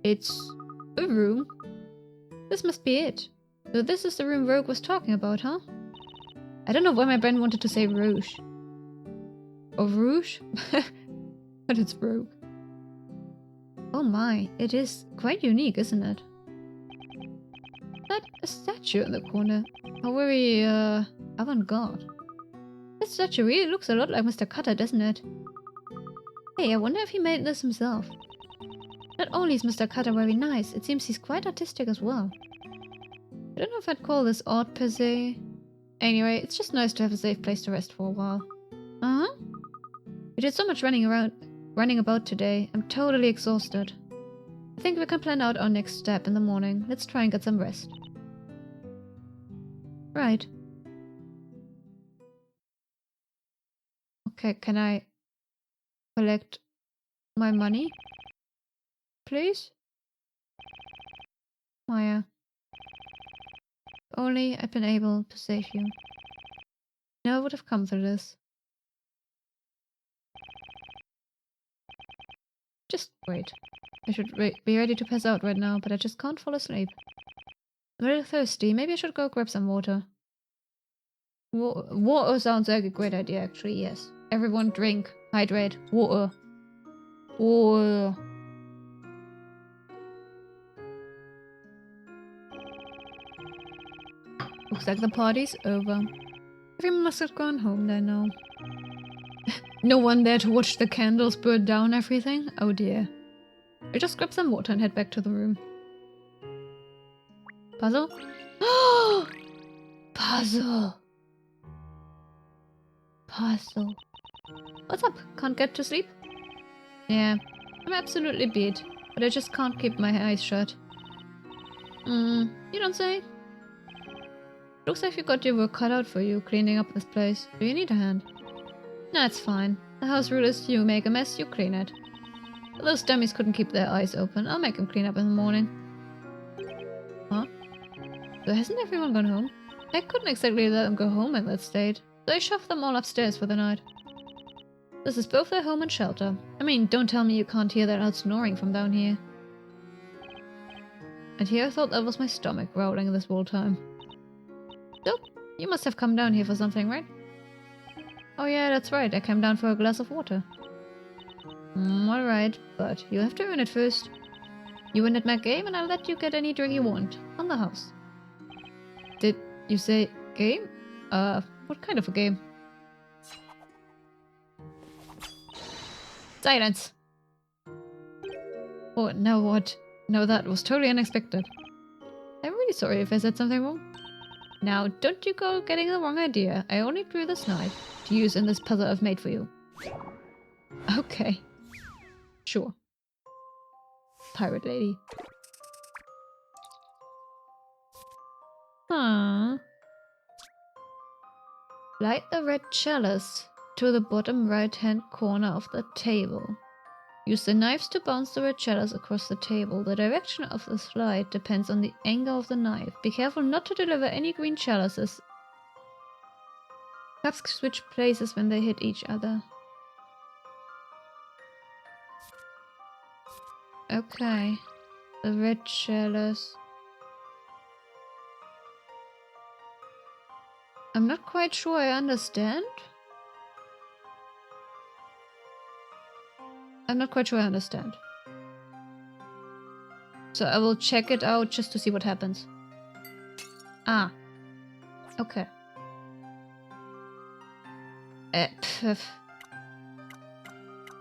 It's a room. This must be it. So this is the room Rogue was talking about, huh? I don't know why my brain wanted to say Rouge. Or Rouge? But it's Rogue. Oh my, it is quite unique, isn't it? That a statue in the corner. How very, avant-garde. That statue really looks a lot like Mr. Cutter, doesn't it? Hey, I wonder if he made this himself. Not only is Mr. Cutter very nice, it seems he's quite artistic as well. I don't know if I'd call this art per se. Anyway, it's just nice to have a safe place to rest for a while. Uh-huh. We did so much running about today. I'm totally exhausted. I think we can plan out our next step in the morning. Let's try and get some rest. Right. Okay, can I collect my money? Please? Maya. Only I'd been able to save you. Never would have come through this. Just wait. I should be ready to pass out right now, but I just can't fall asleep. I'm a little thirsty. Maybe I should go grab some water. Water sounds like a great idea, actually, yes. Everyone drink, hydrate, water. Water. Looks like the party's over. Everyone must have gone home then now. No one there to watch the candles burn down everything? Oh dear. I just grab some water and head back to the room. Puzzle? Puzzle! Puzzle. What's up? Can't get to sleep? Yeah, I'm absolutely beat, but I just can't keep my eyes shut. You don't say? Looks like you got your work cut out for you cleaning up this place. Do you need a hand? Nah, it's fine. The house rule is you make a mess, you clean it. But those dummies couldn't keep their eyes open. I'll make them clean up in the morning. Huh? So hasn't everyone gone home? I couldn't exactly let them go home in that state, so I shoved them all upstairs for the night. This is both their home and shelter. I mean, don't tell me you can't hear that loud snoring from down here. And here I thought that was my stomach growling this whole time. So, you must have come down here for something, right? Oh yeah, that's right, I came down for a glass of water. Alright, but you have to earn it first. You win at my game and I'll let you get any drink you want. On the house. Did you say game? What kind of a game? Silence! Oh, now what? No, that was totally unexpected. I'm really sorry if I said something wrong. Now, don't you go getting the wrong idea. I only drew this knife to use in this puzzle I've made for you. Okay. Sure. Pirate lady. Aww. Light the red chalice to the bottom right-hand corner of the table. Use the knives to bounce the red chalice across the table. The direction of the slide depends on the angle of the knife. Be careful not to deliver any green chalices. Cups switch places when they hit each other. Okay. The red chalice. I'm not quite sure I understand. I'm not quite sure I understand. So I will check it out just to see what happens. Ah. Okay.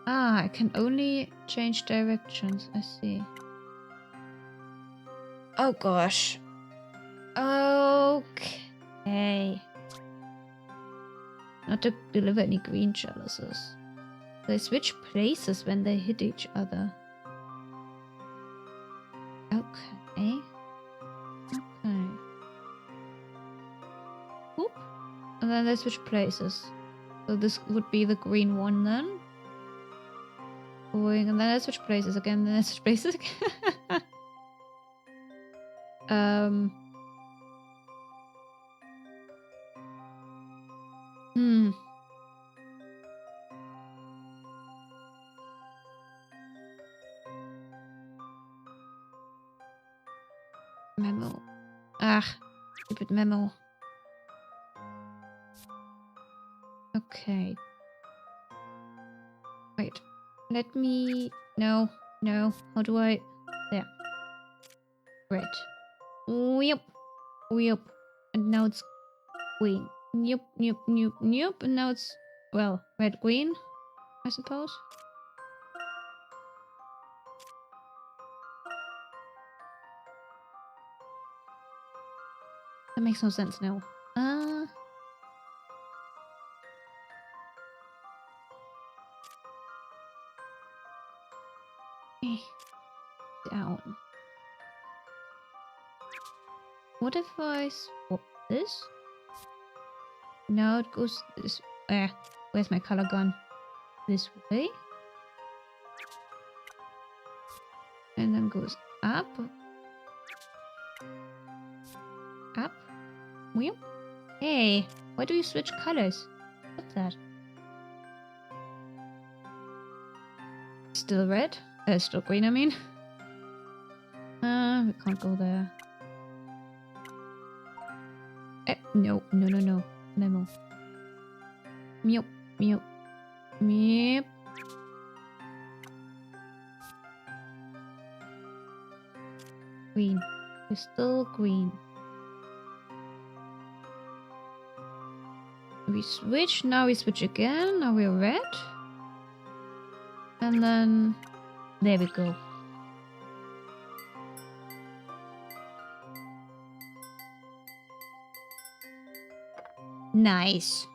Ah, I can only change directions. I see. Oh gosh. Okay. Not to deliver any green chalices. They switch places when they hit each other. Okay. Okay. Oop. And then they switch places. So this would be the green one then. Going, and then I switch places again, then I switch places again. Memo. Ah, stupid memo. Okay. Wait. Let me... No. No. How do I... There. Right. Yep. Yep. And now it's green. Yep, yep, yep, yep. And now it's... Well, red, green, I suppose. That makes no sense now. Down. What if I swap this? Now it goes this... where's my color gone? This way? And then goes up. Up. Meow. Hey, why do you switch colors? What's that? Still red? Still green, I mean. We can't go there. No. Memo. Meow. Meow. Meow. Green. We're still green. We switch, now we switch again, now we're red. And then... there we go. Nice.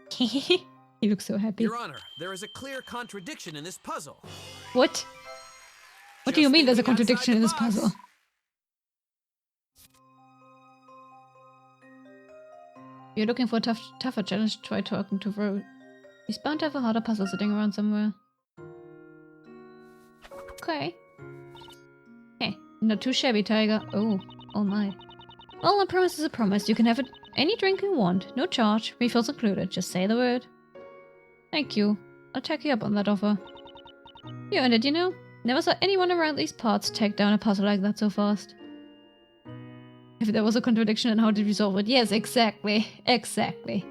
He looks so happy. Your Honor, there is a clear contradiction in this puzzle. What? What do you Just mean there's a thinking outside contradiction in the this box. puzzle? If you're looking for a tougher challenge, try talking to Wright. He's bound to have a harder puzzle sitting around somewhere. Okay. Hey, not too shabby, Tiger. Oh my. Well, a promise is a promise. You can have any drink you want. No charge. Refills included. Just say the word. Thank you. I'll take you up on that offer. You earned it, you know? Never saw anyone around these parts take down a puzzle like that so fast. If there was a contradiction in how to resolve it. Yes, exactly. Exactly.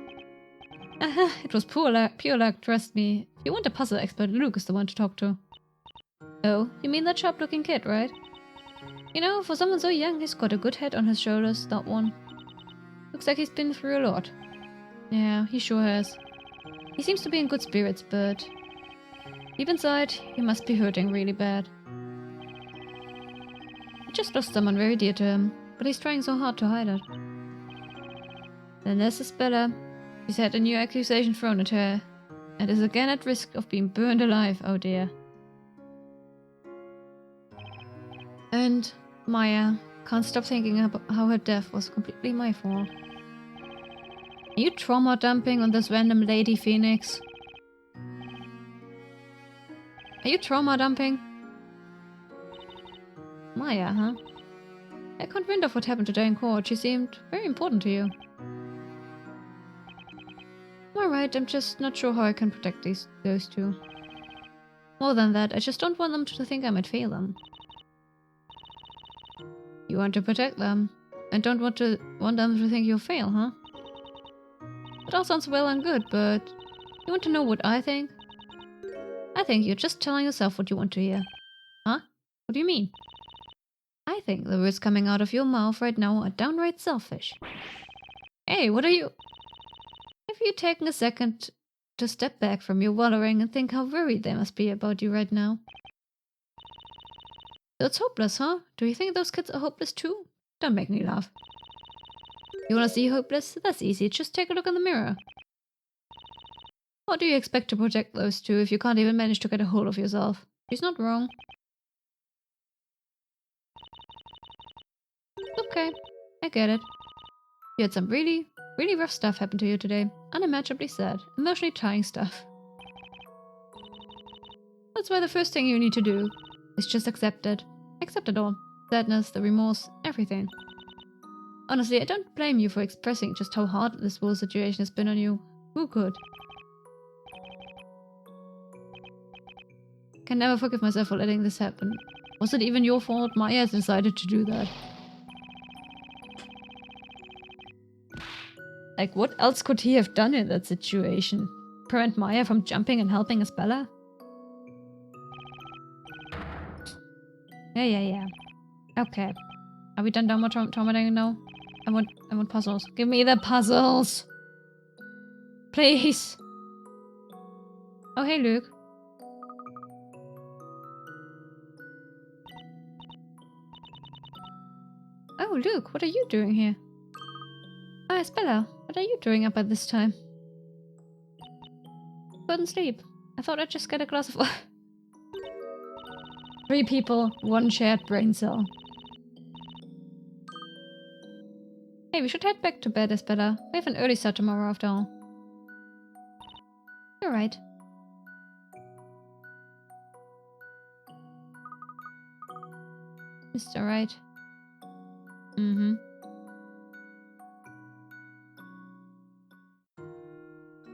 It was pure luck, trust me. If you want a puzzle expert, Luke is the one to talk to. Oh, you mean that sharp-looking kid, right? You know, for someone so young, he's got a good head on his shoulders, that one. Looks like he's been through a lot. Yeah, he sure has. He seems to be in good spirits, but... deep inside, he must be hurting really bad. He just lost someone very dear to him, but he's trying so hard to hide it. Then there's Isabella. She's had a new accusation thrown at her, and is again at risk of being burned alive, oh dear. And Maya can't stop thinking about how her death was completely my fault. Are you trauma dumping on this random lady, Phoenix? Are you trauma dumping? Maya, huh? I can't wonder of what happened today in court. She seemed very important to you. Alright, I'm just not sure how I can protect those two. More than that, I just don't want them to think I might fail them. You want to protect them, and don't want them to think you'll fail, huh? That all sounds well and good, but you want to know what I think? I think you're just telling yourself what you want to hear. Huh? What do you mean? I think the words coming out of your mouth right now are downright selfish. Hey, what are you... Have you taken a second to step back from your wallowing and think how worried they must be about you right now? So it's hopeless, huh? Do you think those kids are hopeless too? Don't make me laugh. You wanna see hopeless? That's easy, just take a look in the mirror. How do you expect to protect those two if you can't even manage to get a hold of yourself? She's not wrong. Okay, I get it. You had some really rough stuff happen to you today. Unimaginably sad, emotionally trying stuff. That's why the first thing you need to do is just accept it. Accept it all. Sadness, the remorse, everything. Honestly, I don't blame you for expressing just how hard this whole situation has been on you. Who could? Can never forgive myself for letting this happen. Was it even your fault? Maya decided to do that. Like, what else could he have done in that situation? Prevent Maya from jumping and helping Isabella? Yeah. Okay. Are we done traumatizing now? I want puzzles. Give me the puzzles! Please! Oh, hey, Luke. Oh, Luke, what are you doing here? Ah, Isabella, what are you doing up at this time? Couldn't sleep. I thought I'd just get a glass of water. 3 people, 1 shared brain cell. Hey, we should head back to bed, Isabella. We have an early start tomorrow after all. You're right. Mr. Wright.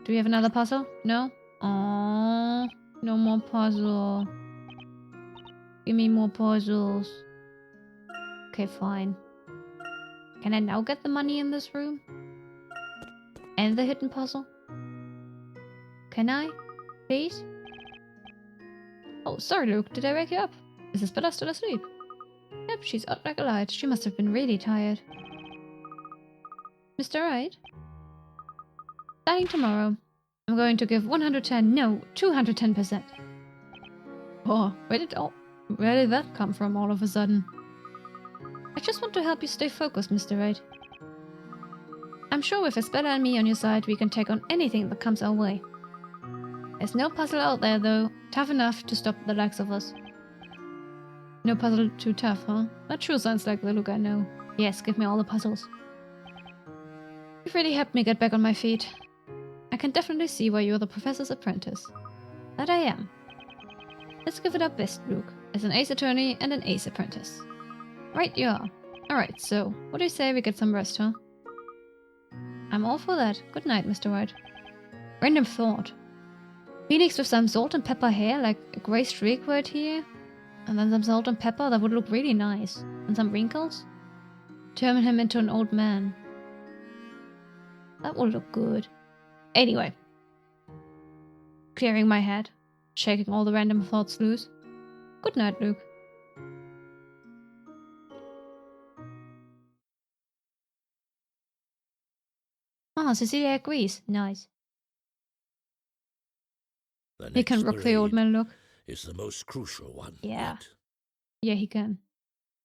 Do we have another puzzle? No? Oh, no more puzzle. Give me more puzzles. Okay, fine. Can I now get the money in this room? And the hidden puzzle? Can I? Please? Oh, sorry, Luke. Did I wake you up? Is Isabella still asleep? Yep, she's out like a light. She must have been really tired. Mr. Wright? Starting tomorrow, I'm going to give 110, no, 210%. Oh, where did that come from all of a sudden? I just want to help you stay focused, Mr. Wright. I'm sure with Isabella and me on your side, we can take on anything that comes our way. There's no puzzle out there, though, tough enough to stop the likes of us. No puzzle too tough, huh? That sure sounds like the look I know. Yes, give me all the puzzles. You've really helped me get back on my feet. I can definitely see why you're the professor's apprentice. That I am. Let's give it our best, Luke, as an ace attorney and an ace apprentice. Right you are. Alright, so, what do you say we get some rest, huh? I'm all for that. Good night, Mr. Wright. Random thought. Phoenix with some salt and pepper hair, like a grey streak right here. And then some salt and pepper, that would look really nice. And some wrinkles. Turn him into an old man. That would look good. Anyway. Clearing my head. Shaking all the random thoughts loose. Good night, Luke. Oh, Cecilia agrees. Nice. He can rock the old man look. Is the most crucial one. Yeah. Yet. Yeah, he can.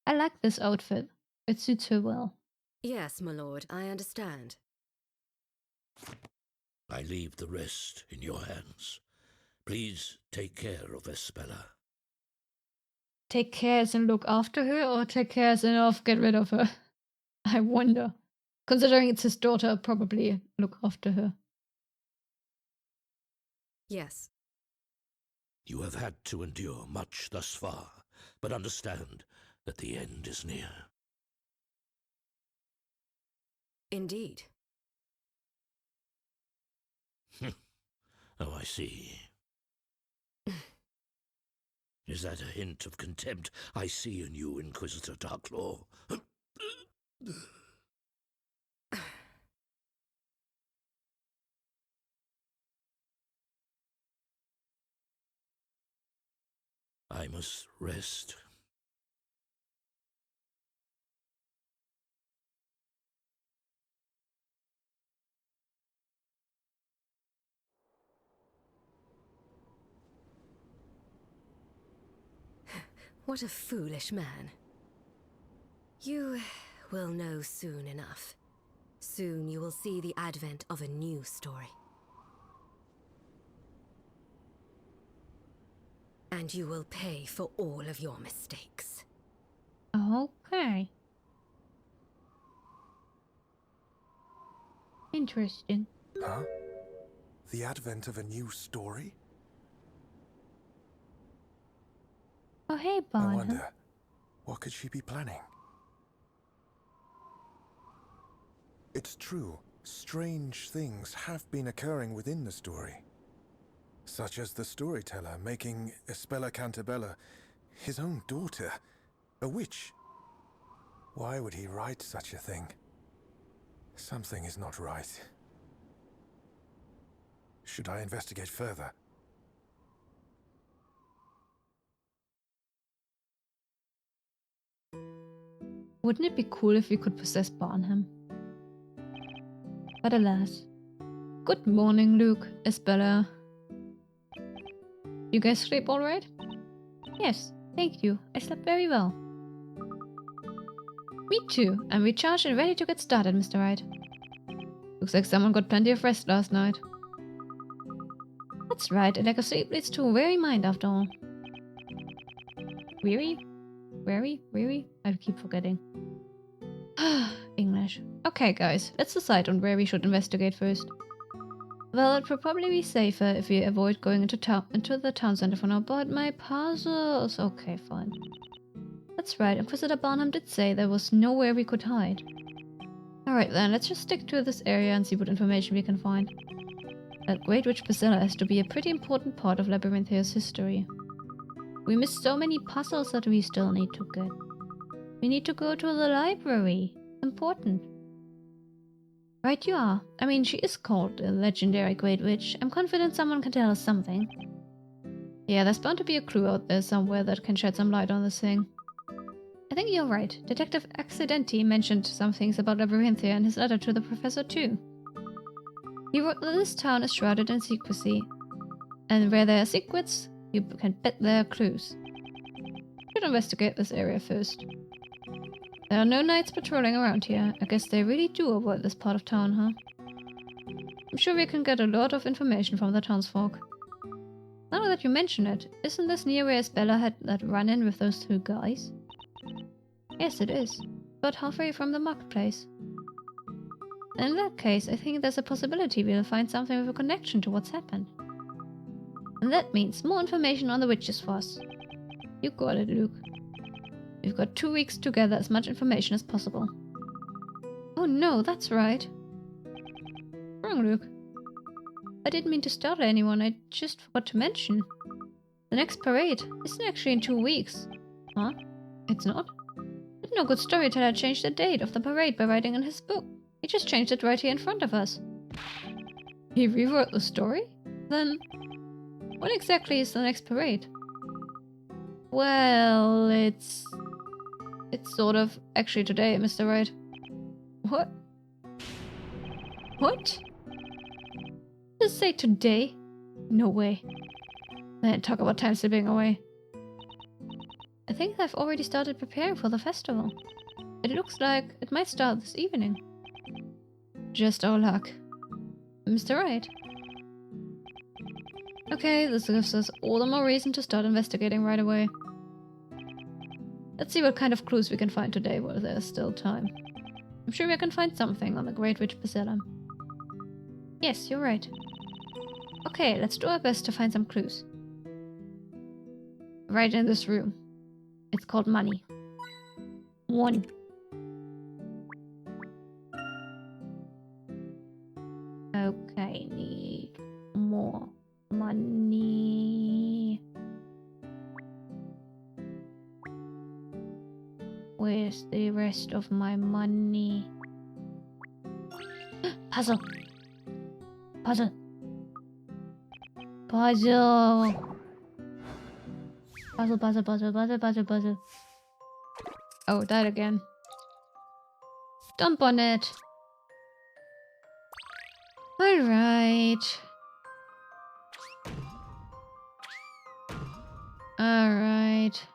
I like this outfit. It suits her well. Yes, my lord, I understand. I leave the rest in your hands. Please take care of Isabella. Take care as in look after her, or take care as in off get rid of her? I wonder. Considering it's his daughter, I'll probably look after her. Yes. You have had to endure much thus far, but understand that the end is near. Indeed. Oh, I see. Is that a hint of contempt I see in you, Inquisitor Darklaw? I must rest. What a foolish man. You will know soon enough. Soon you will see the advent of a new story. And you will pay for all of your mistakes. Okay. Interesting. Huh? The advent of a new story? Oh, hey, I Barnum. wonder, what could she be planning? It's true, strange things have been occurring within the story. Such as the storyteller making Espella Cantabella his own daughter, a witch. Why would he write such a thing? Something is not right. Should I investigate further? Wouldn't it be cool if we could possess Barnham? But alas. Good morning, Luke, Isabella. You guys sleep alright? Yes, thank you. I slept very well. Me too. I'm recharged and ready to get started, Mr. Wright. Looks like someone got plenty of rest last night. That's right, a lack of sleep leads to a weary mind after all. Weary? Weary? I keep forgetting. English. Okay, guys, let's decide on where we should investigate first. Well, it would probably be safer if we avoid going into the town center for now, but my puzzles... Okay, fine. That's right, Inquisitor Barnum did say there was nowhere we could hide. Alright then, let's just stick to this area and see what information we can find. That Great Witch Priscilla has to be a pretty important part of Labyrinthia's history. We missed so many puzzles that we still need to get. We need to go to the library. Important. Right you are. I mean, she is called a legendary Great Witch. I'm confident someone can tell us something. Yeah, there's bound to be a clue out there somewhere that can shed some light on this thing. I think you're right. Detective Accidenti mentioned some things about Labyrinthia in his letter to the professor too. He wrote that this town is shrouded in secrecy, and where there are secrets, you can bet there are clues. Should investigate this area first. There are no knights patrolling around here. I guess they really do avoid this part of town, huh? I'm sure we can get a lot of information from the townsfolk. Now that you mention it, isn't this near where Bella had that run-in with those two guys? Yes, it is. About halfway from the marketplace. In that case, I think there's a possibility we'll find something with a connection to what's happened. And that means more information on the witches for us. You got it, Luke. We've got 2 weeks to gather as much information as possible. Oh no, that's right. Wrong, Luke. I didn't mean to startle anyone, I just forgot to mention. The next parade isn't actually in 2 weeks. Huh? It's not? Did no good storyteller change the date of the parade by writing in his book? He just changed it right here in front of us. He rewrote the story? Then, when exactly is the next parade? Well, it's sort of actually today, Mr. Wright. What? What? Just say today? No way. Then talk about time slipping away. I think they've already started preparing for the festival. It looks like it might start this evening. Just our luck. Mr. Wright. Okay, this gives us all the more reason to start investigating right away. Let's see what kind of clues we can find today while there's still time. I'm sure we can find something on the Great Witch Priscilla. Yes, you're right. Okay, let's do our best to find some clues. Right in this room. It's called money. 1. Okay, need more money. Where's the rest of my money? Puzzle! Puzzle! Puzzle! Puzzle, puzzle, puzzle, puzzle, puzzle, puzzle. Oh, that again. Dump on it. Alright. Alright.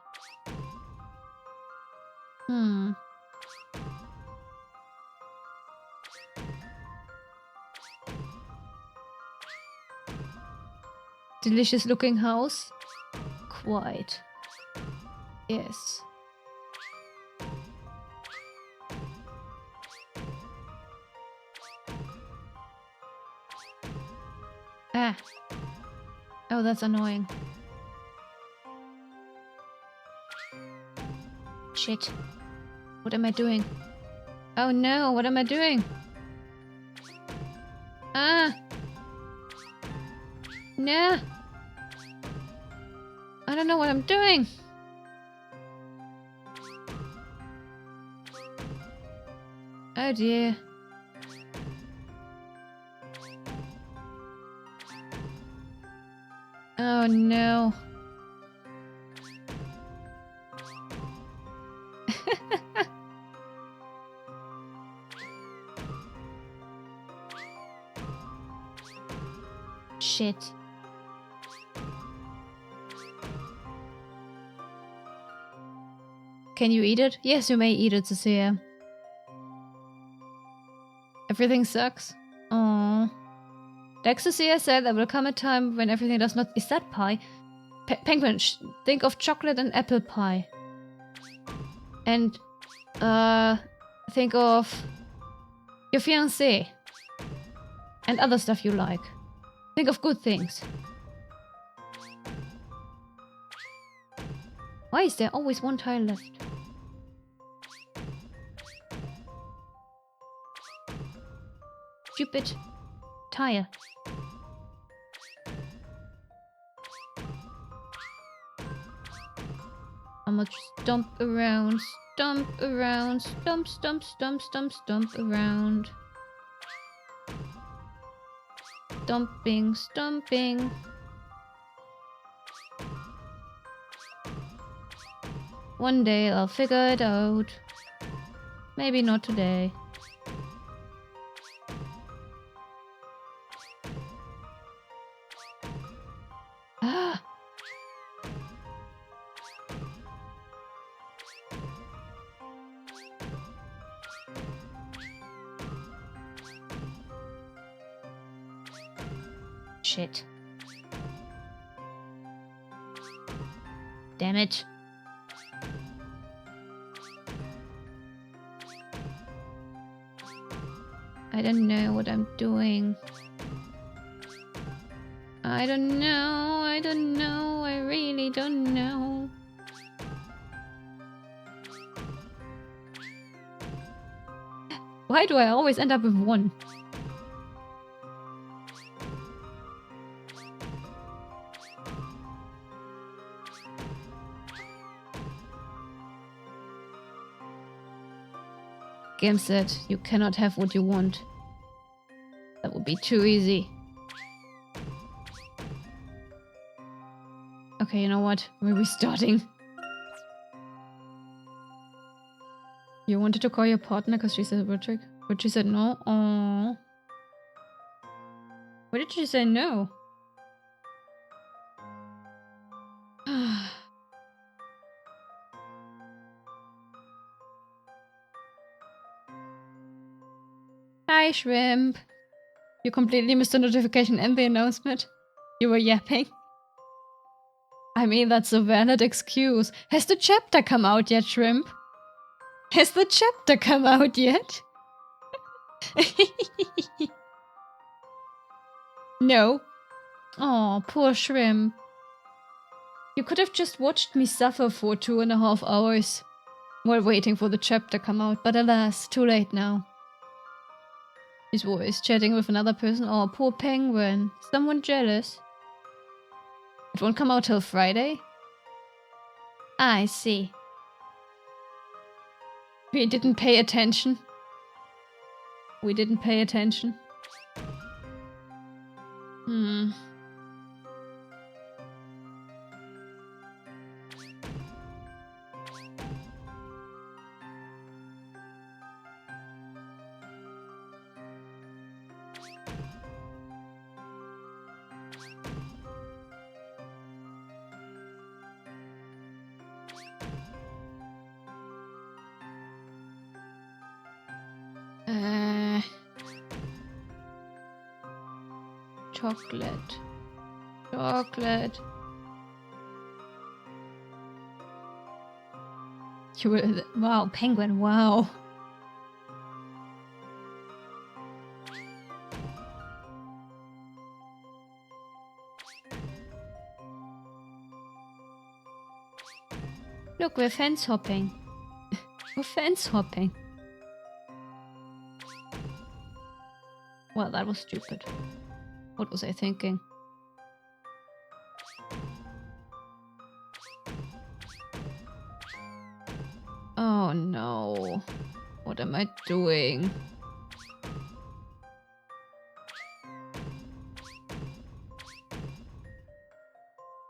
Delicious looking house? Quite. Yes. Ah. Oh, that's annoying. Shit. What am I doing? Oh no, what am I doing? Ah! Nah! I don't know what I'm doing! Oh dear. Oh no. Shit. Can you eat it? Yes, you may eat it, Cecilia. Everything sucks. Aww. Like Cecilia said, there will come a time when everything does not... Is that pie? Penguin, think of chocolate and apple pie. And, think of your fiancé. And other stuff you like. Think of good things. Why is there always one tile left? Stupid tire. I'ma just stomp around, stomp around, stomp, stomp, stomp, stomp, stomp around. Stomping, stomping. One day I'll figure it out. Maybe not today. Ah! Shit. Damn it. I don't know what I'm doing. I don't know, I really don't know. Why do I always end up with one? Game said, you cannot have what you want. That would be too easy. Okay, you know what? We're restarting. You wanted to call your partner because she said Roderick? But she said no? Aww. Why did she say no? Hi, Shrimp. You completely missed the notification and the announcement. You were yapping. I mean, that's a valid excuse. Has the chapter come out yet, Shrimp? Has the chapter come out yet? No. Oh, poor Shrimp. You could have just watched me suffer for 2.5 hours while waiting for the chapter come out, but alas, too late now. His voice chatting with another person. Oh, poor penguin. Someone jealous. It won't come out till Friday? I see. We didn't pay attention. We didn't pay attention. Hmm. Chocolate. Chocolate. You were... Wow, penguin, wow. Look, we're fence hopping. We're fence hopping. Well, that was stupid. What was I thinking? Oh no. What am I doing?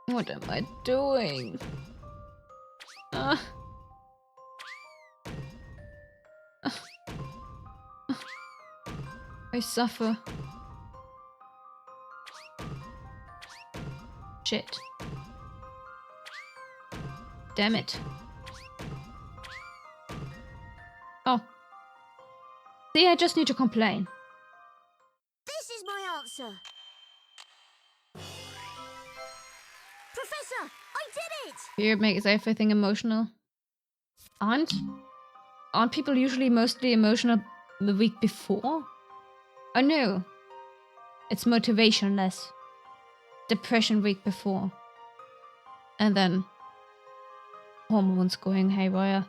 What am I doing? I suffer. Shit. Damn it. Oh. See, I just need to complain. This is my answer. Professor, I did it! Fear makes everything emotional. Aren't people usually mostly emotional the week before? Oh no. It's motivationless. Depression week before. And then hormones going haywire.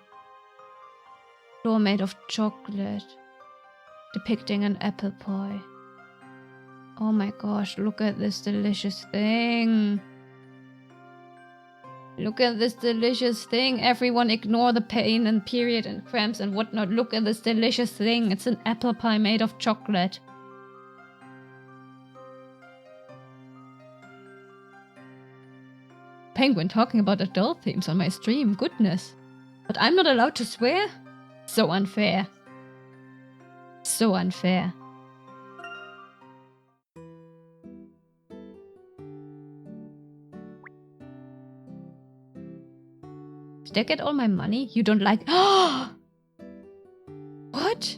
Door made of chocolate. Depicting an apple pie. Oh my gosh, look at this delicious thing. Look at this delicious thing. Everyone ignore the pain and period and cramps and whatnot. Look at this delicious thing. It's an apple pie made of chocolate. Penguin talking about adult themes on my stream. Goodness. But I'm not allowed to swear? So unfair. So unfair. Did I get all my money? You don't like... What?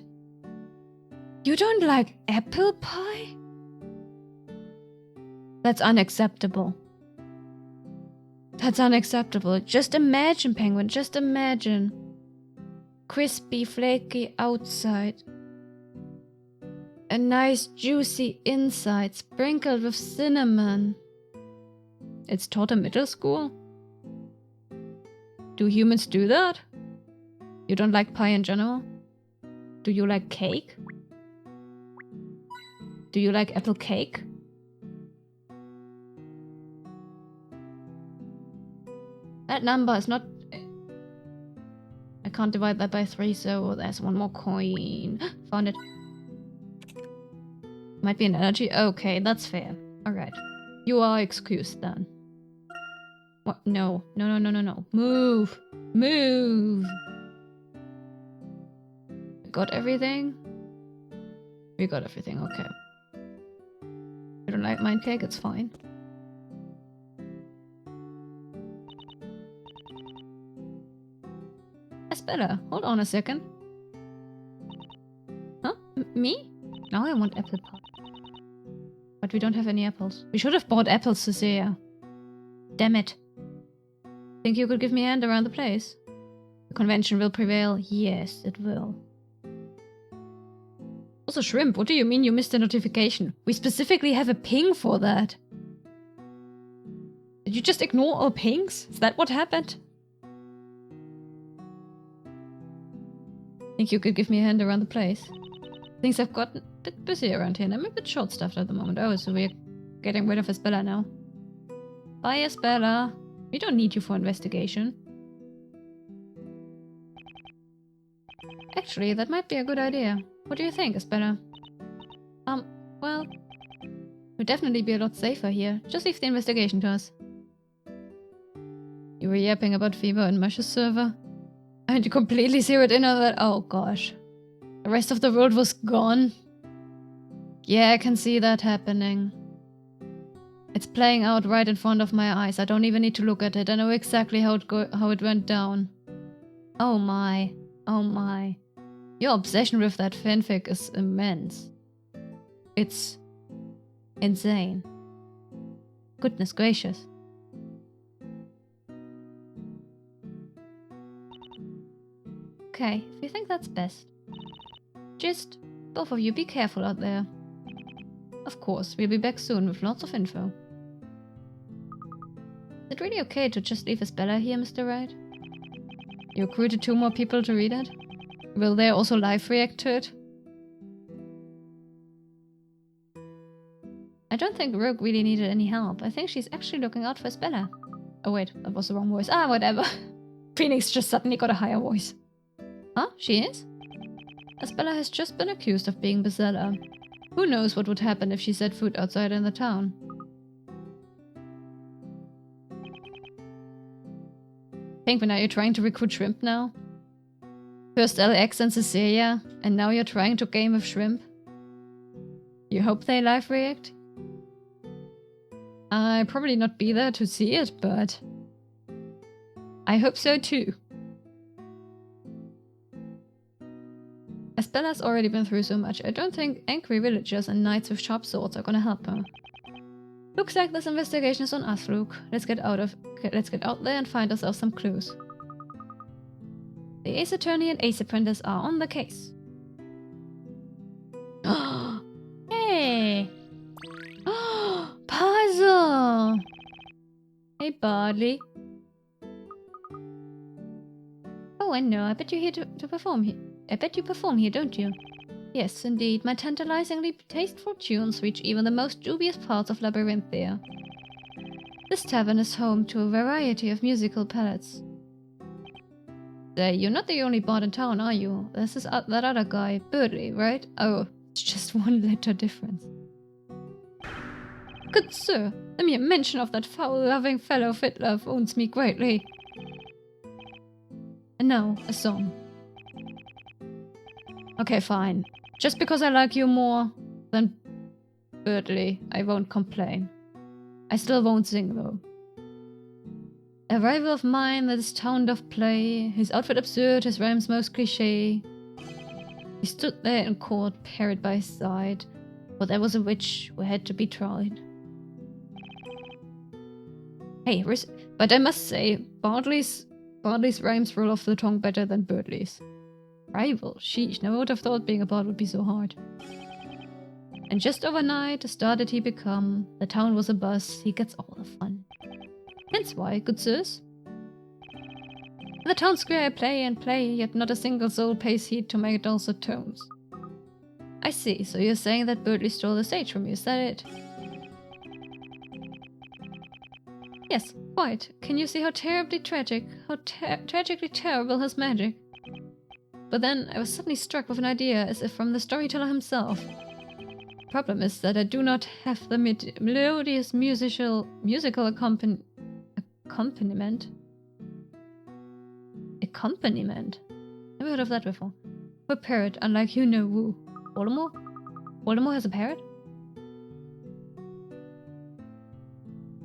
You don't like apple pie? That's unacceptable. That's unacceptable. Just imagine, Penguin. Just imagine. Crispy, flaky outside. A nice juicy inside sprinkled with cinnamon. It's taught in middle school? Do humans do that? You don't like pie in general? Do you like cake? Do you like apple cake? That number is not... I can't divide that by 3, so there's one more coin. Found it. Might be an energy. Okay, that's fair. Alright. You are excused then. What? No. No, no, no, no, no. Move! Move! Got everything? We got everything, okay. You don't like mine cake? It's fine. That's better. Hold on a second. Huh? Me? Now I want apple pie. But we don't have any apples. We should have bought apples, Cecilia. Damn it. Think you could give me a hand around the place? The convention will prevail. Yes, it will. Also, shrimp, what do you mean you missed a notification? We specifically have a ping for that. Did you just ignore all pings? Is that what happened? Think you could give me a hand around the place? Things have gotten a bit busy around here and I'm a bit short-staffed at the moment. Oh, so we're getting rid of Isabella now. Bye, Isabella. We don't need you for investigation. Actually, that might be a good idea. What do you think, Isabella? Well... We'd definitely be a lot safer here. Just leave the investigation to us. You were yapping about fever and Mash's server? And you completely zeroed in on that? Oh gosh. The rest of the world was gone? Yeah, I can see that happening. It's playing out right in front of my eyes. I don't even need to look at it. I know exactly how it went down. Oh my. Oh my. Your obsession with that fanfic is immense. It's insane. Goodness gracious. Okay, if you think that's best. Just, both of you, be careful out there. Of course, we'll be back soon with lots of info. Is it really okay to just leave Isabella here, Mr. Wright? You recruited 2 more people to read it? Will they also live react to it? I don't think Rogue really needed any help. I think she's actually looking out for Isabella. Oh wait, that was the wrong voice. Ah, whatever. Phoenix just suddenly got a higher voice. Huh? She is? Isabella has just been accused of being Bezella. Who knows what would happen if she set foot outside in the town? Penguin, are you trying to recruit shrimp now? First LX and Cecilia, and now you're trying to game with shrimp? You hope they live react? I'll probably not be there to see it, but... I hope so too. Isabela's already been through so much. I don't think angry villagers and knights with sharp swords are gonna help her. Looks like this investigation is on us, Luke. Let's get out there and find ourselves some clues. The Ace Attorney and Ace Apprentice are on the case. Hey! Puzzle! Hey, Bardley. Oh, I know. I bet you're here to perform here. I bet you perform here, don't you? Yes, indeed. My tantalizingly tasteful tunes reach even the most dubious parts of Labyrinthia. This tavern is home to a variety of musical palates. You're not the only bard in town, are you? This is that other guy, Birdley, right? Oh, it's just one letter difference. Good sir, the mere mention of that foul-loving fellow fiddler wounds me greatly. And now, a song. Okay, fine. Just because I like you more than Birdley, I won't complain. I still won't sing, though. A rival of mine that is town doth play, his outfit absurd, his rhymes most cliché. He stood there in court, parrot by his side, for there was a witch who had to be tried. Hey, but I must say, Bartley's rhymes roll off the tongue better than Birdley's. Rival, sheesh, never would have thought being a bard would be so hard. And just overnight, a star did he become, the town was abuzz, he gets all the fun. Hence why, good sirs. In the town square I play and play, yet not a single soul pays heed to my dulcet tones. I see, so you're saying that Birdley stole the stage from you, is that it? Yes, quite. Can you see how terribly tragic, tragically terrible his magic? But then I was suddenly struck with an idea, as if from the storyteller himself. The problem is that I do not have the melodious musical accompaniment. Never heard of that before. For a parrot, unlike you know who. Voldemort? Voldemort has a parrot?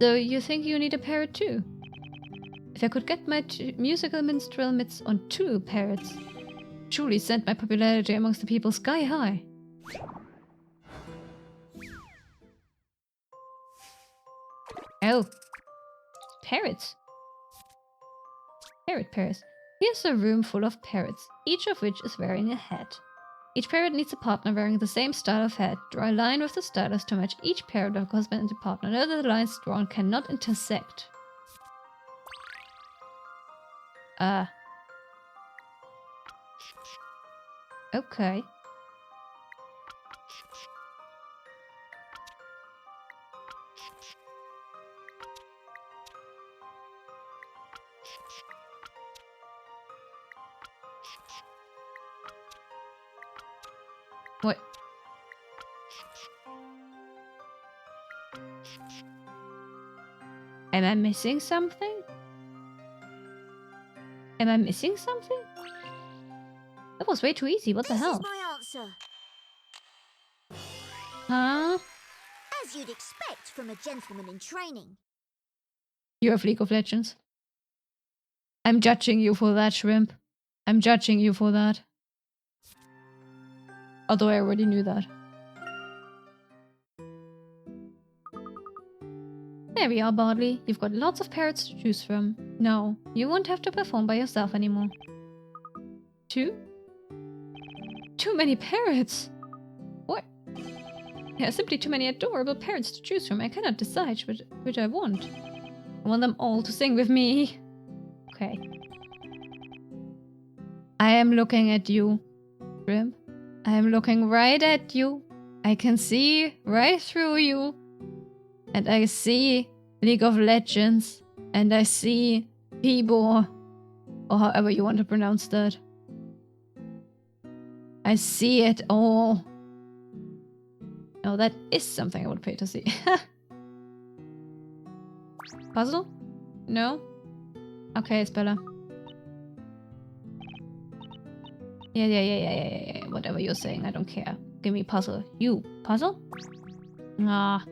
So you think you need a parrot too? If I could get my musical minstrel mitts on 2 parrots, truly send my popularity amongst the people sky high. Oh. Parrots. Parrots. Here's a room full of parrots, each of which is wearing a hat. Each parrot needs a partner wearing the same style of hat. Draw a line with the stylus to match each parrot of husband and partner. Note that the lines drawn cannot intersect. Okay. What? Am I missing something? That was way too easy, what the hell? This is my answer. Huh? As you'd expect from a gentleman in training. You have League of Legends. I'm judging you for that, Shrimp. I'm judging you for that. Although I already knew that. There we are, Bartley. You've got lots of parrots to choose from. No, you won't have to perform by yourself anymore. 2? Too many parrots! What? There are simply too many adorable parrots to choose from. I cannot decide which I want. I want them all to sing with me. Okay. I am looking at you, Shrimp. I am looking right at you. I can see right through you. And I see League of Legends. And I see Pibor. Or however you want to pronounce that. I see it all. Oh, that is something I would pay to see. Puzzle? No? Okay, Spella. Yeah. Whatever you're saying, I don't care. Give me puzzle. You. Puzzle? Ah.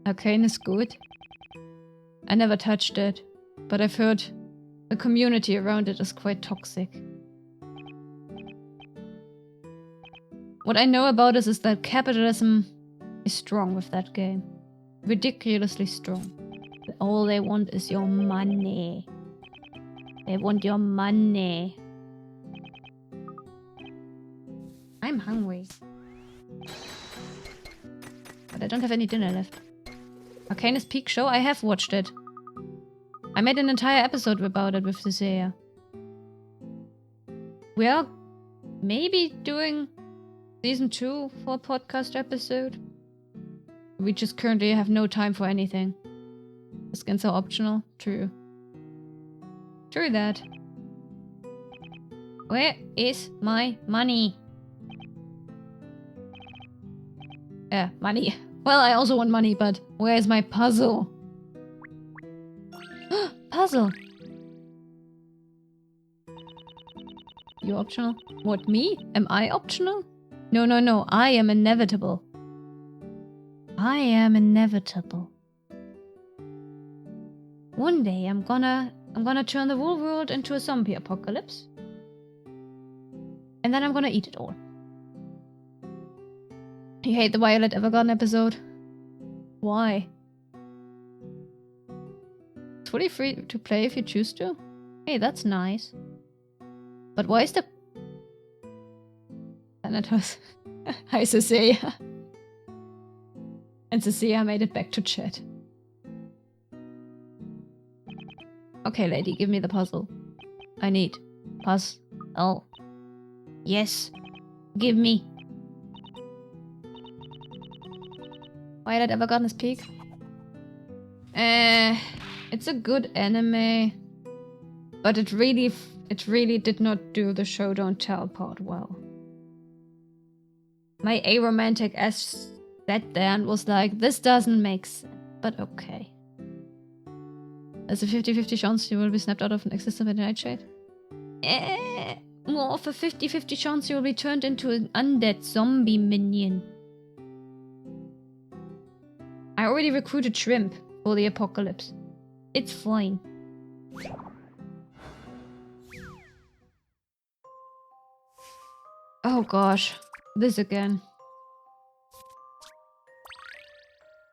Arcane is good. I never touched it. But I've heard the community around it is quite toxic. What I know about this is that capitalism is strong with that game. Ridiculously strong. All they want is your money. They want your money. I'm hungry. But I don't have any dinner left. Arcane's Peak Show? I have watched it. I made an entire episode about it with Cecilia. We are maybe doing Season 2 for a podcast episode. We just currently have no time for anything. The skins are optional. True. True that. Where is my money? Money. Well, I also want money, but where is my puzzle? Puzzle! You optional? What, me? Am I optional? No, no, no. I am inevitable. I am inevitable. One day I'm gonna turn the whole world into a zombie apocalypse. And then I'm gonna eat it all. You hate the Violet Evergarden episode? Why? It's fully free to play if you choose to. Hey, that's nice. But why is the... Thanatos. Hi, Cecilia. And Cecilia made it back to chat. Okay, lady, give me the puzzle. I need puzzle. Yes. Give me. Violet Evergarden is peak. It's a good anime. But it really did not do the show don't tell part well. My aromantic ass sat there and was like, this doesn't make sense. But okay. There's a 50-50 chance you will be snapped out of an existence with Neitshayd. More of a 50-50 chance you will be turned into an undead zombie minion. I already recruited shrimp for the apocalypse. It's fine. Oh gosh. This again.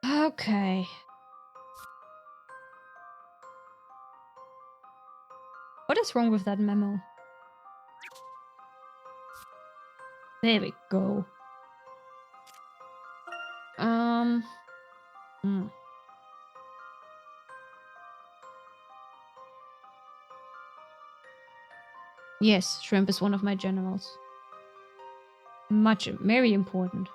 Okay. What is wrong with that memo? There we go. Yes, shrimp is one of my generals. Very important.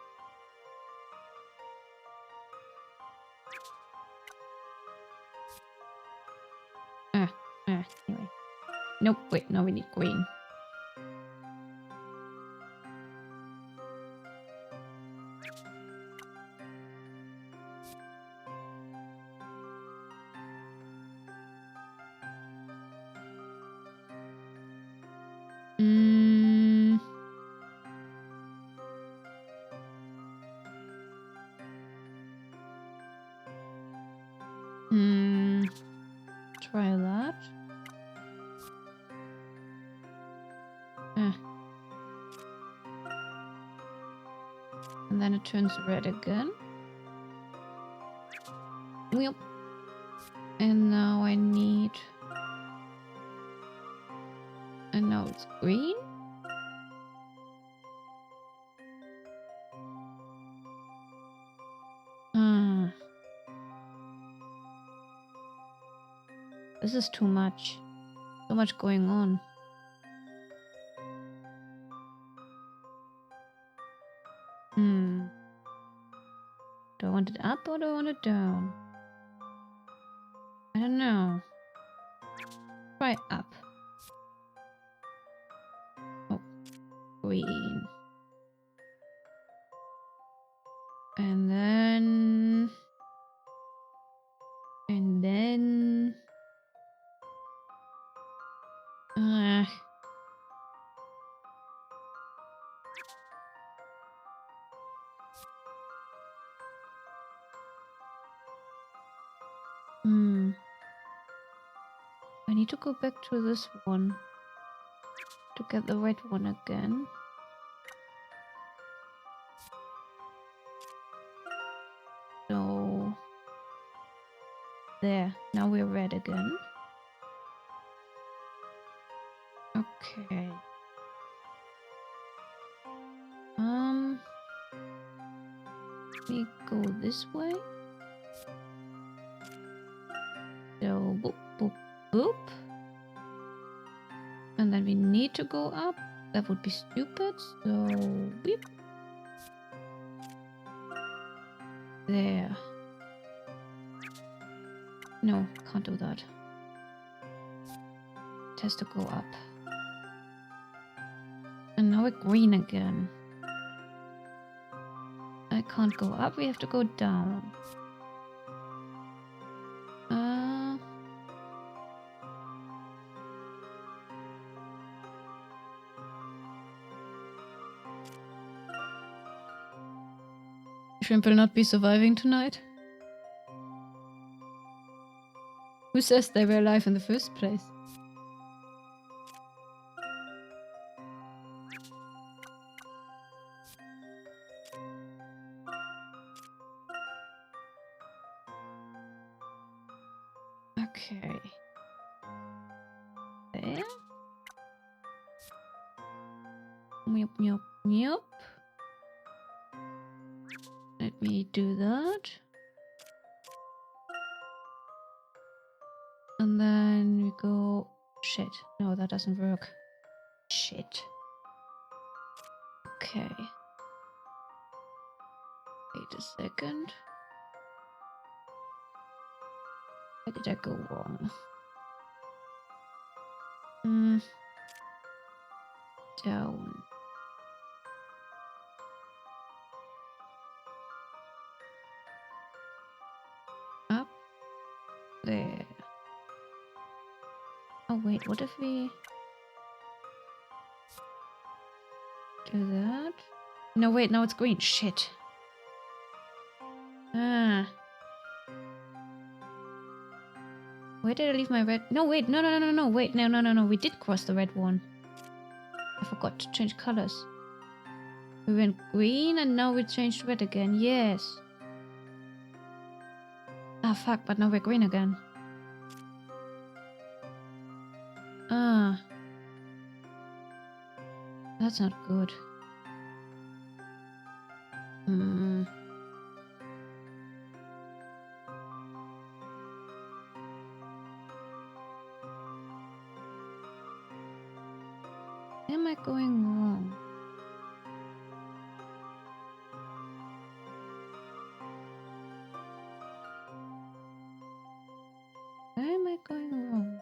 Anyway. Nope, wait, no, we need green. Try that. And then it turns red again. Yep. And now I need... And now it's green. This is too much. So much going on. Do I want it up or do I want it down? I don't know. Try up. Oh, green. And then... I need to go back to this one to get the red one again. So there, now we're red again. Okay. We go this way. So boop boop boop. And then we need to go up. That would be stupid. So beep. There. No, can't do that. It has to go up. And now we're green again. I can't go up, we have to go down. Shrimp will not be surviving tonight. Who says they were alive in the first place? Okay. There. Yup, yup, yup. Let me do that. And then we go... Shit. No, that doesn't work. Shit. Okay. Wait a second. Where did I go wrong? Down. Up. There. Oh wait, what if we do that? No wait, now it's green. Shit. Ah. Where did I leave my red? No wait, no. Wait, no. We did cross the red one. I forgot to change colors. We went green and now we changed red again. Yes. Ah fuck, but now we're green again. Ah. That's not good. Where am I going wrong? Where am I going wrong?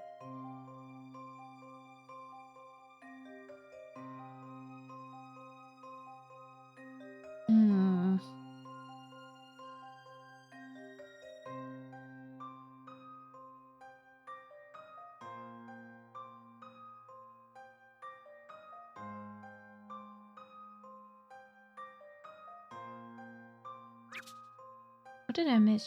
What did I miss?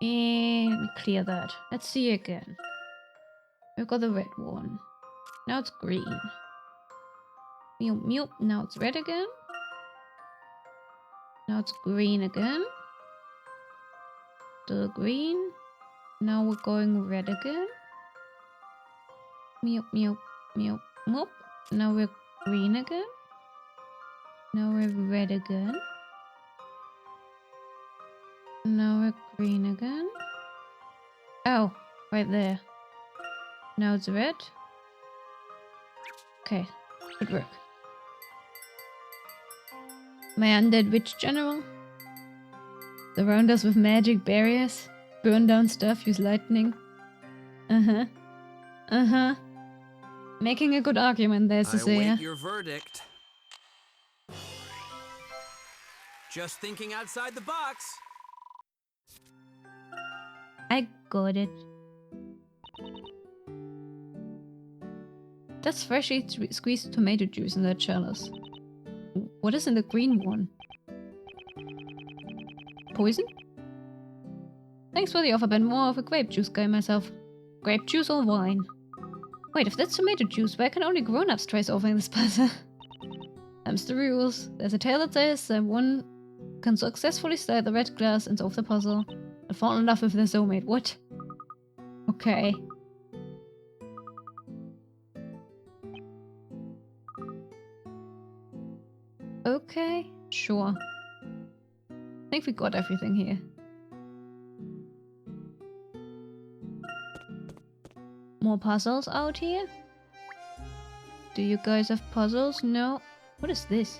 And let me clear that. Let's see again. We've got the red one. Now it's green. Meow. Now it's red again. Now it's green again. Still green. Now we're going red again. Meow. Now we're green again. Now we're red again. Now we're green again. Oh, right there. Now it's red. Okay, good work. My undead witch general. Surround us with magic barriers. Burn down stuff, use lightning. Making a good argument there, Cecilia. I await your verdict. Just thinking outside the box. I got it. That's freshly squeezed tomato juice in that chalice. What is in the green one? Poison? Thanks for the offer, but more of a grape juice guy myself. Grape juice or wine? Wait, if that's tomato juice, why can only grown-ups try solving this puzzle? Them's the rules. There's a tale that says that one can successfully slide the red glass and solve the puzzle. And fall in love with their soulmate. What? Okay. Okay, sure. I think we got everything here. More puzzles out here? Do you guys have puzzles? No. What is this?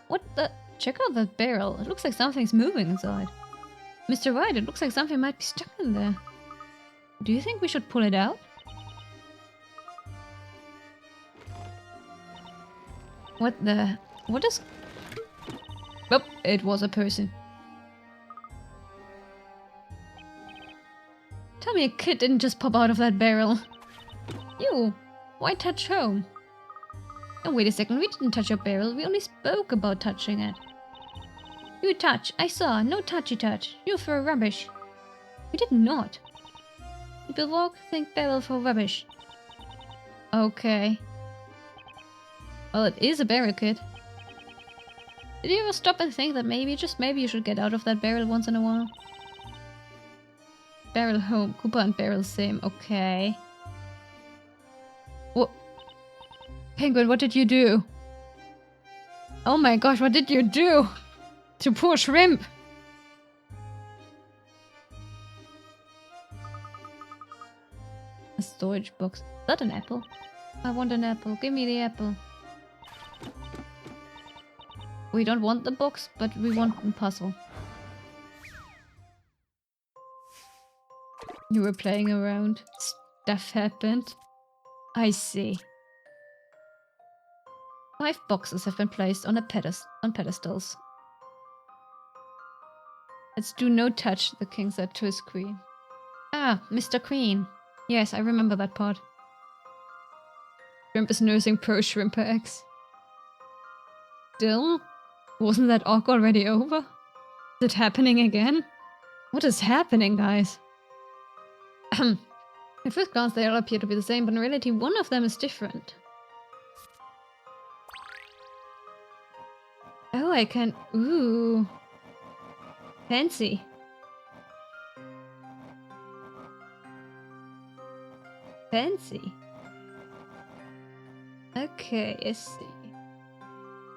What the? Check out that barrel. It looks like something's moving inside. Mr. Wright, it looks like something might be stuck in there. Do you think we should pull it out? What the? What is... Oh, it was a person. Tell me a kid didn't just pop out of that barrel. You, why touch home? Oh, wait a second, we didn't touch your barrel, we only spoke about touching it. You touch, I saw, no touchy touch. You throw rubbish. We did not. People walk, think barrel for rubbish. Okay. Well, it is a barrel, kid. Did you ever stop and think that maybe, just maybe, you should get out of that barrel once in a while? Barrel home, Cooper and barrel same, okay. What? Penguin, what did you do? Oh my gosh, what did you do? To poor shrimp! A storage box. Is that an apple? I want an apple. Give me the apple. We don't want the box, but we want the puzzle. You were playing around. Stuff happened. I see. 5 boxes have been placed on pedestals. Let's do no touch, the king said to his queen. Ah, Mr. Queen. Yes, I remember that part. Shrimp is nursing pro-shrimper eggs. Still? Wasn't that arc already over? Is it happening again? What is happening, guys? At first glance they all appear to be the same, but in reality one of them is different. Oh, I can... Ooh. Fancy. Fancy. Okay, I see.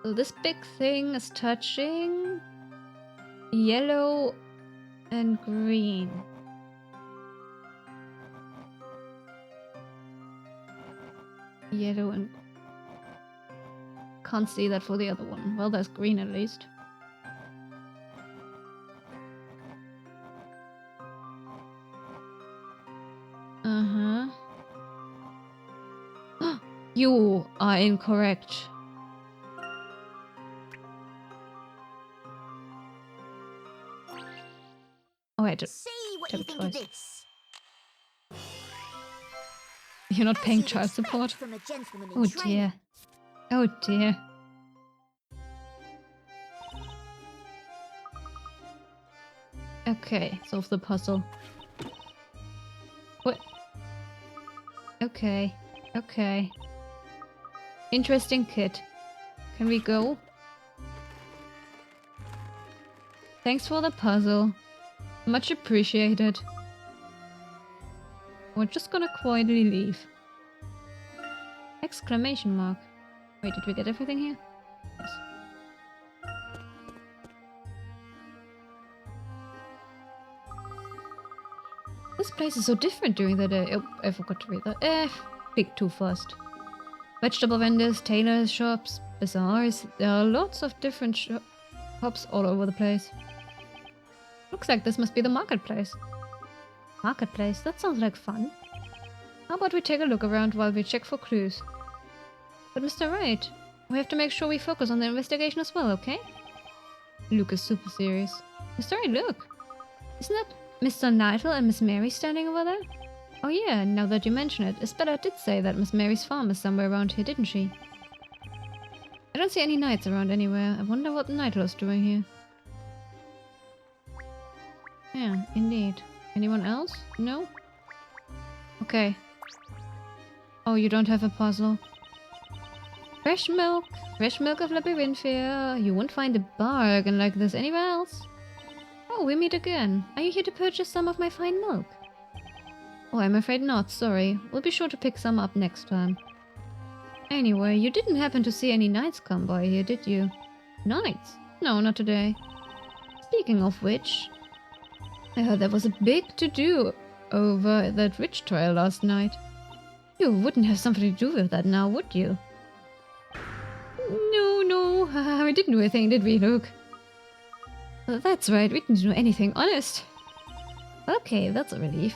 So this big thing is touching yellow and green. Yellow and... Can't see that for the other one. Well, there's green at least. Uh-huh. You are incorrect. Oh, I did. See what you think of this. You're not paying child support? From a gentleman in Oh training. dear. Oh dear. Okay, solve the puzzle. What? Okay. Okay. Interesting kid. Can we go? Thanks for the puzzle. Much appreciated. We're just gonna quietly leave. Exclamation mark. Wait, did we get everything here? Yes. This place is so different during the day. Oh, I forgot to read that. Click too fast. Vegetable vendors, tailors, shops, bazaars. There are lots of different shops all over the place. Looks like this must be the marketplace. Marketplace? That sounds like fun. How about we take a look around while we check for clues? But Mr. Wright, we have to make sure we focus on the investigation as well, okay? Luke is super serious. Mr. Wright, look! Isn't that Mr. Neitshayd and Miss Mary standing over there? Oh yeah, now that you mention it, Isabella did say that Miss Mary's farm is somewhere around here, didn't she? I don't see any knights around anywhere. I wonder what the Neitshay's doing here. Yeah, indeed. Anyone else? No? Okay. Oh, you don't have a puzzle. Fresh milk of Labyrinthia. You won't find a bargain like this anywhere else. Oh, we meet again. Are you here to purchase some of my fine milk? Oh, I'm afraid not, sorry. We'll be sure to pick some up next time. Anyway, you didn't happen to see any knights come by here, did you? Knights? No, not today. Speaking of which, I heard there was a big to-do over that witch trial last night. You wouldn't have something to do with that now, would you? No, we didn't do anything, did we, Luke? That's right, we didn't do anything, honest. Okay, that's a relief.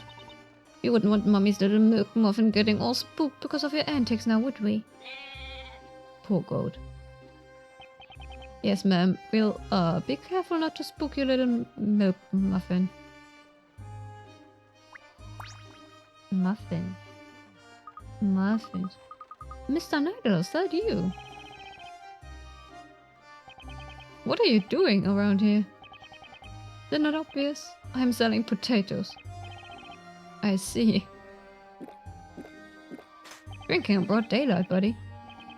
We wouldn't want Mummy's little milk muffin getting all spooked because of your antics now, would we? Poor goat. Yes, ma'am. We'll, be careful not to spook your little milk muffin. Muffin. Muffins. Mr. Neitshayd, is that you? What are you doing around here? Is it not obvious? I'm selling potatoes. I see. Drinking in broad daylight, buddy.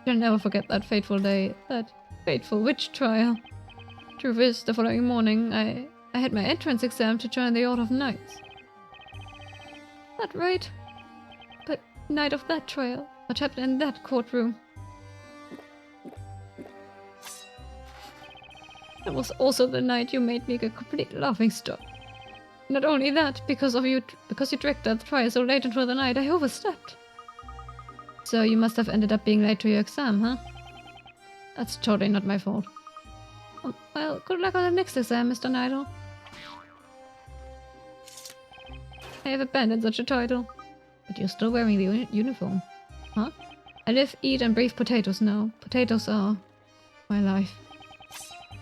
You'll never forget that fateful day, that fateful witch trial. Truth is, the following morning, I had my entrance exam to join the Order of Knights. That right? But night of that trial, what happened in that courtroom? That was also the night you made me a complete laughingstock. Not only that, because you dragged that trial so late into the night, I overslept. So you must have ended up being late to your exam, huh? That's totally not my fault. Well, good luck on the next exam, Mr. Neitshayd. I have abandoned such a title. But you're still wearing the uniform. Huh? I live, eat and breathe potatoes now. Potatoes are my life.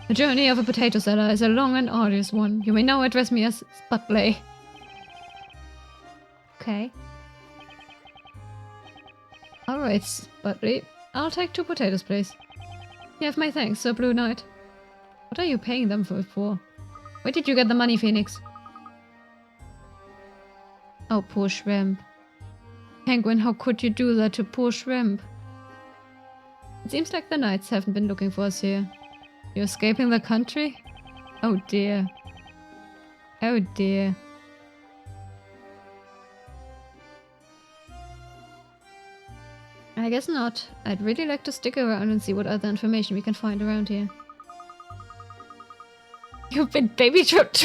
The journey of a potato seller is a long and arduous one. You may now address me as Sputley. Okay. Alright, Sputley. I'll take 2 potatoes, please. You have my thanks, Sir Blue Knight. What are you paying them for? Where did you get the money, Phoenix? Oh, poor shrimp. Penguin, how could you do that to poor shrimp? It seems like the knights haven't been looking for us here. You're escaping the country? Oh dear. Oh dear. I guess not. I'd really like to stick around and see what other information we can find around here. You've been baby trapped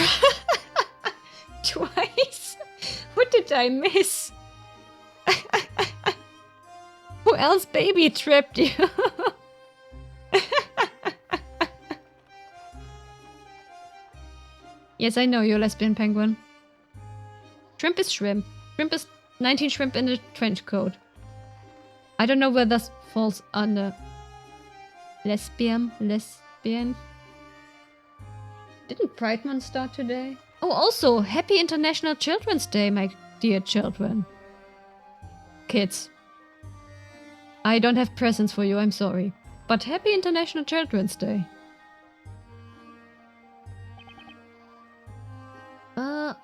twice? What did I miss? Who else baby trapped you? Yes, I know you're lesbian, Penguin. Shrimp is shrimp. Shrimp is 19 shrimp in a trench coat. I don't know where this falls under. Lesbian? Didn't Pride Month start today? Oh, also, Happy International Children's Day, my dear children. Kids. I don't have presents for you, I'm sorry. But Happy International Children's Day.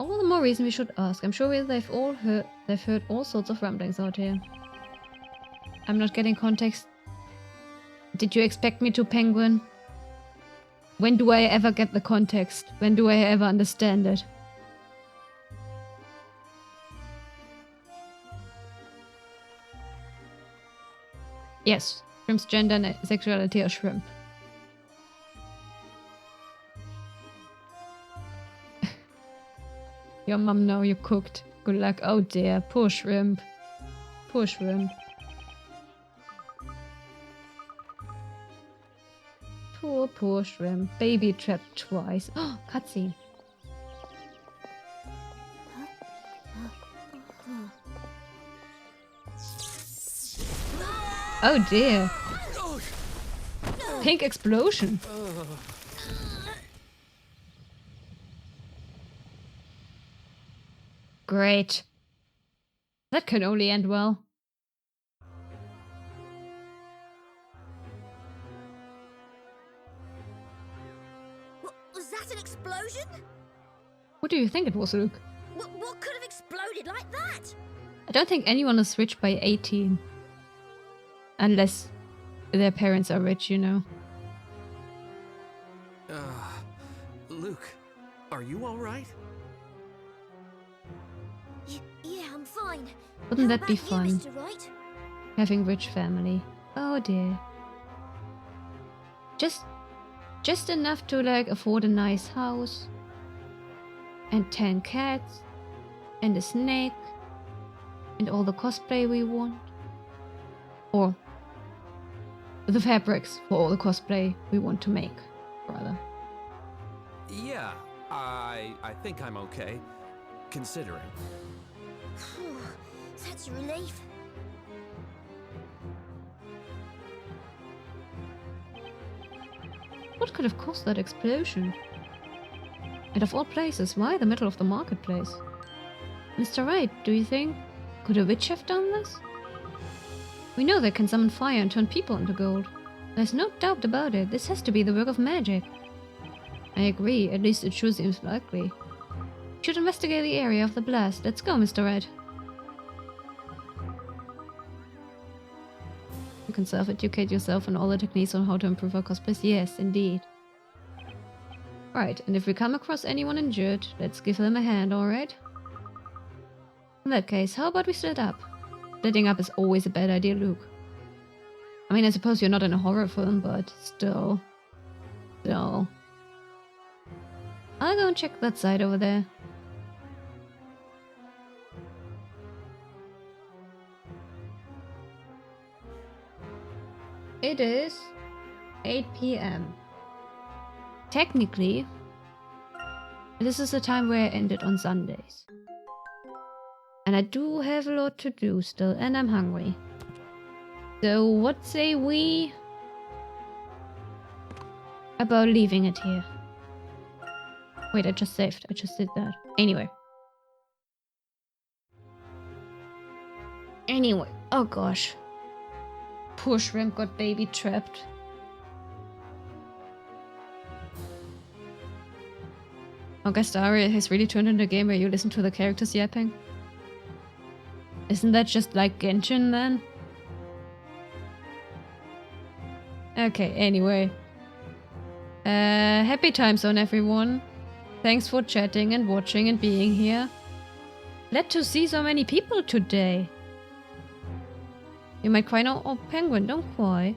All the more reason we should ask. I'm sure they've heard all sorts of rumblings out here. I'm not getting context. Did you expect me to, Penguin? When do I ever get the context? When do I ever understand it? Yes, shrimp's gender and sexuality are shrimp. Your mum know you cooked. Good luck. Oh dear, poor shrimp. Poor shrimp. Poor shrimp. Baby trapped twice. Oh, cutscene. Oh dear. Pink explosion. Great. That can only end well. Was that an explosion? What do you think it was, Luke? What could have exploded like that? I don't think anyone is rich by 18. Unless their parents are rich, you know. Luke, are you alright? Yeah, I'm fine. Wouldn't How that be about you, fun? Mr. Wright? Having rich family. Oh dear. Just enough to like afford a nice house. And 10 cats. and a snake and all the cosplay we want. Or the fabrics for all the cosplay we want to make, rather. Yeah, I think I'm okay, considering. That's a relief. What could have caused that explosion? And of all places, why the middle of the marketplace? Mr. Wright, do you think? Could a witch have done this? We know they can summon fire and turn people into gold. There's no doubt about it. This has to be the work of magic. I agree. At least it sure seems likely. We should investigate the area of the blast. Let's go, Mr. Wright. You can self-educate yourself on all the techniques on how to improve our cosplays. Yes, indeed. Right, and if we come across anyone injured, let's give them a hand, alright? In that case, how about we split up? Splitting up is always a bad idea, Luke. I mean, I suppose you're not in a horror film, but still. Still. I'll go and check that side over there. It is 8 p.m. Technically, this is the time where I ended on Sundays. And I do have a lot to do still, and I'm hungry. So what say we about leaving it here? Wait, I just saved. I just did that. Anyway. Oh gosh. Poor shrimp got baby trapped. Oh, Gastaria has really turned into a game where you listen to the characters yapping. Isn't that just like Genshin then? Okay, anyway. Happy time zone, everyone. Thanks for chatting and watching and being here. Glad to see so many people today. You might cry now. Oh, Penguin, don't cry.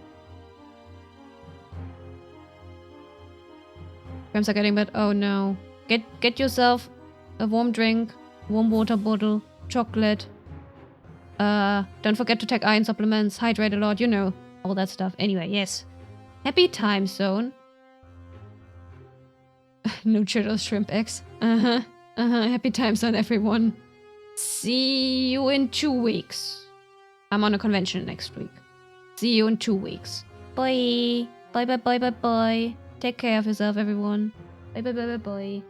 Cramps are getting bad. Oh no. Get yourself a warm drink, warm water bottle, chocolate. Don't forget to take iron supplements, hydrate a lot, you know, all that stuff. Anyway, yes. Happy time zone. No churros, shrimp eggs. Happy time zone, everyone. See you in 2 weeks. I'm on a convention next week. See you in 2 weeks. Bye. Bye, bye, bye, bye, bye. Take care of yourself, everyone. Bye, bye, bye, bye, bye.